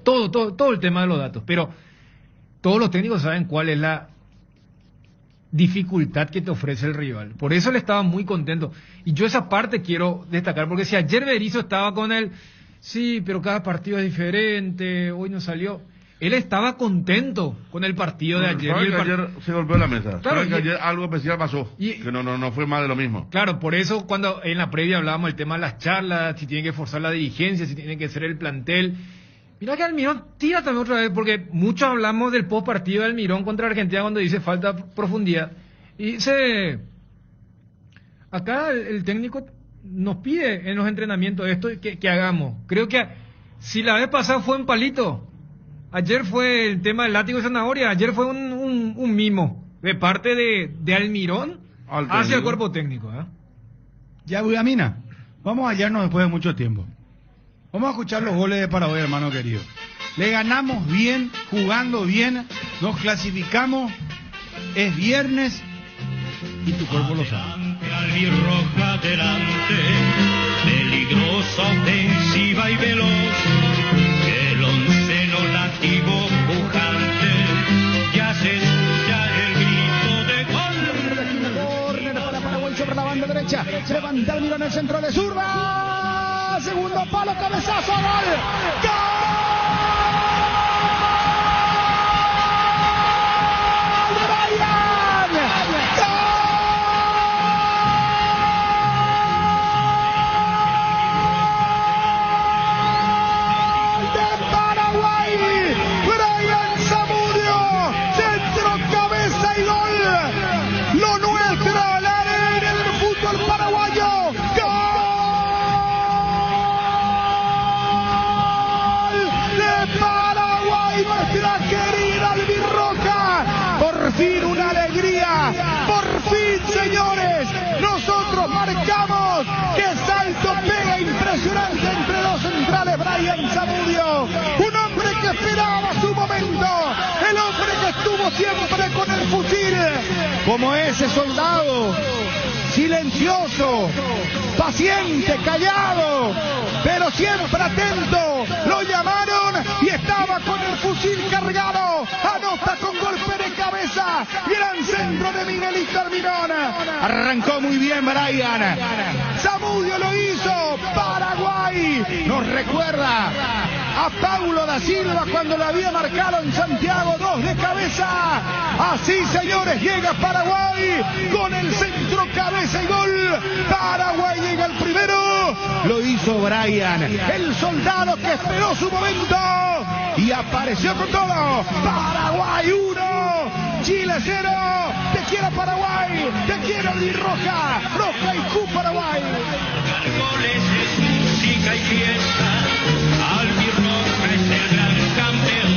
todo el tema de los datos, pero todos los técnicos saben cuál es la dificultad que te ofrece el rival. Por eso él estaba muy contento. Y yo esa parte quiero destacar, porque si ayer Berizzo estaba con él, sí, pero cada partido es diferente, hoy no salió. Él estaba contento con el partido de ayer. ¿Sabes que ayer se golpeó la mesa? Claro, ¿Sabes que ayer algo especial pasó? Que no fue más de lo mismo. Claro, por eso cuando en la previa hablábamos del tema de las charlas, si tienen que forzar la dirigencia, si tiene que ser el plantel. Mira que Almirón tira también otra vez, porque muchos hablamos del post partido de Almirón contra Argentina cuando dice falta profundidad. Y dice, acá el técnico nos pide en los entrenamientos esto que hagamos. Creo que si la vez pasada fue en palito, ayer fue el tema del látigo y zanahoria, ayer fue un mimo de parte de Almirón hacia el cuerpo técnico. Ya, Budamina, vamos a hallarnos después de mucho tiempo. Vamos a escuchar los goles de Paraguay, hermano querido. Le ganamos bien, jugando bien, nos clasificamos, es viernes y tu cuerpo lo sabe. Albirroja adelante, peligrosa, ofensiva y veloz, el onceno lativo pujante, ya se escucha el grito de gol. Córner para Paraguay sobre la banda derecha, levanta el Mirón en el centro de zurda, segundo palo, cabezazo, gol, ¡gol! Señores, nosotros marcamos. ¡Qué salto pega impresionante entre los centrales! Brian Zamudio, un hombre que esperaba su momento, el hombre que estuvo siempre con el fusil, como ese soldado, silencioso, paciente, callado, pero siempre atento. Lo llamaron y estaba con el fusil cargado. Anota con golpe de cabeza. Gran centro de Miguelito Almirón. Arrancó muy bien Brian. Zamudio lo hizo. Paraguay nos recuerda a Paulo da Silva cuando lo había marcado en Santiago, 2 de cabeza. Así, señores, llega Paraguay con el centro, cabeza y gol. Paraguay llega el primero. Lo hizo Brian, el soldado que esperó su momento y apareció con todo. Paraguay 1, Chile 0. Te quiero Paraguay, te quiero Albirroja, roja y Q Paraguay. Goles es música y fiesta. Albirroja es el gran campeón.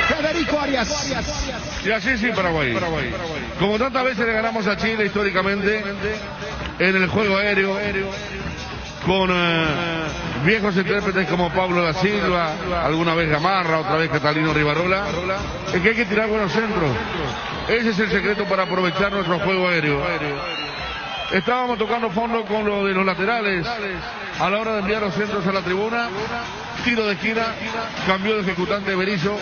Federico Arias. Y así sí, Paraguay. Como tantas veces le ganamos a Chile históricamente en el juego aéreo, con viejos intérpretes como Pablo da Silva, alguna vez Gamarra, otra vez Catalino Rivarola, es que hay que tirar buenos centros. Ese es el secreto para aprovechar nuestro juego aéreo. Estábamos tocando fondo con lo de los laterales a la hora de enviar los centros a la tribuna. Tiro de esquina, cambió de ejecutante Berizzo,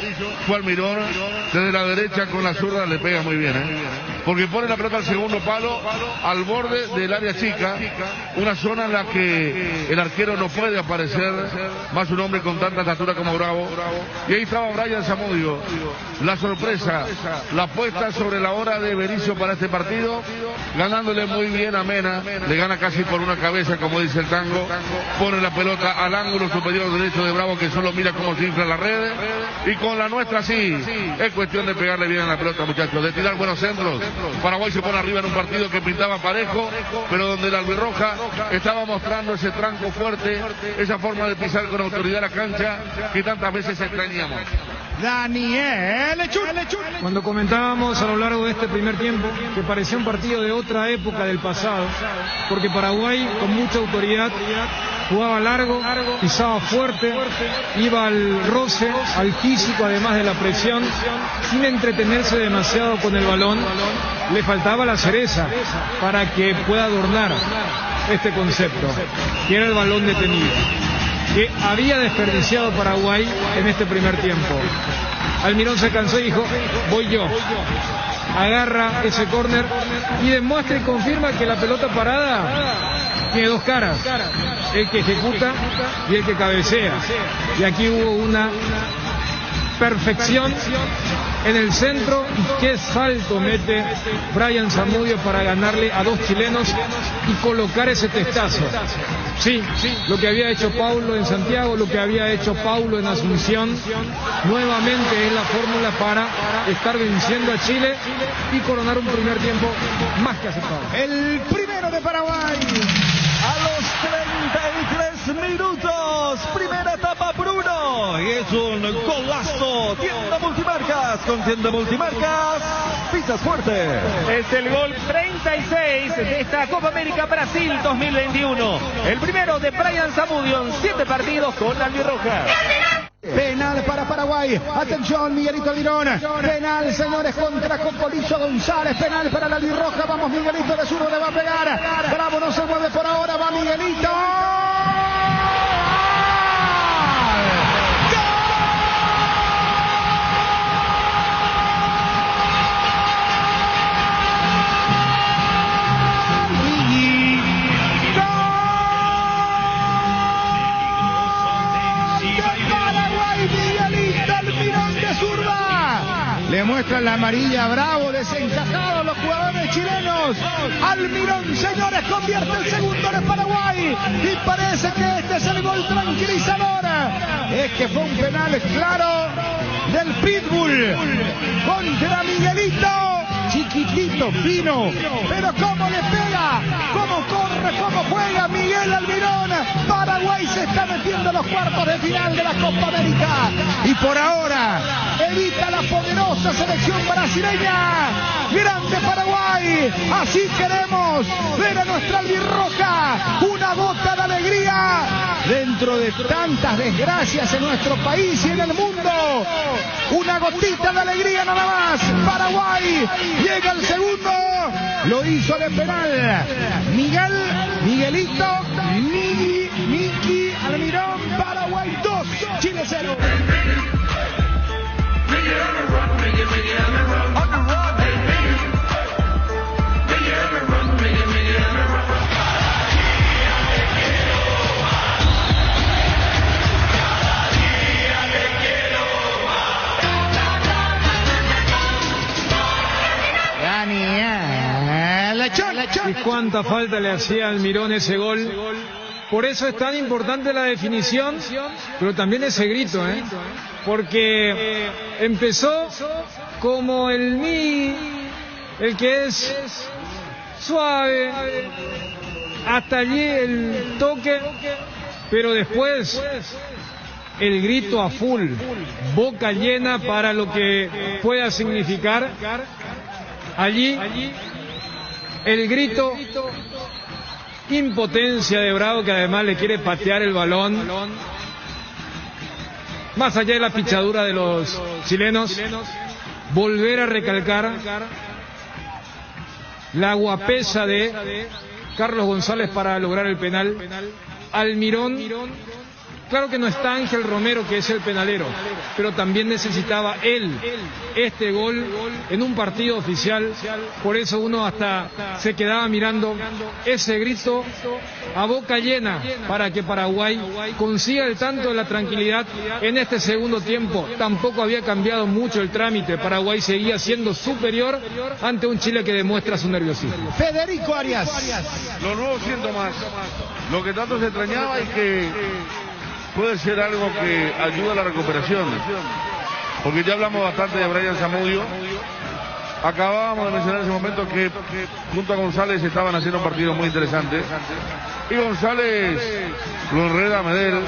fue Almirón, desde la derecha con la zurda le pega muy bien, porque pone la pelota al segundo palo, al borde del área chica, una zona en la que el arquero no puede aparecer, más un hombre con tanta estatura como Bravo, y ahí estaba Brian Zamudio, la sorpresa, la apuesta sobre la hora de Berizzo para este partido, ganándole muy bien a Mena, le gana casi por una cabeza como dice el tango, pone la pelota al ángulo superior derecho de Bravo, que solo mira cómo se infla la red, y con la nuestra sí, es cuestión de pegarle bien a la pelota, muchachos, de tirar buenos centros. Paraguay se pone arriba en un partido que pintaba parejo, pero donde el Albirroja estaba mostrando ese tranco fuerte, esa forma de pisar con autoridad la cancha que tantas veces extrañamos. Daniel Lechur. Cuando comentábamos a lo largo de este primer tiempo que parecía un partido de otra época del pasado, porque Paraguay con mucha autoridad Jugaba largo, pisaba fuerte, iba al roce, al físico, además de la presión, sin entretenerse demasiado con el balón. Le faltaba la cereza para que pueda adornar este concepto, que era el balón detenido, que había desperdiciado Paraguay en este primer tiempo. Almirón se cansó y dijo, voy yo. Agarra ese córner y demuestra y confirma que la pelota parada tiene dos caras, el que ejecuta y el que cabecea. Y aquí hubo una perfección en el centro, y qué salto mete Brian Zamudio para ganarle a dos chilenos y colocar ese testazo. Sí, lo que había hecho Paulo en Santiago, lo que había hecho Paulo en Asunción, nuevamente es la fórmula para estar venciendo a Chile y coronar un primer tiempo más que aceptable. El primero de Paraguay. A los 33 minutos, primera etapa Bruno, y es un golazo. Tienda Multimarcas, con Tienda Multimarcas, pisas fuerte. Es el gol 36 de esta Copa América Brasil 2021. El primero de Brian Zamudio en 7 partidos con la albirroja. Penal para Paraguay. Atención, Miguelito Almirón. Penal, señores, contra Cocolizo González. Penal para la albirroja. Vamos, Miguelito de zurdo, le va a pegar. Bravo, no se mueve por ahora. Va Miguelito. Le muestran la amarilla, Bravo, desencajados los jugadores chilenos. Almirón, señores, convierte el segundo de Paraguay. Y parece que este es el gol tranquilizador. Es que fue un penal claro del Pitbull contra Miguelito. Chiquitito, fino, pero cómo le pega, cómo corre, cómo juega Miguel Almirón. Paraguay se está metiendo en los cuartos de final de la Copa América. Y por ahora evita la poderosa selección brasileña. Grande Paraguay, así queremos ver a nuestra albirroja. Una gota de alegría dentro de tantas desgracias en nuestro país y en el mundo. Una gotita de alegría nada más. Paraguay llega el segundo, lo hizo de penal Miguelito, Miki Almirón. Paraguay 2, Chile 0. Y cuánta falta le hacía a Almirón ese gol. Por eso es tan importante la definición, pero también ese grito, porque empezó como el que es suave, hasta allí el toque, pero después el grito a full, boca llena para lo que pueda significar allí. El grito, impotencia de Bravo, que además le quiere patear el balón. Más allá de la pichadura de los chilenos, volver a recalcar la guapesa de Carlos González para lograr el penal. Almirón, claro que no está Ángel Romero, que es el penalero, pero también necesitaba él este gol en un partido oficial. Por eso uno hasta se quedaba mirando ese grito a boca llena para que Paraguay consiga el tanto de la tranquilidad en este segundo tiempo. Tampoco había cambiado mucho el trámite. Paraguay seguía siendo superior ante un Chile que demuestra su nerviosismo. Federico Arias. Los nuevos síntomas, lo que tanto se extrañaba y que puede ser algo que ayuda a la recuperación, porque ya hablamos bastante de Brian Zamudio. Acabábamos de mencionar en ese momento que junto a González estaban haciendo un partido muy interesante, y González lo enreda a Medel,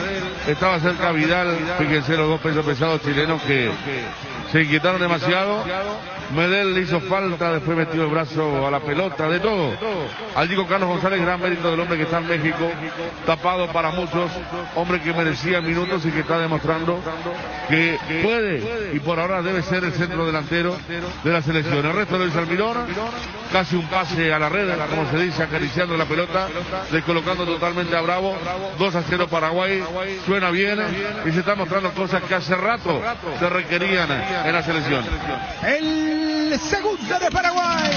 estaba cerca Vidal, fíjense los dos pesos pesados chilenos que Se inquietaron demasiado. Medel le hizo falta, después metió el brazo a la pelota, de todo. Al digo Carlos González, gran mérito del hombre que está en México, tapado para muchos, hombre que merecía minutos y que está demostrando que puede y por ahora debe ser el centro delantero de la selección. El resto de Luis Almirón, casi un pase a la red, como se dice, acariciando la pelota, descolocando totalmente a Bravo. 2-0 Paraguay, suena bien y se están mostrando cosas que hace rato se requerían en la selección. El segundo de Paraguay.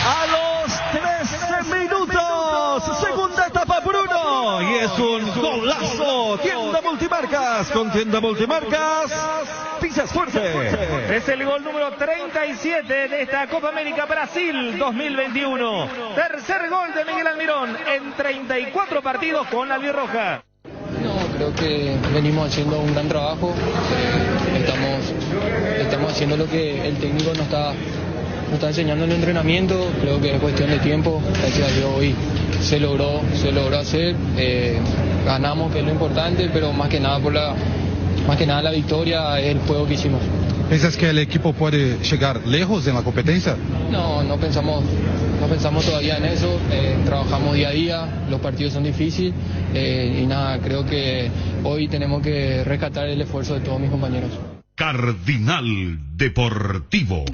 A los 13 minutos, segunda etapa por 1 y es un golazo. Tienda Multimarcas, con Tienda Multimarcas, pisas fuerte. Es el gol número 37 de esta Copa América Brasil 2021. Tercer gol de Miguel Almirón en 34 partidos con la albirroja. No, creo que venimos haciendo un gran trabajo. Estamos haciendo lo que el técnico nos está enseñando en el entrenamiento. Creo que es cuestión de tiempo. Gracias a Dios hoy se logró hacer. Ganamos, que es lo importante, pero más que nada la victoria es el juego que hicimos. ¿Piensas que el equipo puede llegar lejos en la competencia? No pensamos todavía en eso. Trabajamos día a día, los partidos son difíciles y nada, creo que hoy tenemos que rescatar el esfuerzo de todos mis compañeros. Cardinal Deportivo.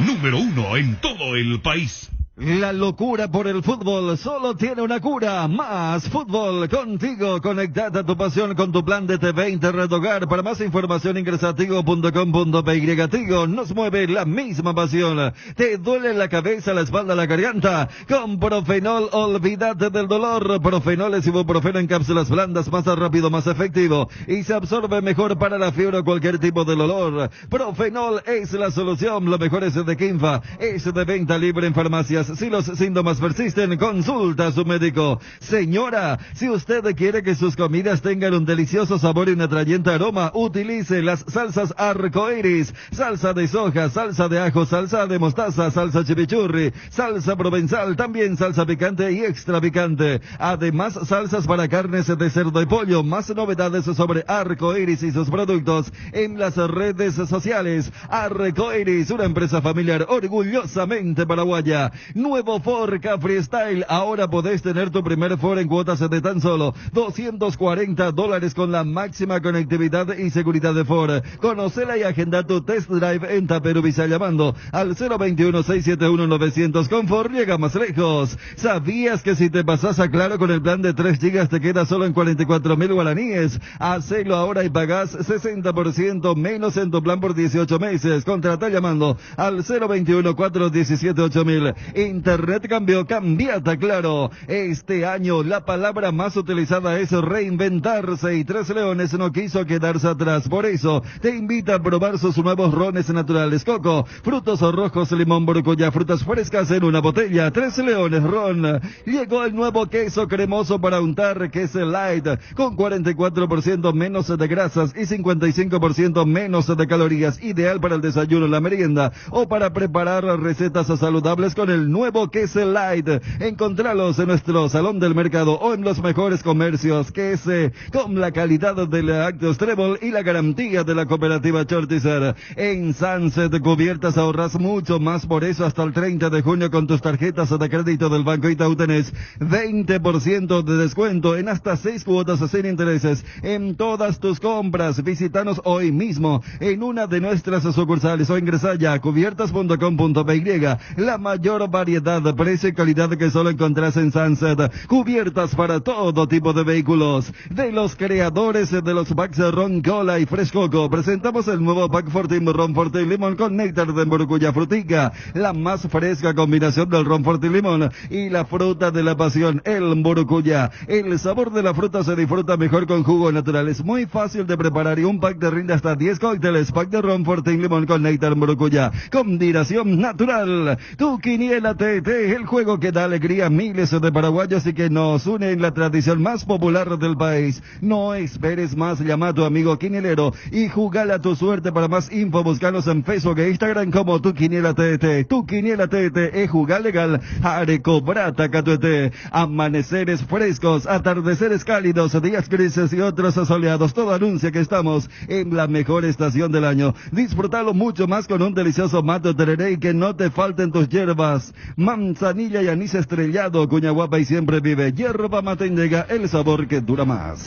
Número 1 en todo el país. La locura por el fútbol solo tiene una cura. Más fútbol contigo. Conectate a tu pasión con tu plan de TV Internet Hogar. Para más información ingresa a tigo.com.py. Tigo nos mueve la misma pasión. ¿Te duele la cabeza, la espalda, la garganta? Con Profenol olvídate del dolor. Profenol es ibuprofeno en cápsulas blandas, más rápido, más efectivo y se absorbe mejor para la fiebre o cualquier tipo de dolor. Profenol es la solución. Lo mejor es de Kinfa. Es de venta libre en farmacias. Si los síntomas persisten, consulta a su médico. Señora, si usted quiere que sus comidas tengan un delicioso sabor y un atrayente aroma, utilice las salsas arcoiris, salsa de soja, salsa de ajo, salsa de mostaza, salsa chimichurri, salsa provenzal, también salsa picante y extra picante. Además, salsas para carnes de cerdo y pollo. Más novedades sobre Arcoiris y sus productos en las redes sociales. Arcoiris, una empresa familiar orgullosamente paraguaya. Nuevo Ford Capri Style. Ahora podés tener tu primer Ford en cuotas de tan solo $240 con la máxima conectividad y seguridad de Ford. Conocela y agenda tu test drive en Taperubisa llamando al 021-671-900. Con Ford llega más lejos. ¿Sabías que si te pasas a Claro con el plan de 3 gigas te queda solo en 44.000 guaraníes? Hacelo ahora y pagás 60% menos en tu plan por 18 meses. Contrata llamando al 021-417-8000. Internet cambió, cambiate a Claro. Este año la palabra más utilizada es reinventarse y Tres Leones no quiso quedarse atrás. Por eso te invita a probar sus nuevos rones naturales. Coco, frutos rojos, limón, borocuyá, frutas frescas en una botella. Tres Leones Ron. Llegó el nuevo queso cremoso para untar, Queso Light, con 44% menos de grasas y 55% menos de calorías. Ideal para el desayuno, la merienda o para preparar recetas saludables con el nuevo Queso Light. Encontralos en nuestro salón del mercado o en los mejores comercios. Queso con la calidad de Lácteos Trébol y la garantía de la cooperativa Chortizer. En Sunset Cubiertas ahorras mucho más, por eso hasta el 30 de junio con tus tarjetas de crédito del Banco Itaú tenés 20% de descuento en hasta 6 cuotas sin intereses en todas tus compras. Visítanos hoy mismo en una de nuestras sucursales o ingresa ya a cubiertas.com.py. La mayor variedad, precio y calidad que solo encontrás en Sunset. Cubiertas para todo tipo de vehículos. De los creadores de los packs de Ron Cola y Fresh Coco, presentamos el nuevo pack Fortin Ron Fortin Limón con néctar de Borocuyá Frutica. La más fresca combinación del Ron Fortin Limón y la fruta de la pasión, el Borocuyá. El sabor de la fruta se disfruta mejor con jugo natural. Es muy fácil de preparar y un pack te rinde hasta 10 cócteles. Pack de Ron Fortin Limón con néctar Borocuyá. Combinación natural. Tu quiniela Quiniela TT, el juego que da alegría a miles de paraguayos y que nos une en la tradición más popular del país. No esperes más, llama a tu amigo quinielero y jugala tu suerte. Para más info, búscanos en Facebook e Instagram como Tu Quiniela TT. Tu Quiniela TT es jugar legal. Arecobrata Catuete. Amaneceres frescos, atardeceres cálidos, días grises y otros soleados. Todo anuncia que estamos en la mejor estación del año. Disfrutalo mucho más con un delicioso mato tereré y que no te falten tus hierbas. Manzanilla y anís estrellado, cuña guapa y siempre vive. Hierba mate llega el sabor que dura más.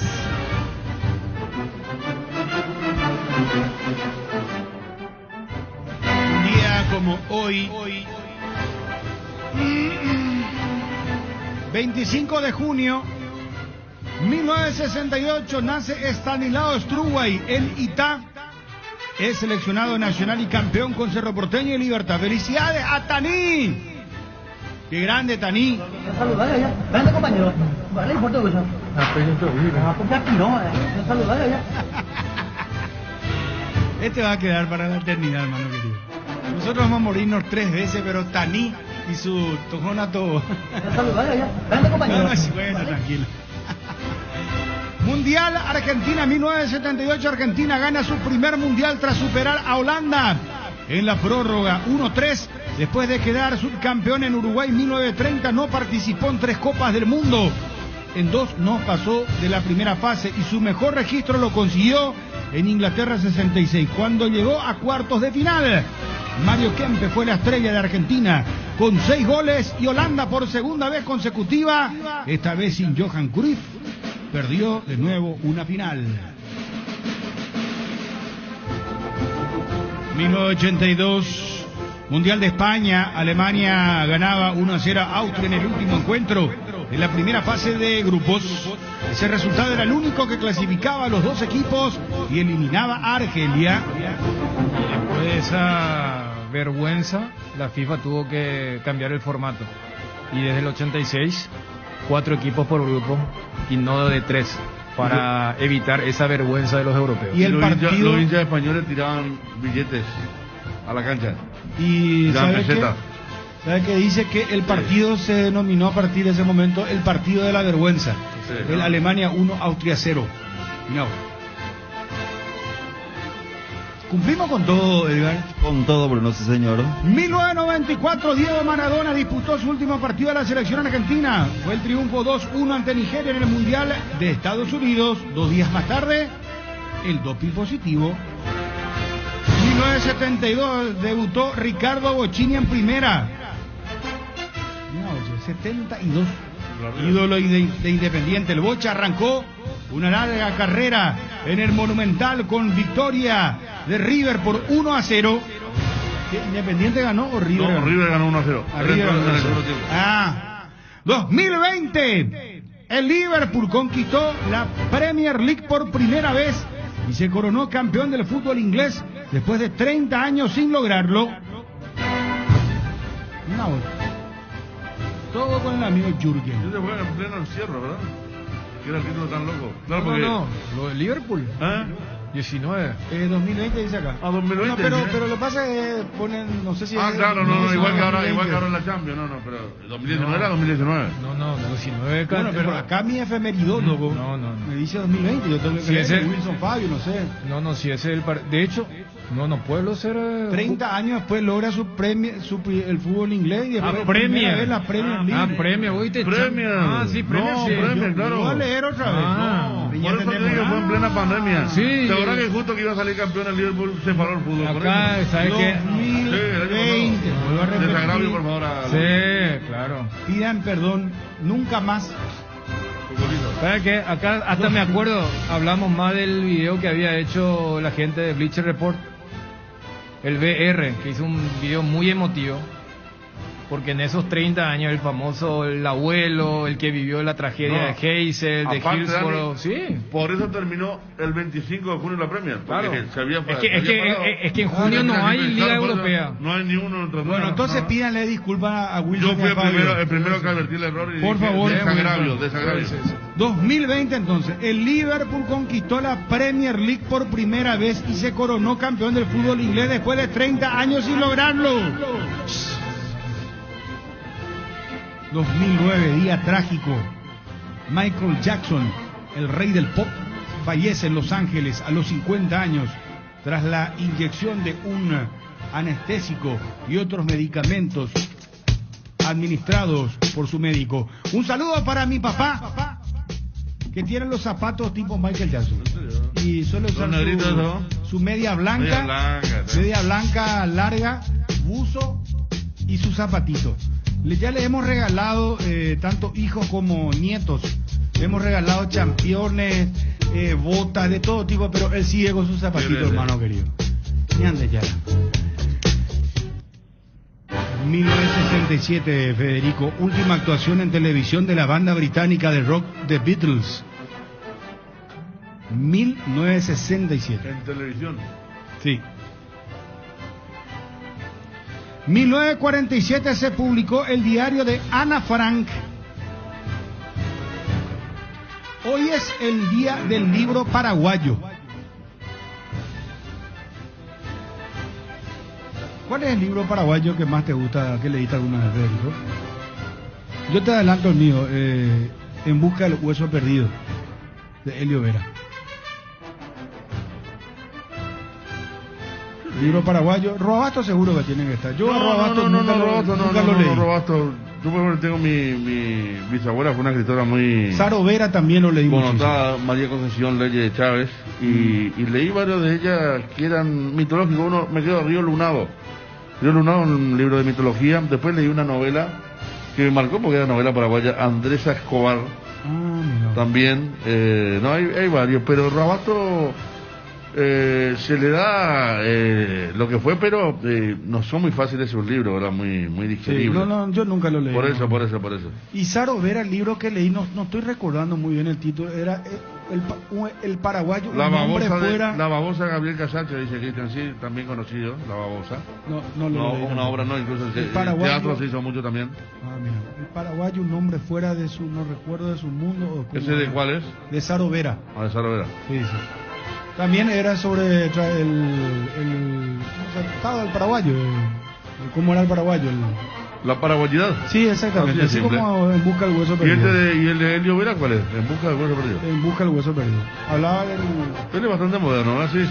Un día como hoy, 25 de junio 1968, nace Stanislao Struway en Itá. Es seleccionado nacional y campeón con Cerro Porteño y Libertad. ¡Felicidades a Taní! ¡Qué grande, Taní! Saludale allá. Grande, compañero. Vale, por todo eso. Porque aquí no, saludale allá. Este va a quedar para la eternidad, hermano querido. Nosotros vamos a morirnos 3 veces, pero Taní y su tojonato. Saludale allá. Grande, compañero. Bueno, tranquilo. Mundial Argentina 1978. Argentina gana su primer mundial tras superar a Holanda en la prórroga 1-3. Después de quedar subcampeón en Uruguay 1930, no participó en 3 Copas del Mundo. En 2 no pasó de la primera fase y su mejor registro lo consiguió en Inglaterra 66, cuando llegó a cuartos de final. Mario Kempe fue la estrella de Argentina con 6 goles y Holanda por segunda vez consecutiva, esta vez sin Johan Cruyff, perdió de nuevo una final. 1982, Mundial de España. Alemania ganaba 1-0 a Austria en el último encuentro de la primera fase de grupos. Ese resultado era el único que clasificaba a los 2 equipos y eliminaba a Argelia. Después de esa vergüenza, la FIFA tuvo que cambiar el formato. Y desde el 86, 4 equipos por grupo y no de 3, para evitar esa vergüenza de los europeos. Y el partido, los hinchas españoles tiraban billetes a la cancha. Y ¿sabe qué? Dice que el partido se denominó a partir de ese momento el partido de la vergüenza. Sí, el Alemania 1, Austria 0. No. ¿Cumplimos con todo, Edgar? Con todo, Bruno, sí, señor. 1994, Diego Maradona disputó su último partido de la selección argentina. Fue el triunfo 2-1 ante Nigeria en el Mundial de Estados Unidos. 2 días más tarde, el doping positivo. 1972, debutó Ricardo Bocchini en primera. 72. Ídolo de Independiente. El Bocha arrancó una larga carrera en el Monumental con victoria de River por 1-0. ¿Independiente ganó o River? No, River ganó 1-0. 2020, el Liverpool conquistó la Premier League por primera vez y se coronó campeón del fútbol inglés después de 30 años sin lograrlo. Todo con el amigo Jürgen. Yo te fue en pleno encierro, ¿verdad? ¿Qué era el título tan loco? Claro, no, lo de Liverpool. 19. 2020 dice acá. 2020. No, pero lo que pasa es que ponen, no sé si... claro, igual que ahora en la Champions, pero 2019 era 2019. No, 19. Bueno, pero acá mi efemeridólogo me dice 2020, yo tengo que creer Wilson Fabio, no sé. No, si ese es el... De hecho, no puede ser... 30 años después logra el fútbol inglés y después Premier. La Premier League. Premier, oíste. Premier. Sí, Premier. No, sí. Premier, claro. Voy a leer otra vez. Por eso te digo, fue en plena pandemia. Sí. ¿Te acuerdas que justo que iba a salir campeón el Liverpool se paró el fútbol? Acá, ¿sabes qué? 2020. Desagravio, por favor. Sí, claro. Pidan perdón, nunca más. ¿Sabes qué? Acá hasta me acuerdo, hablamos más del video que había hecho la gente de Bleacher Report, el BR, que hizo un video muy emotivo, porque en esos 30 años el abuelo, el que vivió la tragedia de Heysel, de Hillsborough, sí. Por eso terminó el 25 de junio la Premier. Claro. Es que en junio no hay Liga Europea. No hay ni uno. Bueno, entonces pídanle disculpas a Wilson. Yo fui el primero que advertí el error. Por favor. Desagravio. 2020 entonces, el Liverpool conquistó la Premier League por primera vez y se coronó campeón del fútbol inglés después de 30 años sin lograrlo. 2009, día trágico. Michael Jackson, el rey del pop, fallece en Los Ángeles a los 50 años tras la inyección de un anestésico y otros medicamentos administrados por su médico. Un saludo para mi papá, que tiene los zapatos tipo Michael Jackson y suele usar su media blanca, larga, buzo y sus zapatitos. Ya le hemos regalado, tanto hijos como nietos, le hemos regalado championes, botas de todo tipo, pero él sigue con sus zapatitos, hermano querido. Y ande ya. 1967, Federico, última actuación en televisión de la banda británica de rock The Beatles. 1967. En televisión. Sí. 1947 se publicó el diario de Ana Frank. Hoy es el día del libro paraguayo. ¿Cuál es el libro paraguayo que más te gusta, que leíste alguna vez, Federico? Yo te adelanto el mío, En busca del hueso perdido, de Helio Vera. Libro paraguayo, Robasto seguro que tiene que estar. Yo Robasto nunca lo leí. Robasto, yo por ejemplo tengo mi bisabuela, fue una escritora muy... Saro Vera también lo leí connotada, María Concepción Leyes de Chávez, y leí varios de ellas que eran mitológicos. Uno, me quedo Río Lunado, un libro de mitología. Después leí una novela que me marcó porque era novela paraguaya, Andresa Escobar. También, hay varios, pero Robasto... se le da lo que fue, pero no son muy fáciles sus libros, ¿verdad? Muy digeribles. Sí, yo nunca lo leí. Por eso. Y Saro Vera, el libro que leí, no estoy recordando muy bien el título, era el paraguayo, la babosa Gabriel Casacho, dice Cristian, sí, también conocido, La Babosa. No leí. Una obra, incluso el teatro se hizo mucho también. Mira, el paraguayo, un hombre fuera de su, no recuerdo de su mundo. ¿Ese de cuál es? De Saro Vera. De Saro Vera. Sí. También era sobre ¿cómo estaba el paraguayo? ¿Cómo era el paraguayo? La paraguayidad. Sí, exactamente. Así como En busca del hueso perdido. ¿Y el de Helio Vera cuál es? En busca del hueso perdido. En busca del hueso perdido. Hablaba del... Él es bastante moderno, ¿verdad? Sí.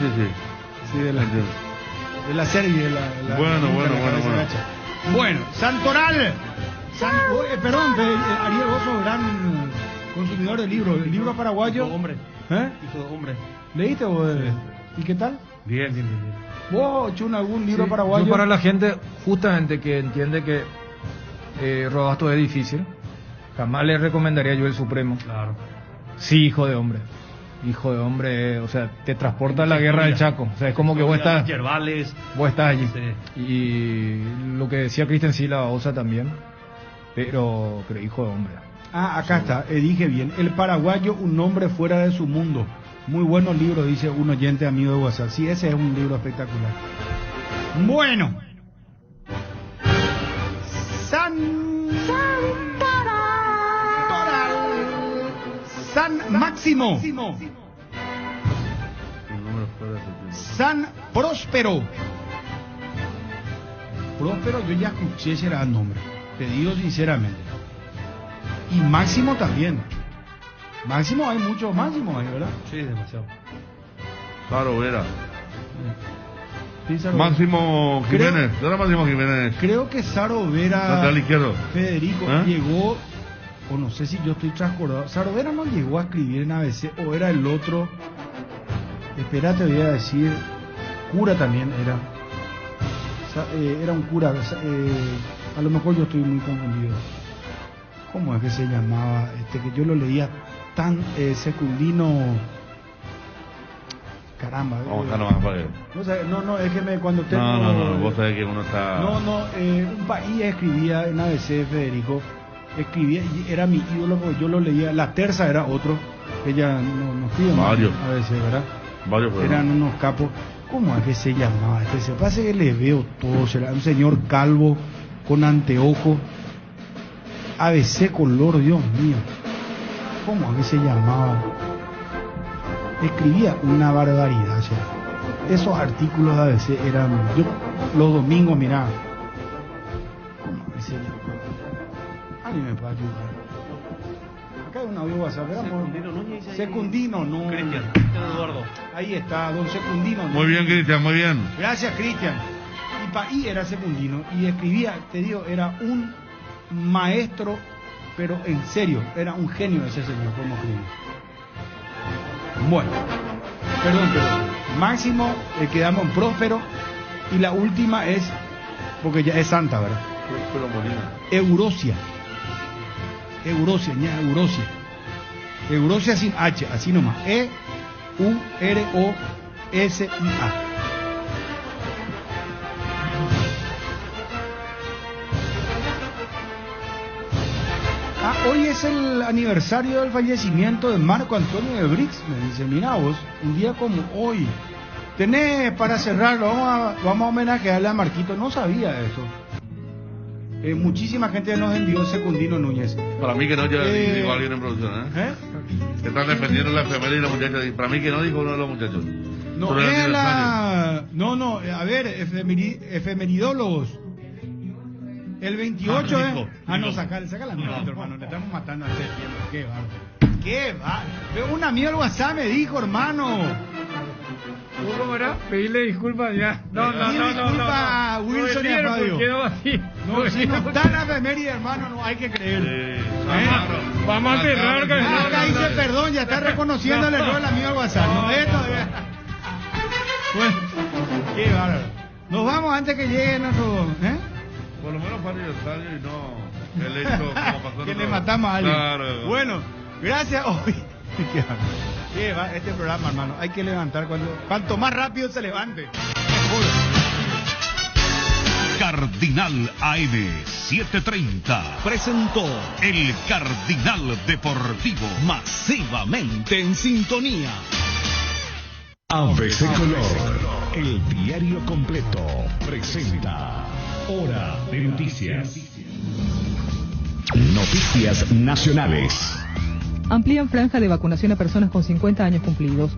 Sí, de la serie. Bueno. Bueno, Santoral. Perdón, Ariel, vos sos gran consumidor de libros. El libro paraguayo... Hijo de hombre. ¿Leíste vos? ¿Y qué tal? Bien. ¿Vos, Chun, algún libro paraguayo? Yo, para la gente justamente que entiende que Robasto es difícil, jamás le recomendaría yo El Supremo. Claro. Sí, Hijo de hombre, o sea, te transporta a la guerra del Chaco. O sea, es como que vos estás allí. Sí. Y lo que decía Cristian, sí, La Babosa también, pero Hijo de hombre. Acá está, dije bien. El paraguayo, un hombre fuera de su mundo. Muy buenos libros, dice un oyente amigo de WhatsApp. Sí, ese es un libro espectacular. Bueno. San Máximo. San Próspero. Próspero, yo ya escuché ese era el nombre. Te digo sinceramente. Y Máximo también. Máximo, hay muchos Máximos ahí, ¿verdad? Sí, demasiado. Saro Vera. Máximo Jiménez. ¿No era Máximo Jiménez? Creo que Saro Vera, lateral izquierdo, Federico, llegó, o no sé si yo estoy transcordado. Saro Vera no llegó a escribir en ABC, o era el otro. Espérate, voy a decir. Cura también era. Era un cura. A lo mejor yo estoy muy confundido. ¿Cómo es que se llamaba? Que yo lo leía tan Secundino. Caramba. No, es que cuando tengo... No, vos sabés que uno está... Un país escribía en ABC, Federico. Escribía, y era mi ídolo porque yo lo leía. La Terza era otro. Ella no escribe más ABC, ¿verdad? Varios. Eran unos capos. ¿Cómo es que se llamaba? Se parece que le veo todo. Será un señor calvo con anteojo. ABC color, Dios mío. ¿Cómo es que se llamaba? Escribía una barbaridad. O sea, esos artículos de ABC eran... Yo los domingos miraba. ¿Cómo es que se llama? Alguien me Acá hay un audio WhatsApp, Secundino, no. Cristian Eduardo. Ahí está, don Secundino. Muy bien, Cristian, muy bien. Gracias, Cristian. Y Paí era Secundino y escribía, te digo, era un maestro, pero en serio, era un genio ese señor, como escribía. Bueno, perdón. Máximo, quedamos en Próspero. Y la última es, porque ya es santa, ¿verdad? Próspero Molina. Eurosia, Eurosia. Eurosia sin H, así nomás. E-U-R-O-S-I-A. Hoy es el aniversario del fallecimiento de Marco Antonio de Brix. Me dice, mira vos, un día como hoy. Tenés para cerrarlo, vamos a homenajearle a Marquito. No sabía eso. Muchísima gente nos envió Secundino Núñez. Para mí que no, ya dijo alguien en producción, que están defendiendo la efeméride y la muchacha. Para mí que no, dijo uno de los muchachos. No, a ver, efemeridólogos. El 28 no, saca la nota, hermano. Le estamos matando a este tiempo. Qué va. Un amigo del WhatsApp me dijo, hermano. ¿Cómo era? Pedirle disculpas ya. No. Disculpa a Wilson y a Radio. No, si no está la efeméride, hermano, no hay que creer. Vamos a cerrar. Acá dice perdón, ya está reconociendo el error del amigo del WhatsApp. No, esto bueno, qué bárbaro. Nos vamos antes que llegue nuestro... Por lo menos para el aniversario y no el hecho como pasó. Que le matamos a alguien. Claro. Bueno, gracias hoy. ¿Qué va este programa, hermano? Hay que levantar cuanto más rápido se levante. Cardinal AM 730 presentó el Cardinal Deportivo, masivamente en sintonía. ABC Color, el diario completo, presenta Hora de Noticias. Noticias nacionales. Amplían franja de vacunación a personas con 50 años cumplidos.